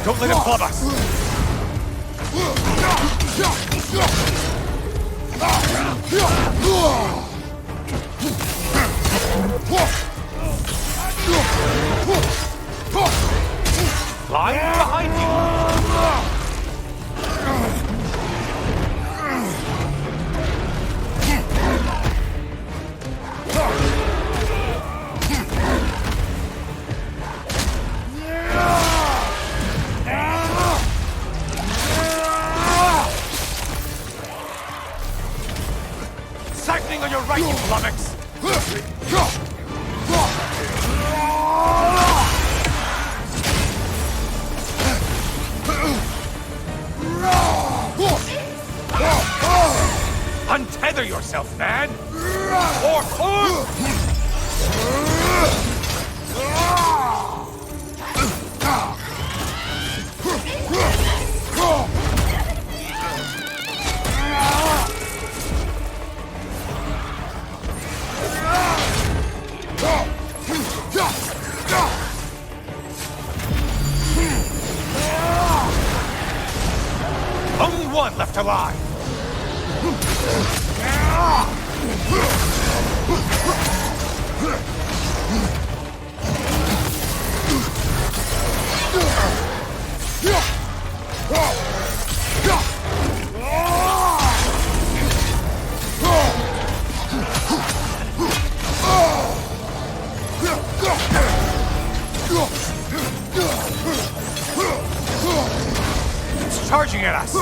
Don't let him club us! Lying behind you! Siphoning on your right, you flummox! Untether yourself, man! Or only one left alive! It's charging at us!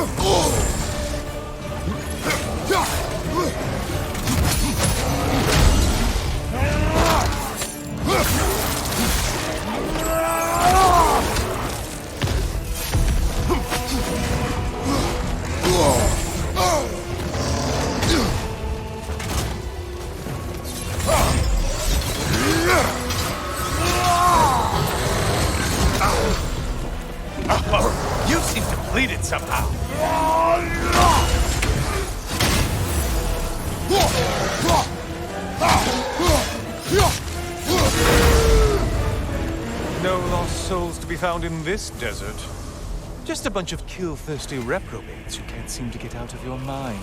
You seem depleted somehow. No lost souls to be found in this desert. Just a bunch of kill-thirsty reprobates who can't seem to get out of your mind.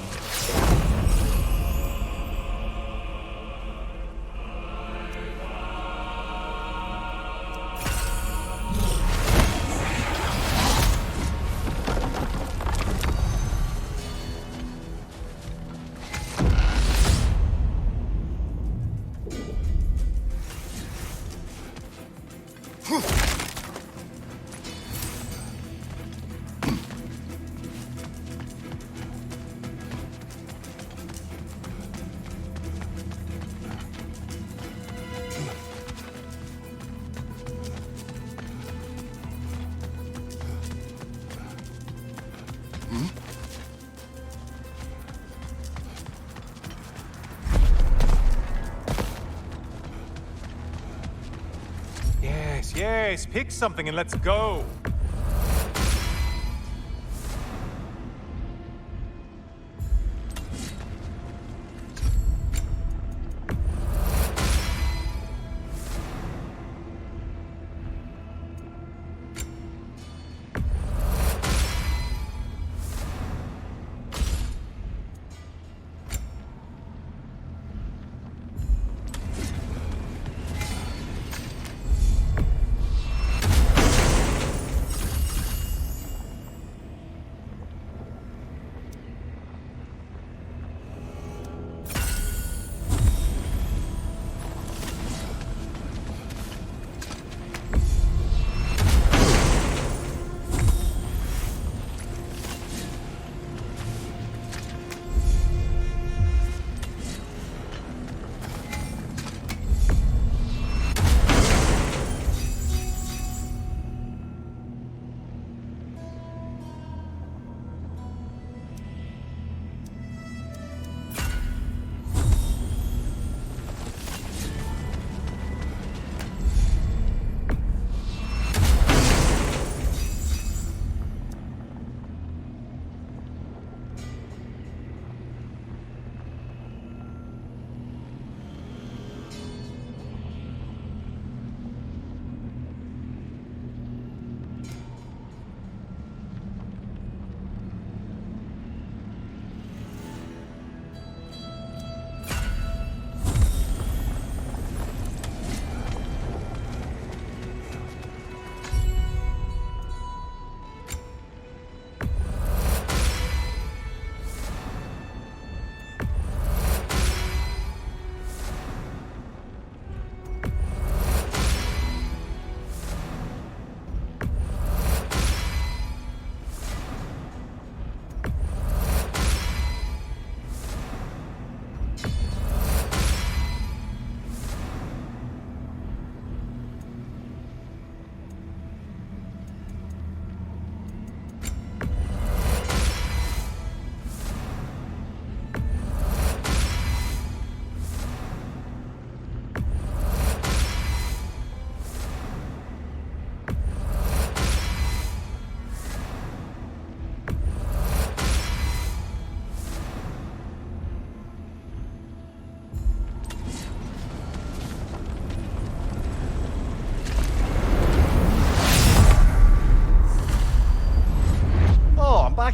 Yes, pick something and let's go.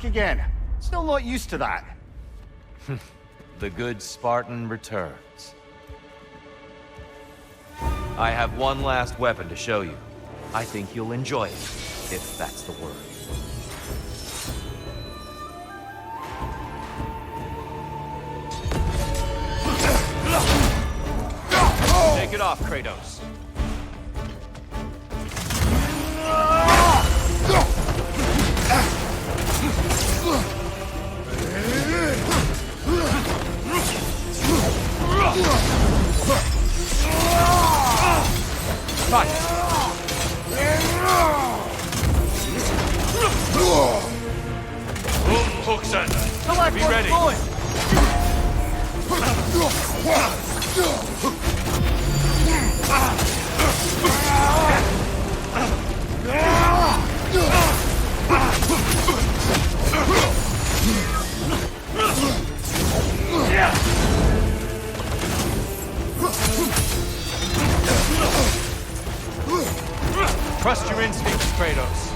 back again. Still not used to that. The good Spartan returns. I have one last weapon to show you. I think you'll enjoy it, if that's the word. Take it off, Kratos. Be ready. Trust your instincts, Kratos.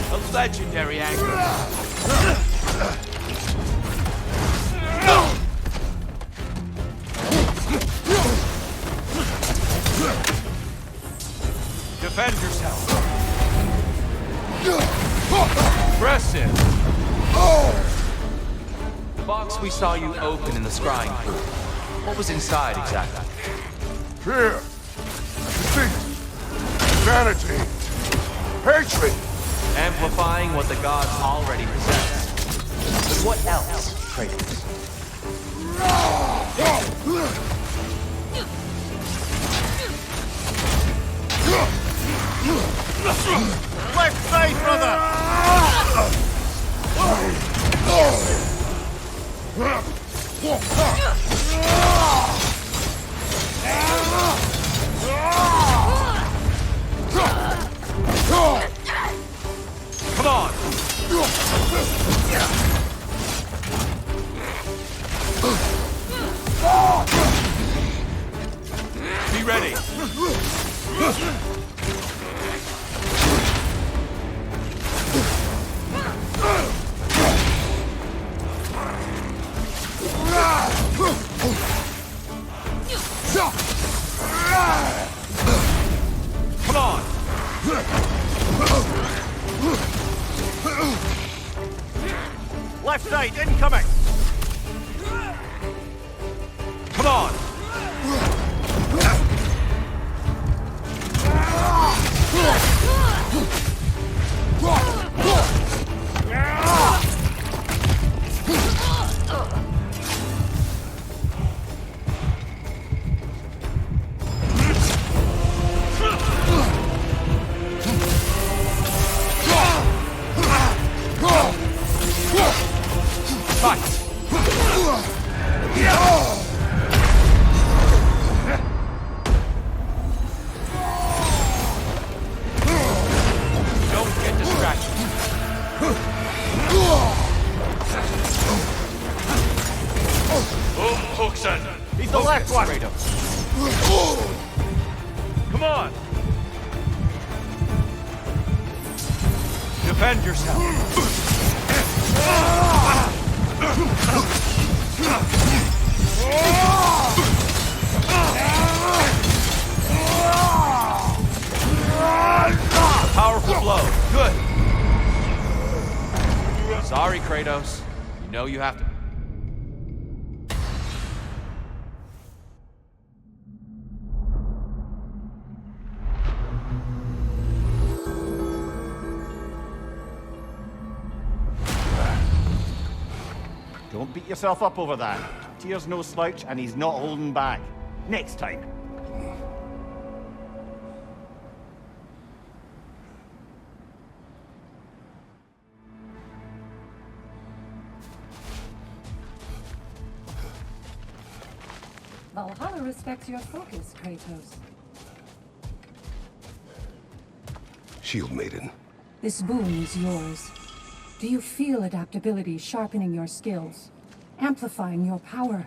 A legendary angle. Defend yourself. Impressive. The box we saw you open in the scrying pool. What was inside exactly? Fear, deceit, vanity, hatred. Amplifying what the gods already possess. But what else, Kratos? Left side, brother! Come on! Be ready! Come on! Left side, incoming! Come on! He's the left one! Come on! Defend yourself! Powerful blow. Good. Sorry, Kratos. You know you have to... Don't beat yourself up over that. Tyr's no slouch, and he's not holding back. Next time. Valhalla respects your focus, Kratos. Shield Maiden. This boon is yours. Do you feel adaptability sharpening your skills, amplifying your power?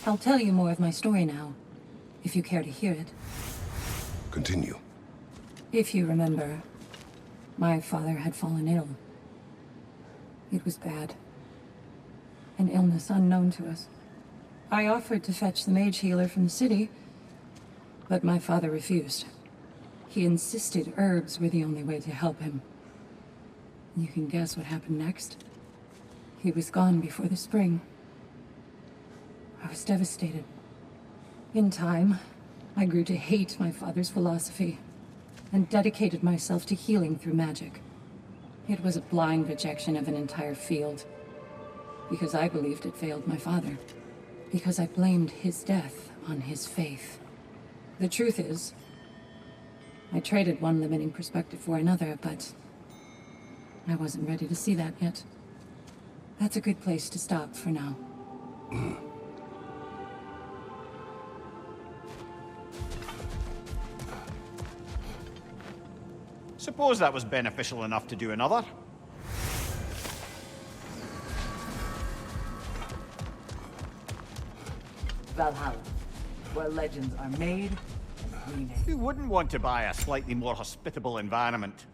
I'll tell you more of my story now, if you care to hear it. Continue. If you remember, my father had fallen ill. It was bad. An illness unknown to us. I offered to fetch the mage healer from the city, but my father refused. He insisted herbs were the only way to help him. You can guess what happened next. He was gone before the spring. I was devastated. In time, I grew to hate my father's philosophy, and dedicated myself to healing through magic. It was a blind rejection of an entire field, because I believed it failed my father. Because I blamed his death on his faith. The truth is, I traded one limiting perspective for another, but I wasn't ready to see that yet. That's a good place to stop for now. Suppose that was beneficial enough to do another. Valhalla, where legends are made and remade. Who wouldn't want to buy a slightly more hospitable environment?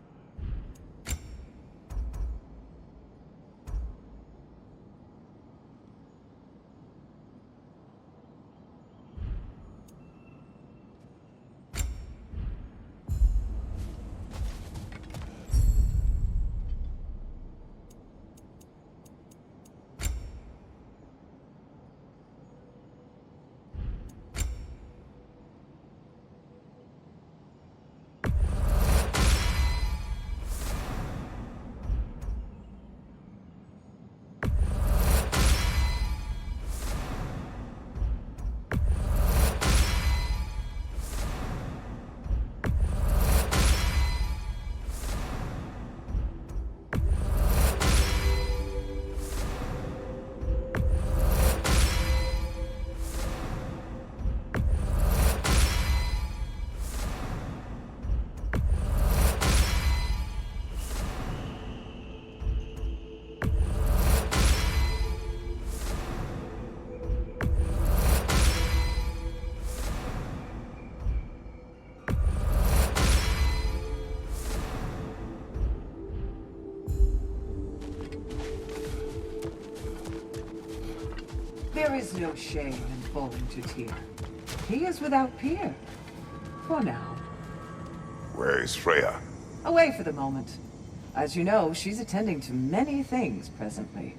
There is no shame in falling to Tyr. He is without peer. For now. Where is Freya? Away for the moment. As you know, she's attending to many things presently.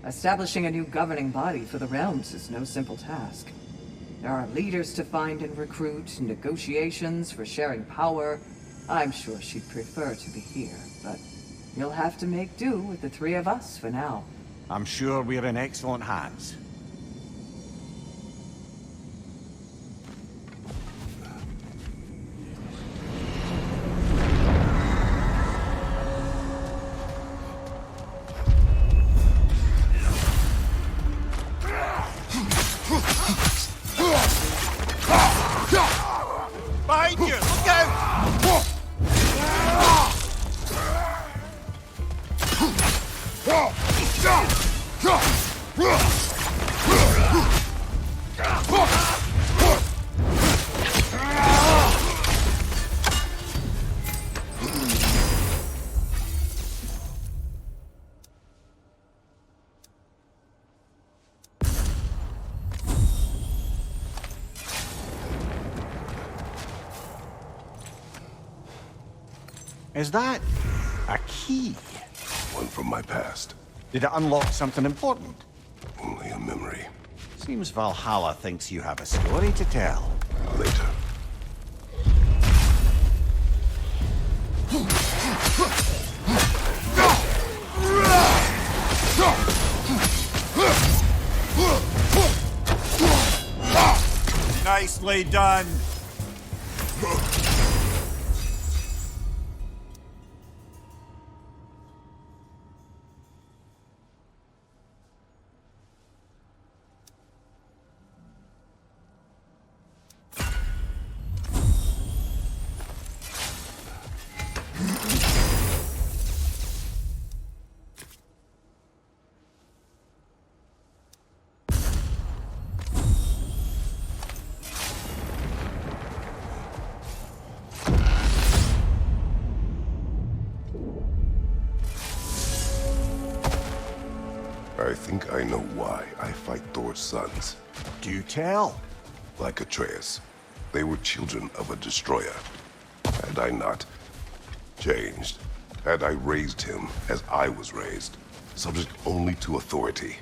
Establishing a new governing body for the realms is no simple task. There are leaders to find and recruit, negotiations for sharing power. I'm sure she'd prefer to be here, but you'll have to make do with the three of us for now. I'm sure we're in excellent hands. Behind you! Look out! Is that a key? One from my past. Did it unlock something important? Only a memory. Seems Valhalla thinks you have a story to tell. Later. Nicely done. I think I know why I fight Thor's sons. Do tell. Like Atreus, they were children of a destroyer. Had I not changed, had I raised him as I was raised, subject only to authority,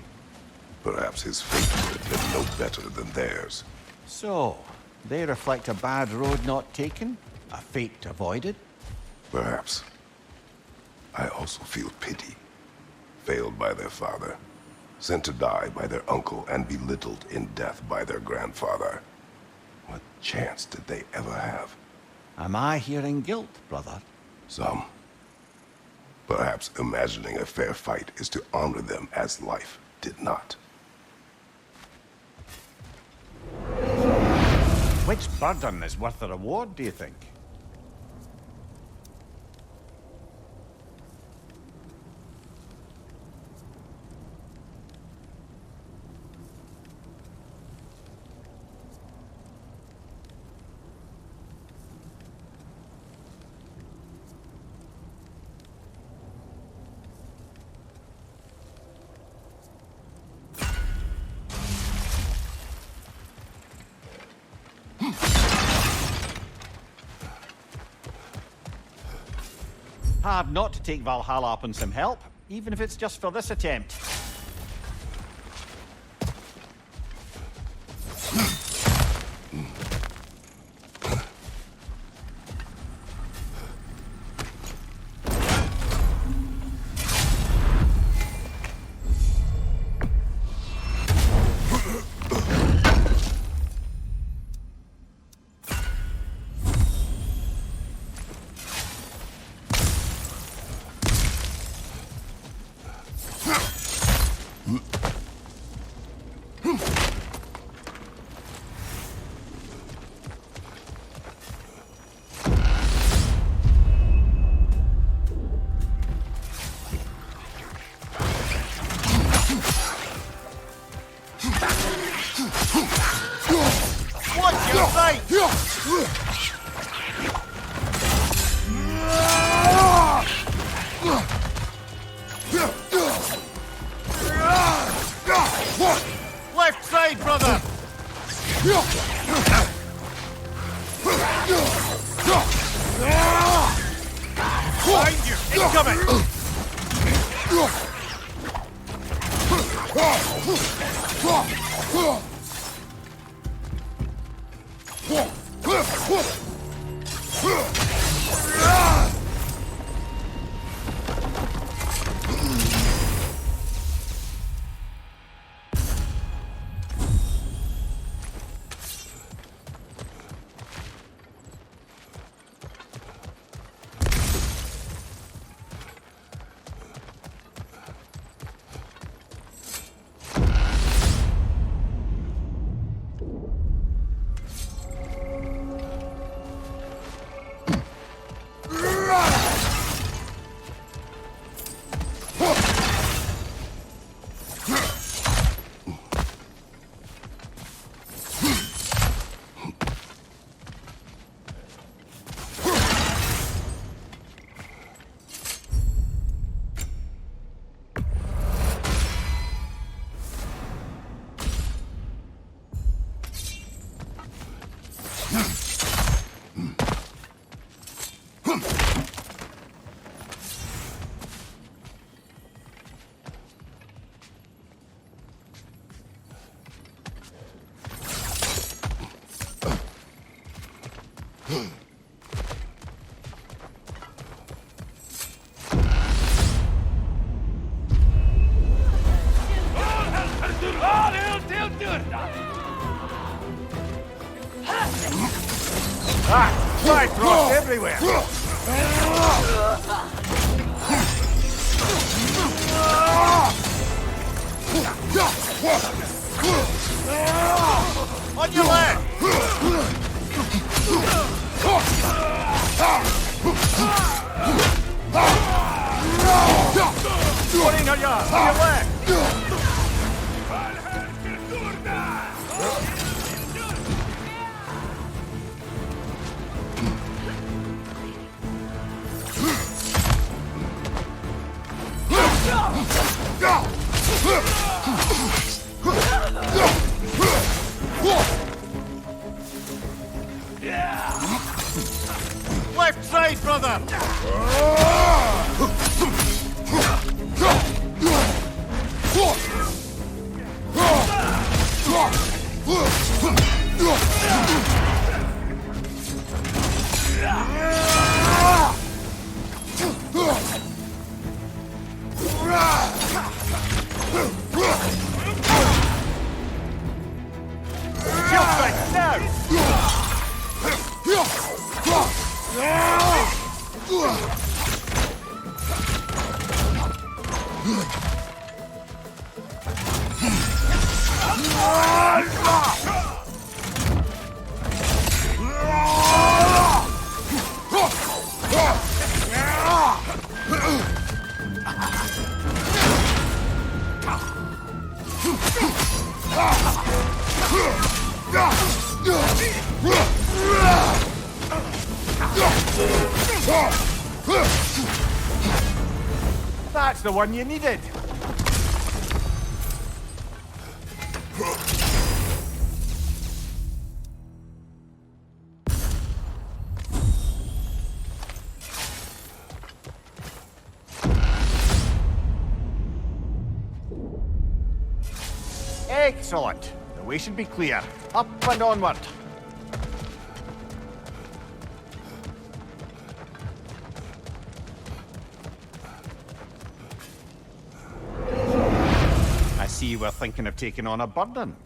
perhaps his fate would have been no better than theirs. So, they reflect a bad road not taken? A fate avoided? Perhaps. I also feel pity. Failed by their father, sent to die by their uncle, and belittled in death by their grandfather. What chance did they ever have? Am I hearing guilt, brother? Some. Perhaps imagining a fair fight is to honor them as life did not. Which burden is worth the reward, do you think? Hard not to take Valhalla up on some help, even if it's just for this attempt. Watch your sight! Left side, brother! Behind you! Incoming! everywhere! On your leg! Putting on your leg! Left side, brother! That's the one you needed. Excellent. The way should be clear. Up and onward. I see you were thinking of taking on a burden.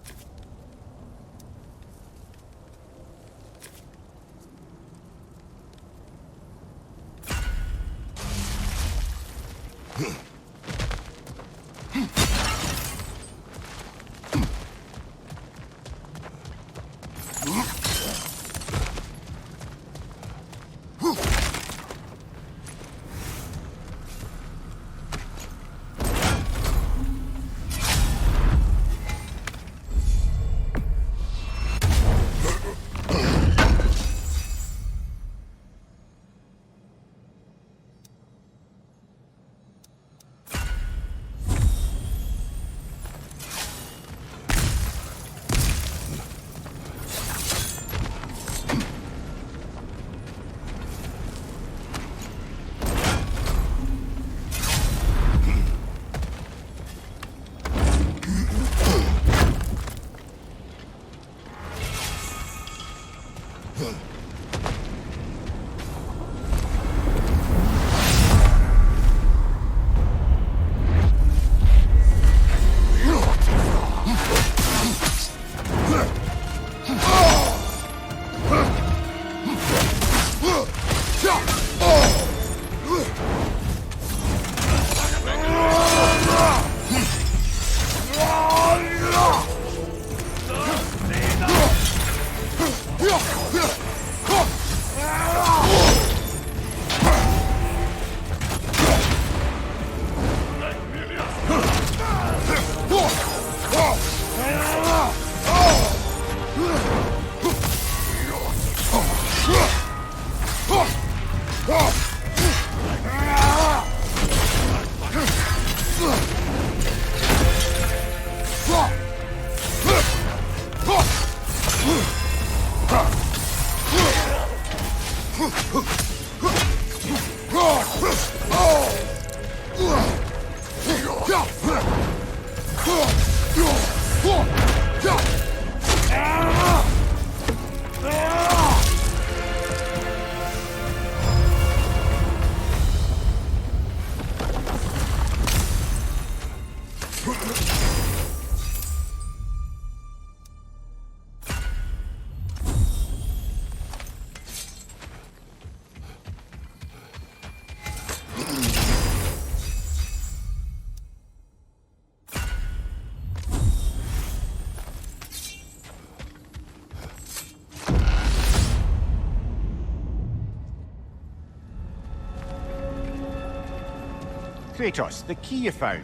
Kratos, the key you found.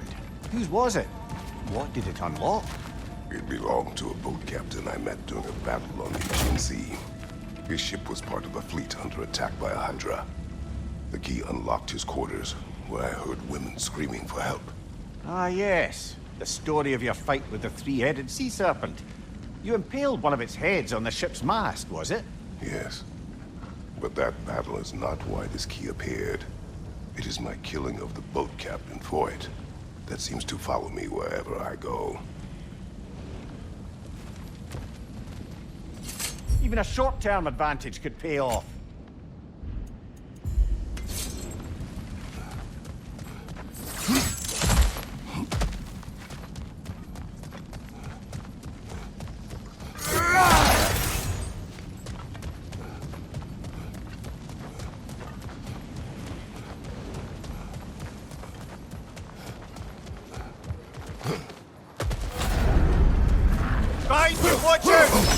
Whose was it? What did it unlock? It belonged to a boat captain I met during a battle on the Aegean Sea. His ship was part of a fleet under attack by a Hydra. The key unlocked his quarters, where I heard women screaming for help. Ah, yes. The story of your fight with the three-headed sea serpent. You impaled one of its heads on the ship's mast, was it? Yes. But that battle is not why this key appeared. It is my killing of the boat captain for it that seems to follow me wherever I go. Even a short-term advantage could pay off. Guys, watch out!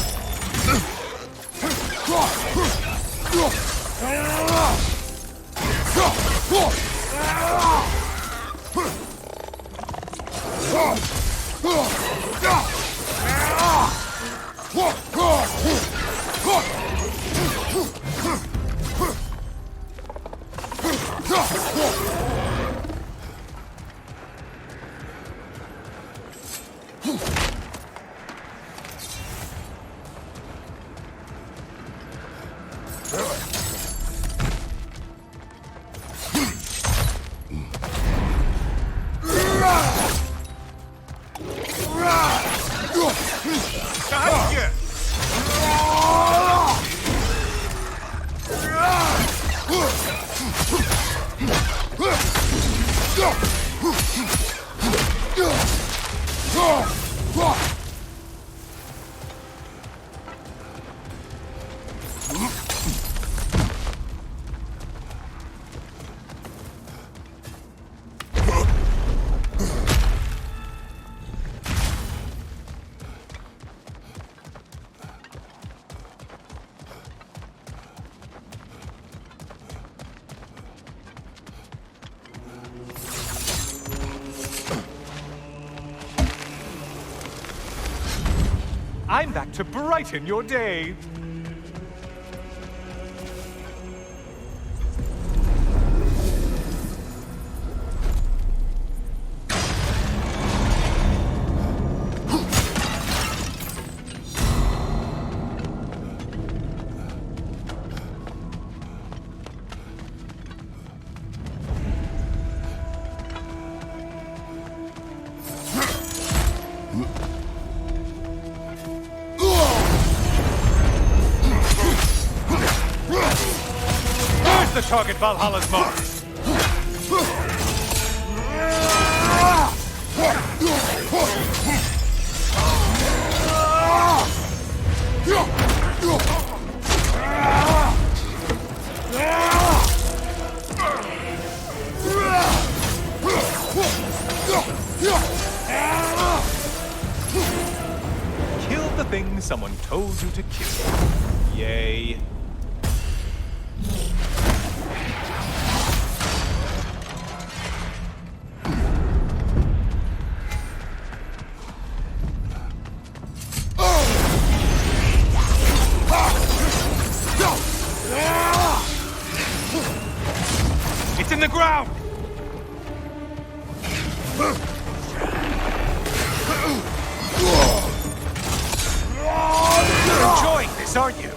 I'm back to brighten your day. The target Valhalla's mark. Kill the thing someone told you to kill. Yay. It's in the ground! You're enjoying this, aren't you?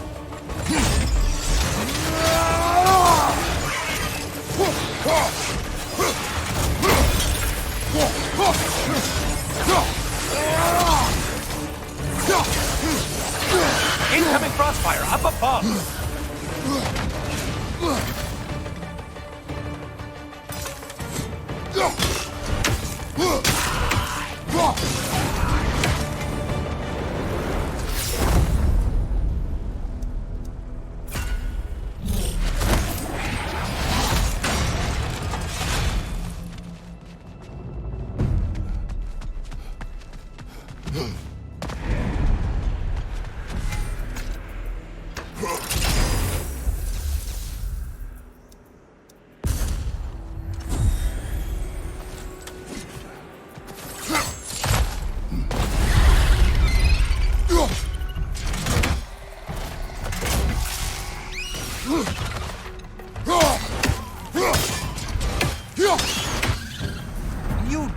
Incoming crossfire up above!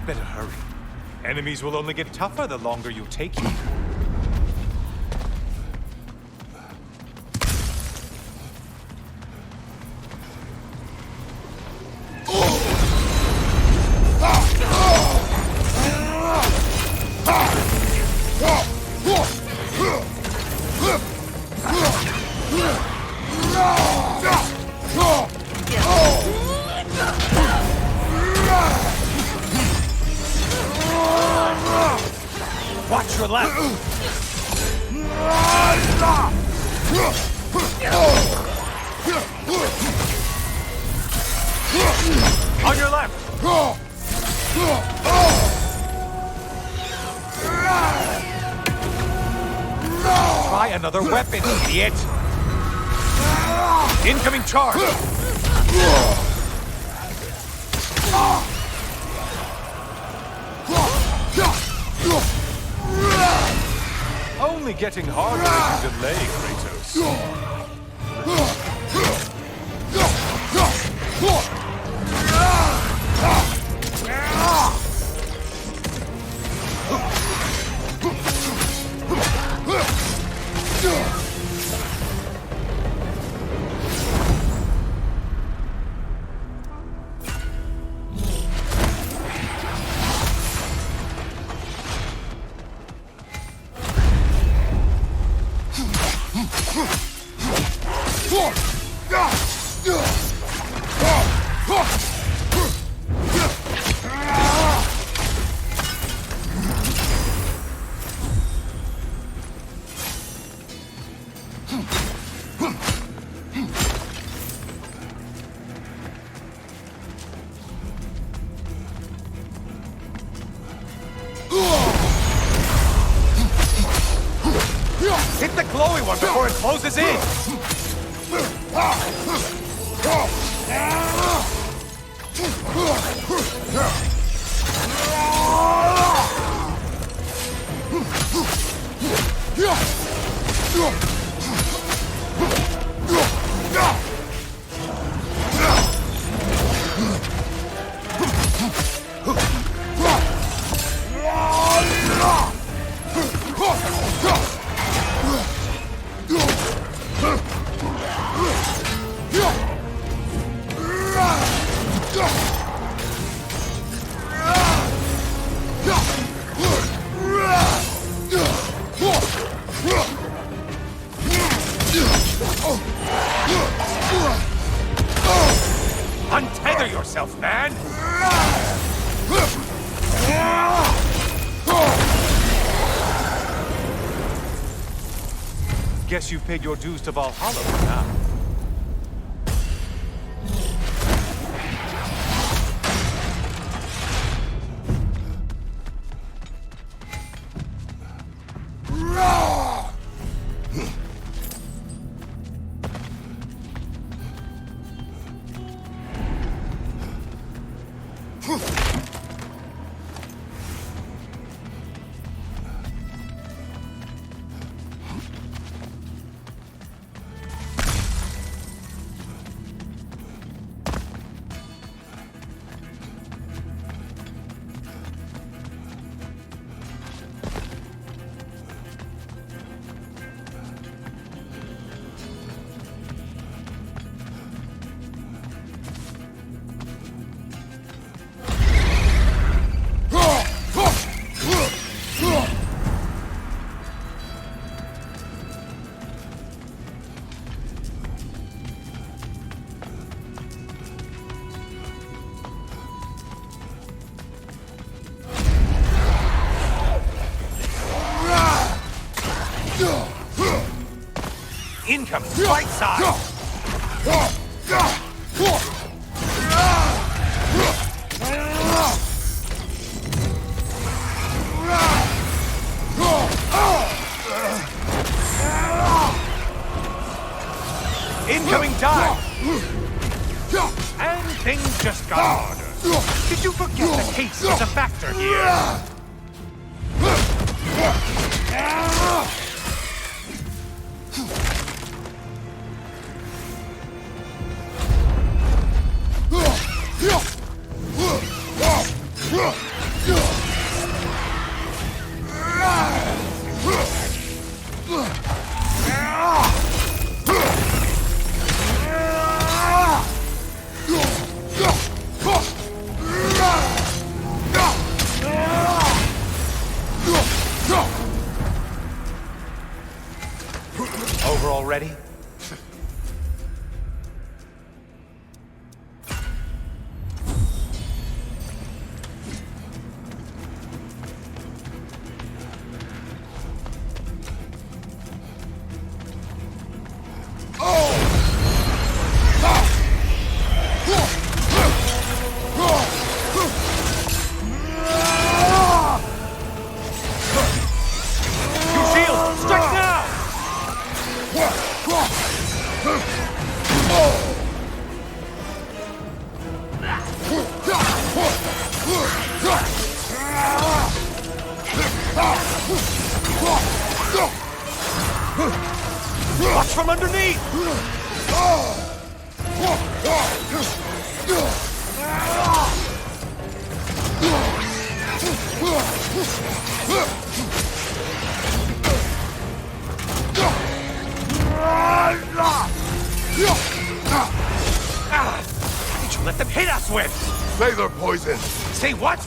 Better hurry. Enemies will only get tougher the longer you take here. Watch your left! On your left! Try another weapon, idiot! Incoming charge! Only getting harder as you delay, Kratos. Hit the glowy one before it closes in! Untether yourself, man! Guess you've paid your dues to Valhalla for now. Incoming! Right side! Incoming dive! And things just got harder. Did you forget that haste is a factor here? let them hit us with! Sailor poison! Say what?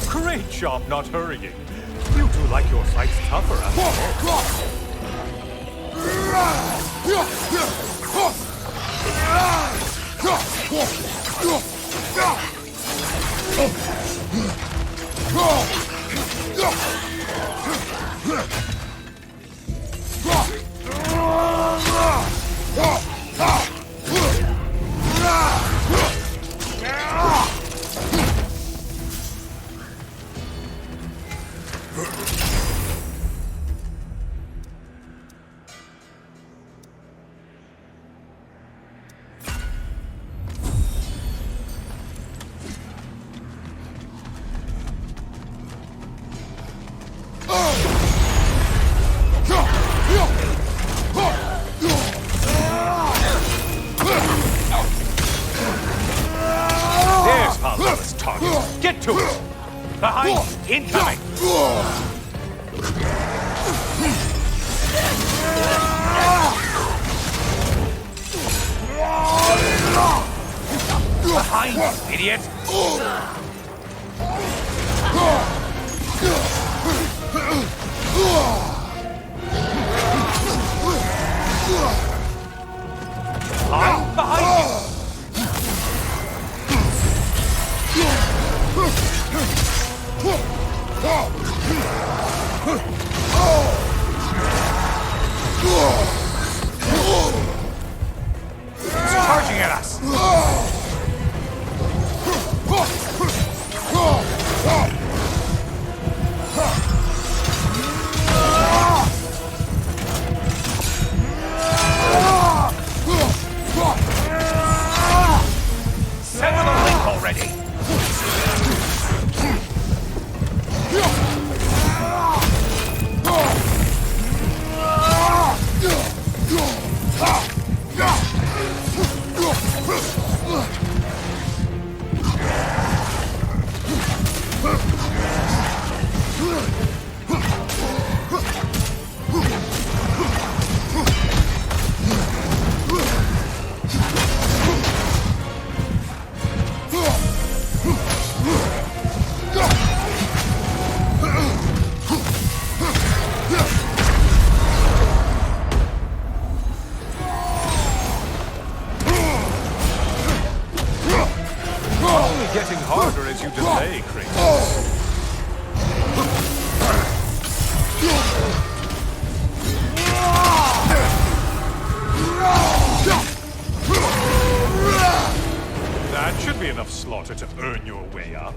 Great job not hurrying. You do like your fights tougher after all. There's Valhalla's target. Get to it! Behind! Incoming! Behind, idiot! Behind you! It's charging at us! Sever the link already! Getting harder as you delay, Kratos. That should be enough slaughter to earn your way up.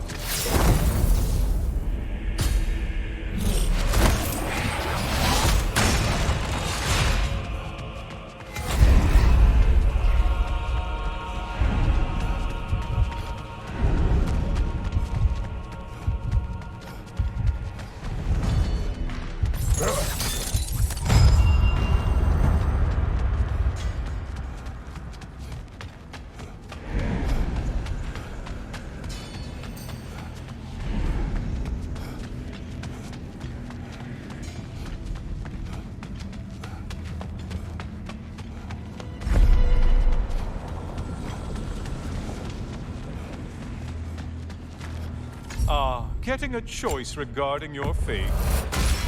Getting a choice regarding your fate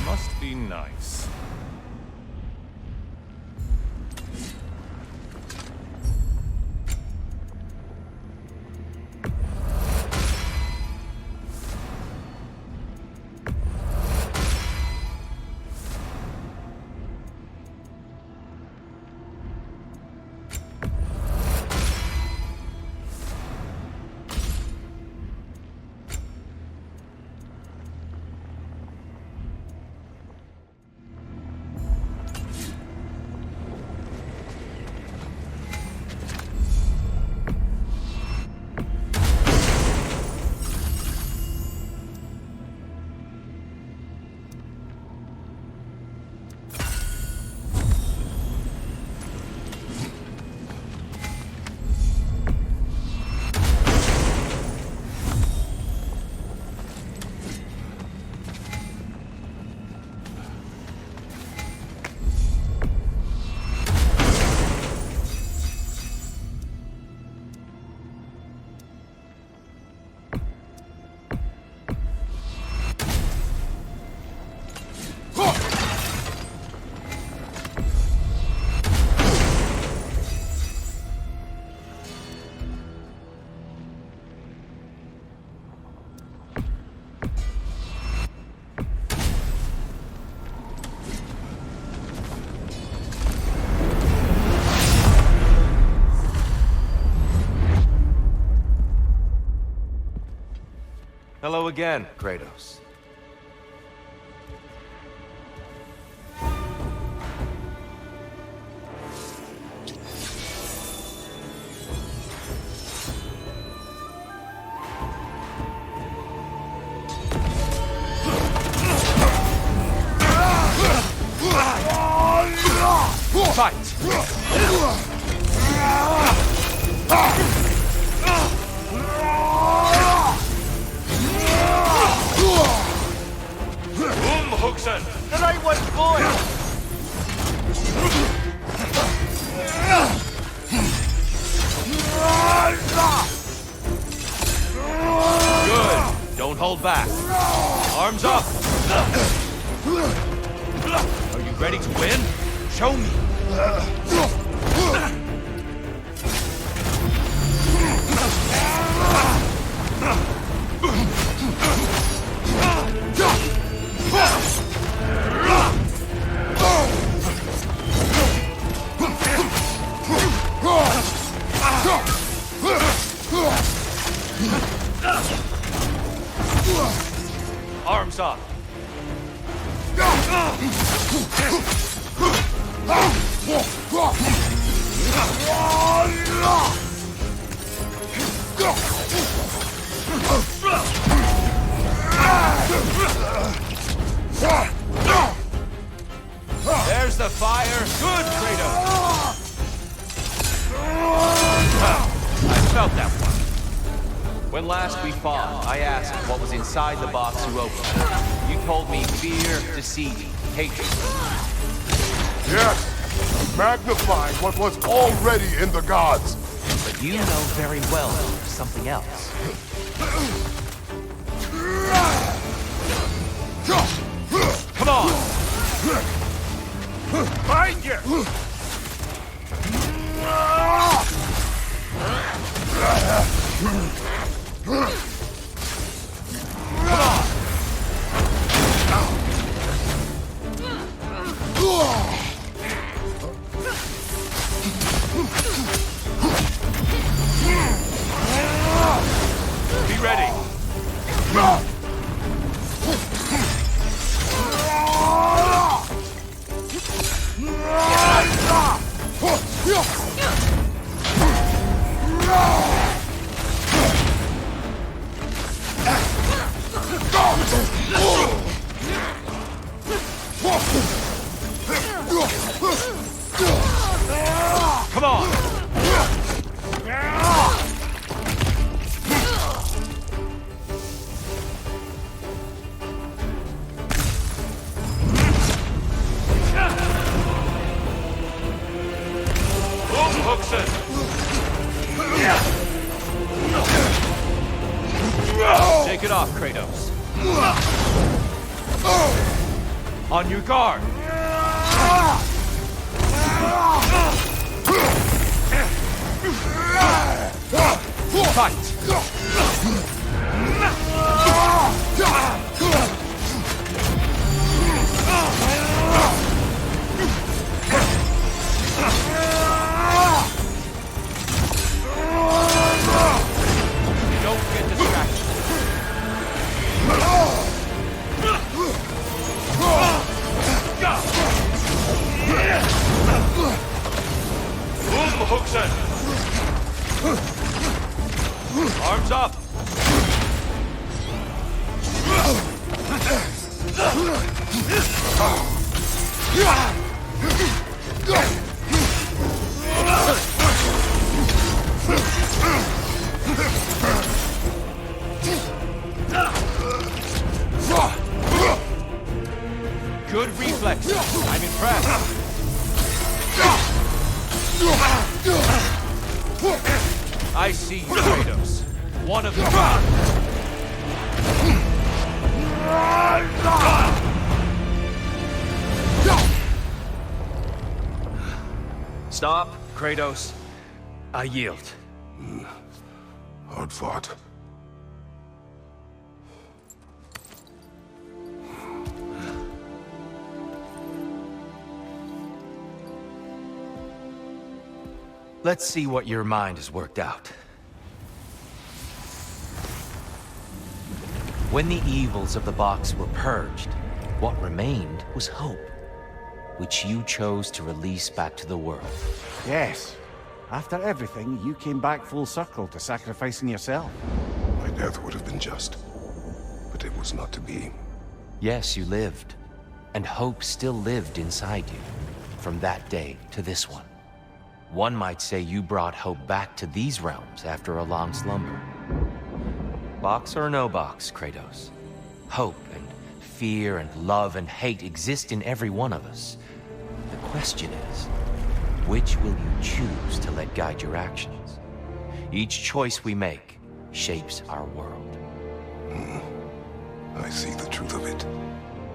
must be nice. Hello again, Kratos. The right one's boy! Good. Don't hold back. Arms up. Are you ready to win? Show me. Arms up. There's the fire. Good, Kratos. I felt that one. When last we fought, I asked what was inside the box you opened. You told me fear, deceit, hatred. Yes! Magnifying what was already in the gods! But you know very well there's something else. Come on! Find you! Be ready. Come on! Shake it off, Kratos. On your guard. Fight. Don't get distracted. Move the hooks in. Arms up. Good reflex. I'm impressed. I see you, Kratos. One of them. Stop, Kratos. I yield. Hard fought. Let's see what your mind has worked out. When the evils of the box were purged, what remained was hope, which you chose to release back to the world. Yes. After everything, you came back full circle to sacrificing yourself. My death would have been just, but it was not to be. Yes, you lived, and hope still lived inside you, from that day to this one. One might say you brought hope back to these realms after a long slumber. Box or no box, Kratos. Hope and fear and love and hate exist in every one of us. The question is, which will you choose to let guide your actions? Each choice we make shapes our world. I see the truth of it.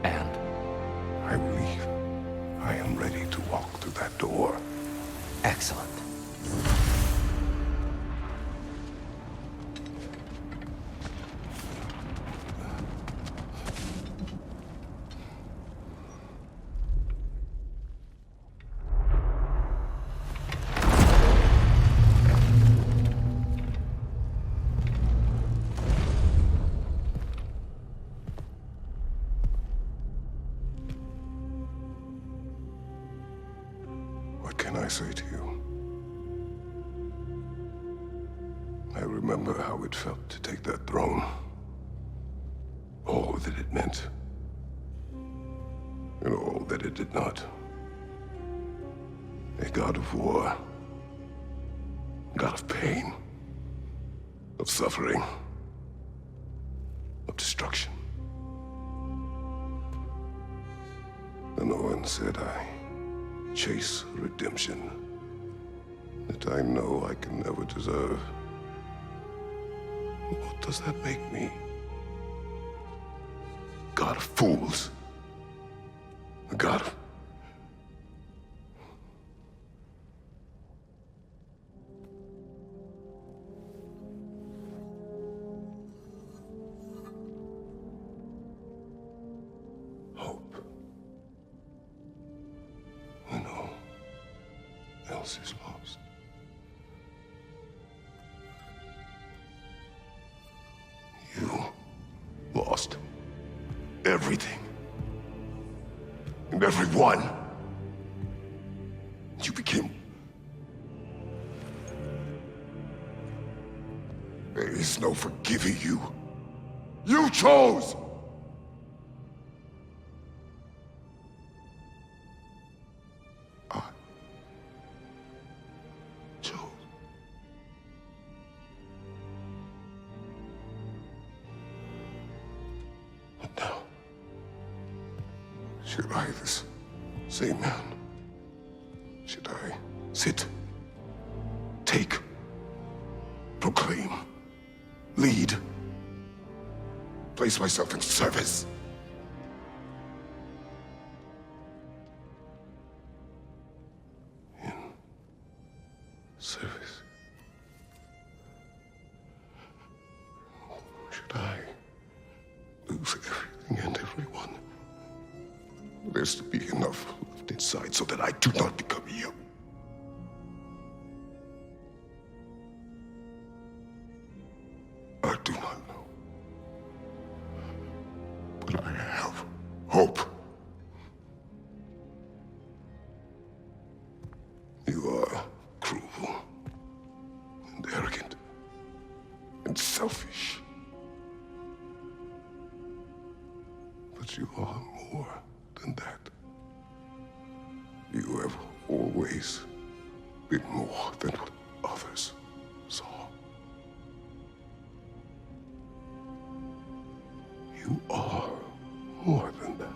And I believe I am ready to walk through that door. excellent. What can I say to you? I remember how it felt to take that throne. All that it meant. And all that it did not. A god of war. God of pain. Of suffering. Of destruction. And the one said I chase redemption that I know I can never deserve. What does that make me? God of fools. A god of... hope. When all else is lost. You lost everything. And everyone. You became... There is no forgiving you. You chose! I chose. And now, should I, this same man, should I sit, take, proclaim, lead, place myself in service. In service. Should I lose everything and everyone? There's to be enough left inside so that I do not become you. I do not know. But I have hope. You are cruel and arrogant and selfish. But you are more than that. You have always been more than what others saw. You are more than that.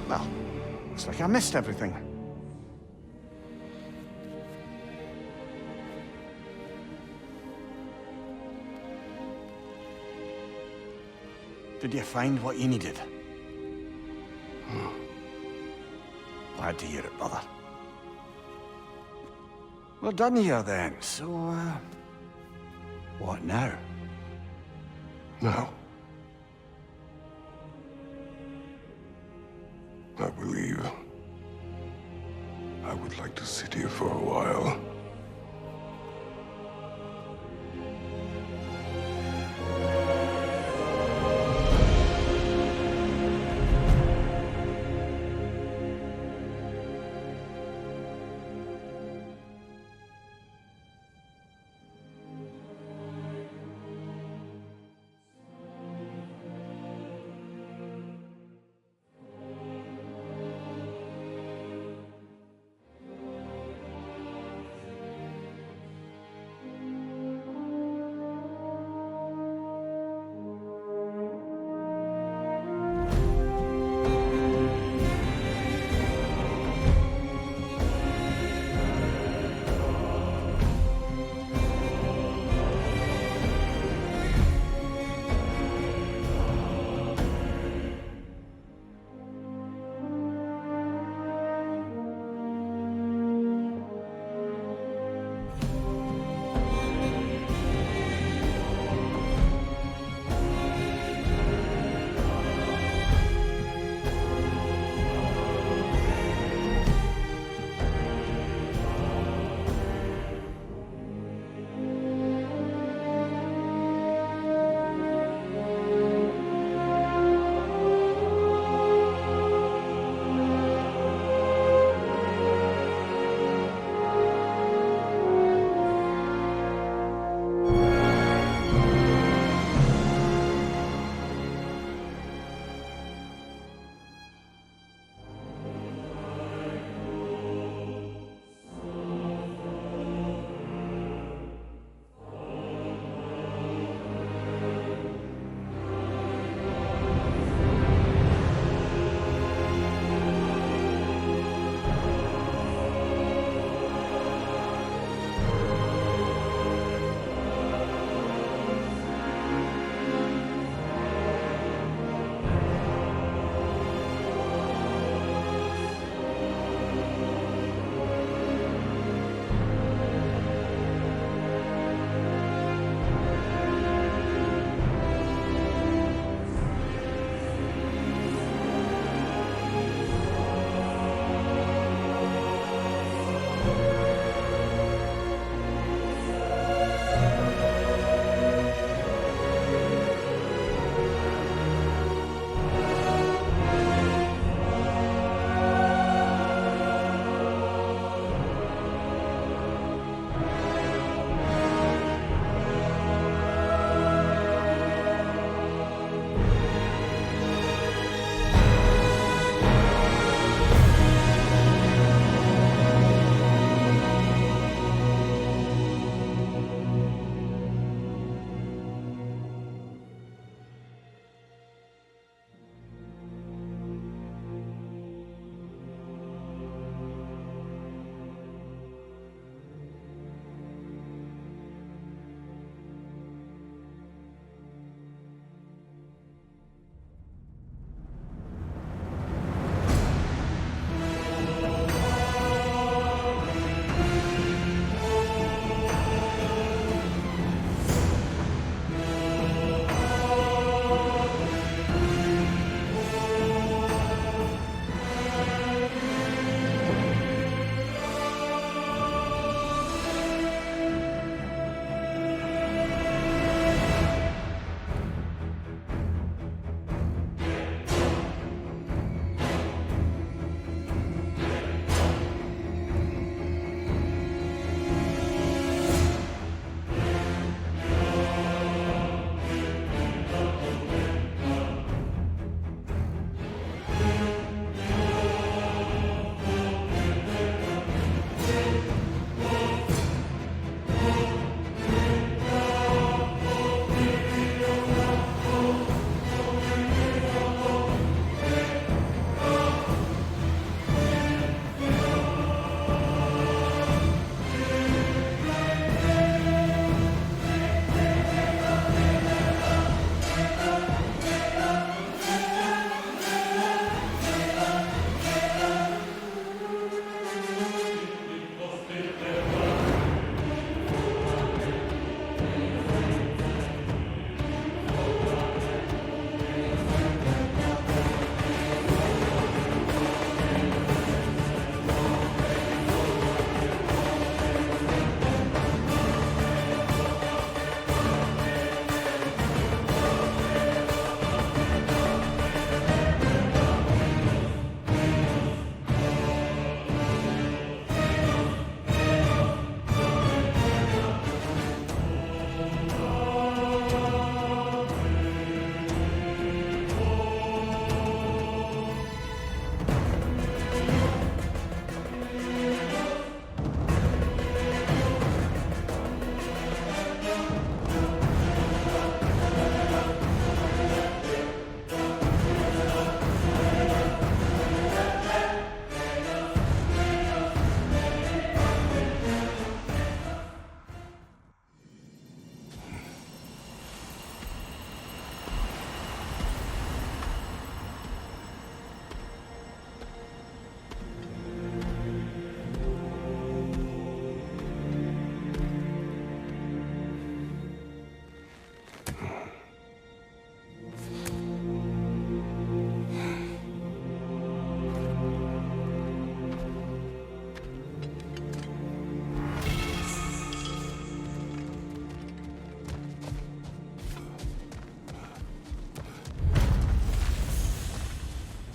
Well, looks like I missed everything. Did you find what you needed? Glad to hear it, brother. We're done here then, so, what now? Now, I believe I would like to sit here for a while.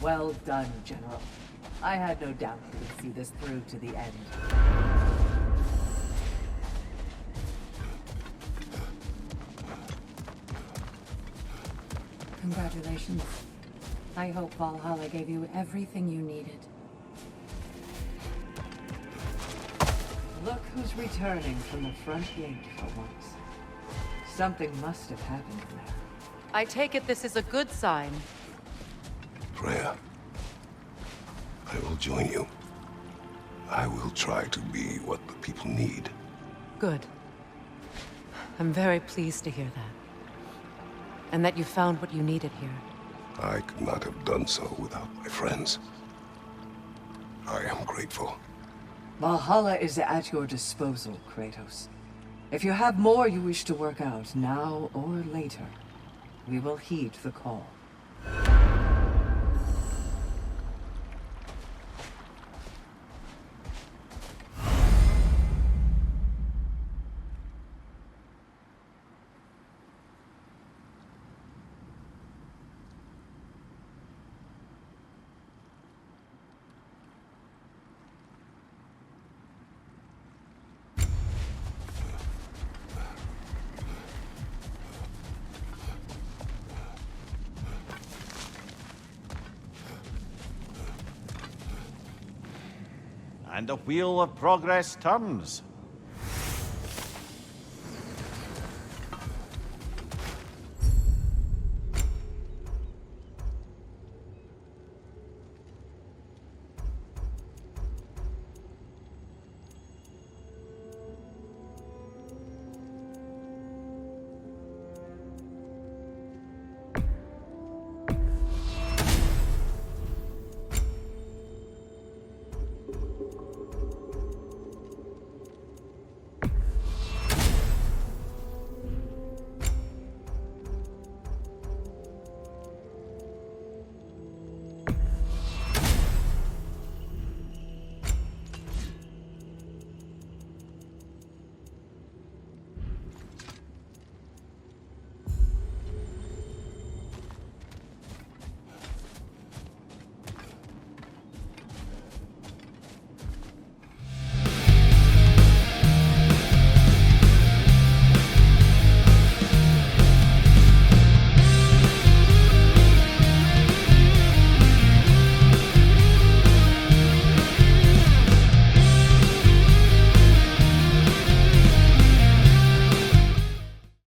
Well done, General. I had no doubt you would see this through to the end. Congratulations. I hope Valhalla gave you everything you needed. Look who's returning from the front gate for once. Something must have happened there. I take it this is a good sign. Freya, I will join you. I will try to be what the people need. Good. I'm very pleased to hear that. And that you found what you needed here. I could not have done so without my friends. I am grateful. Valhalla is at your disposal, Kratos. If you have more you wish to work out, now or later, we will heed the call. And the wheel of progress turns.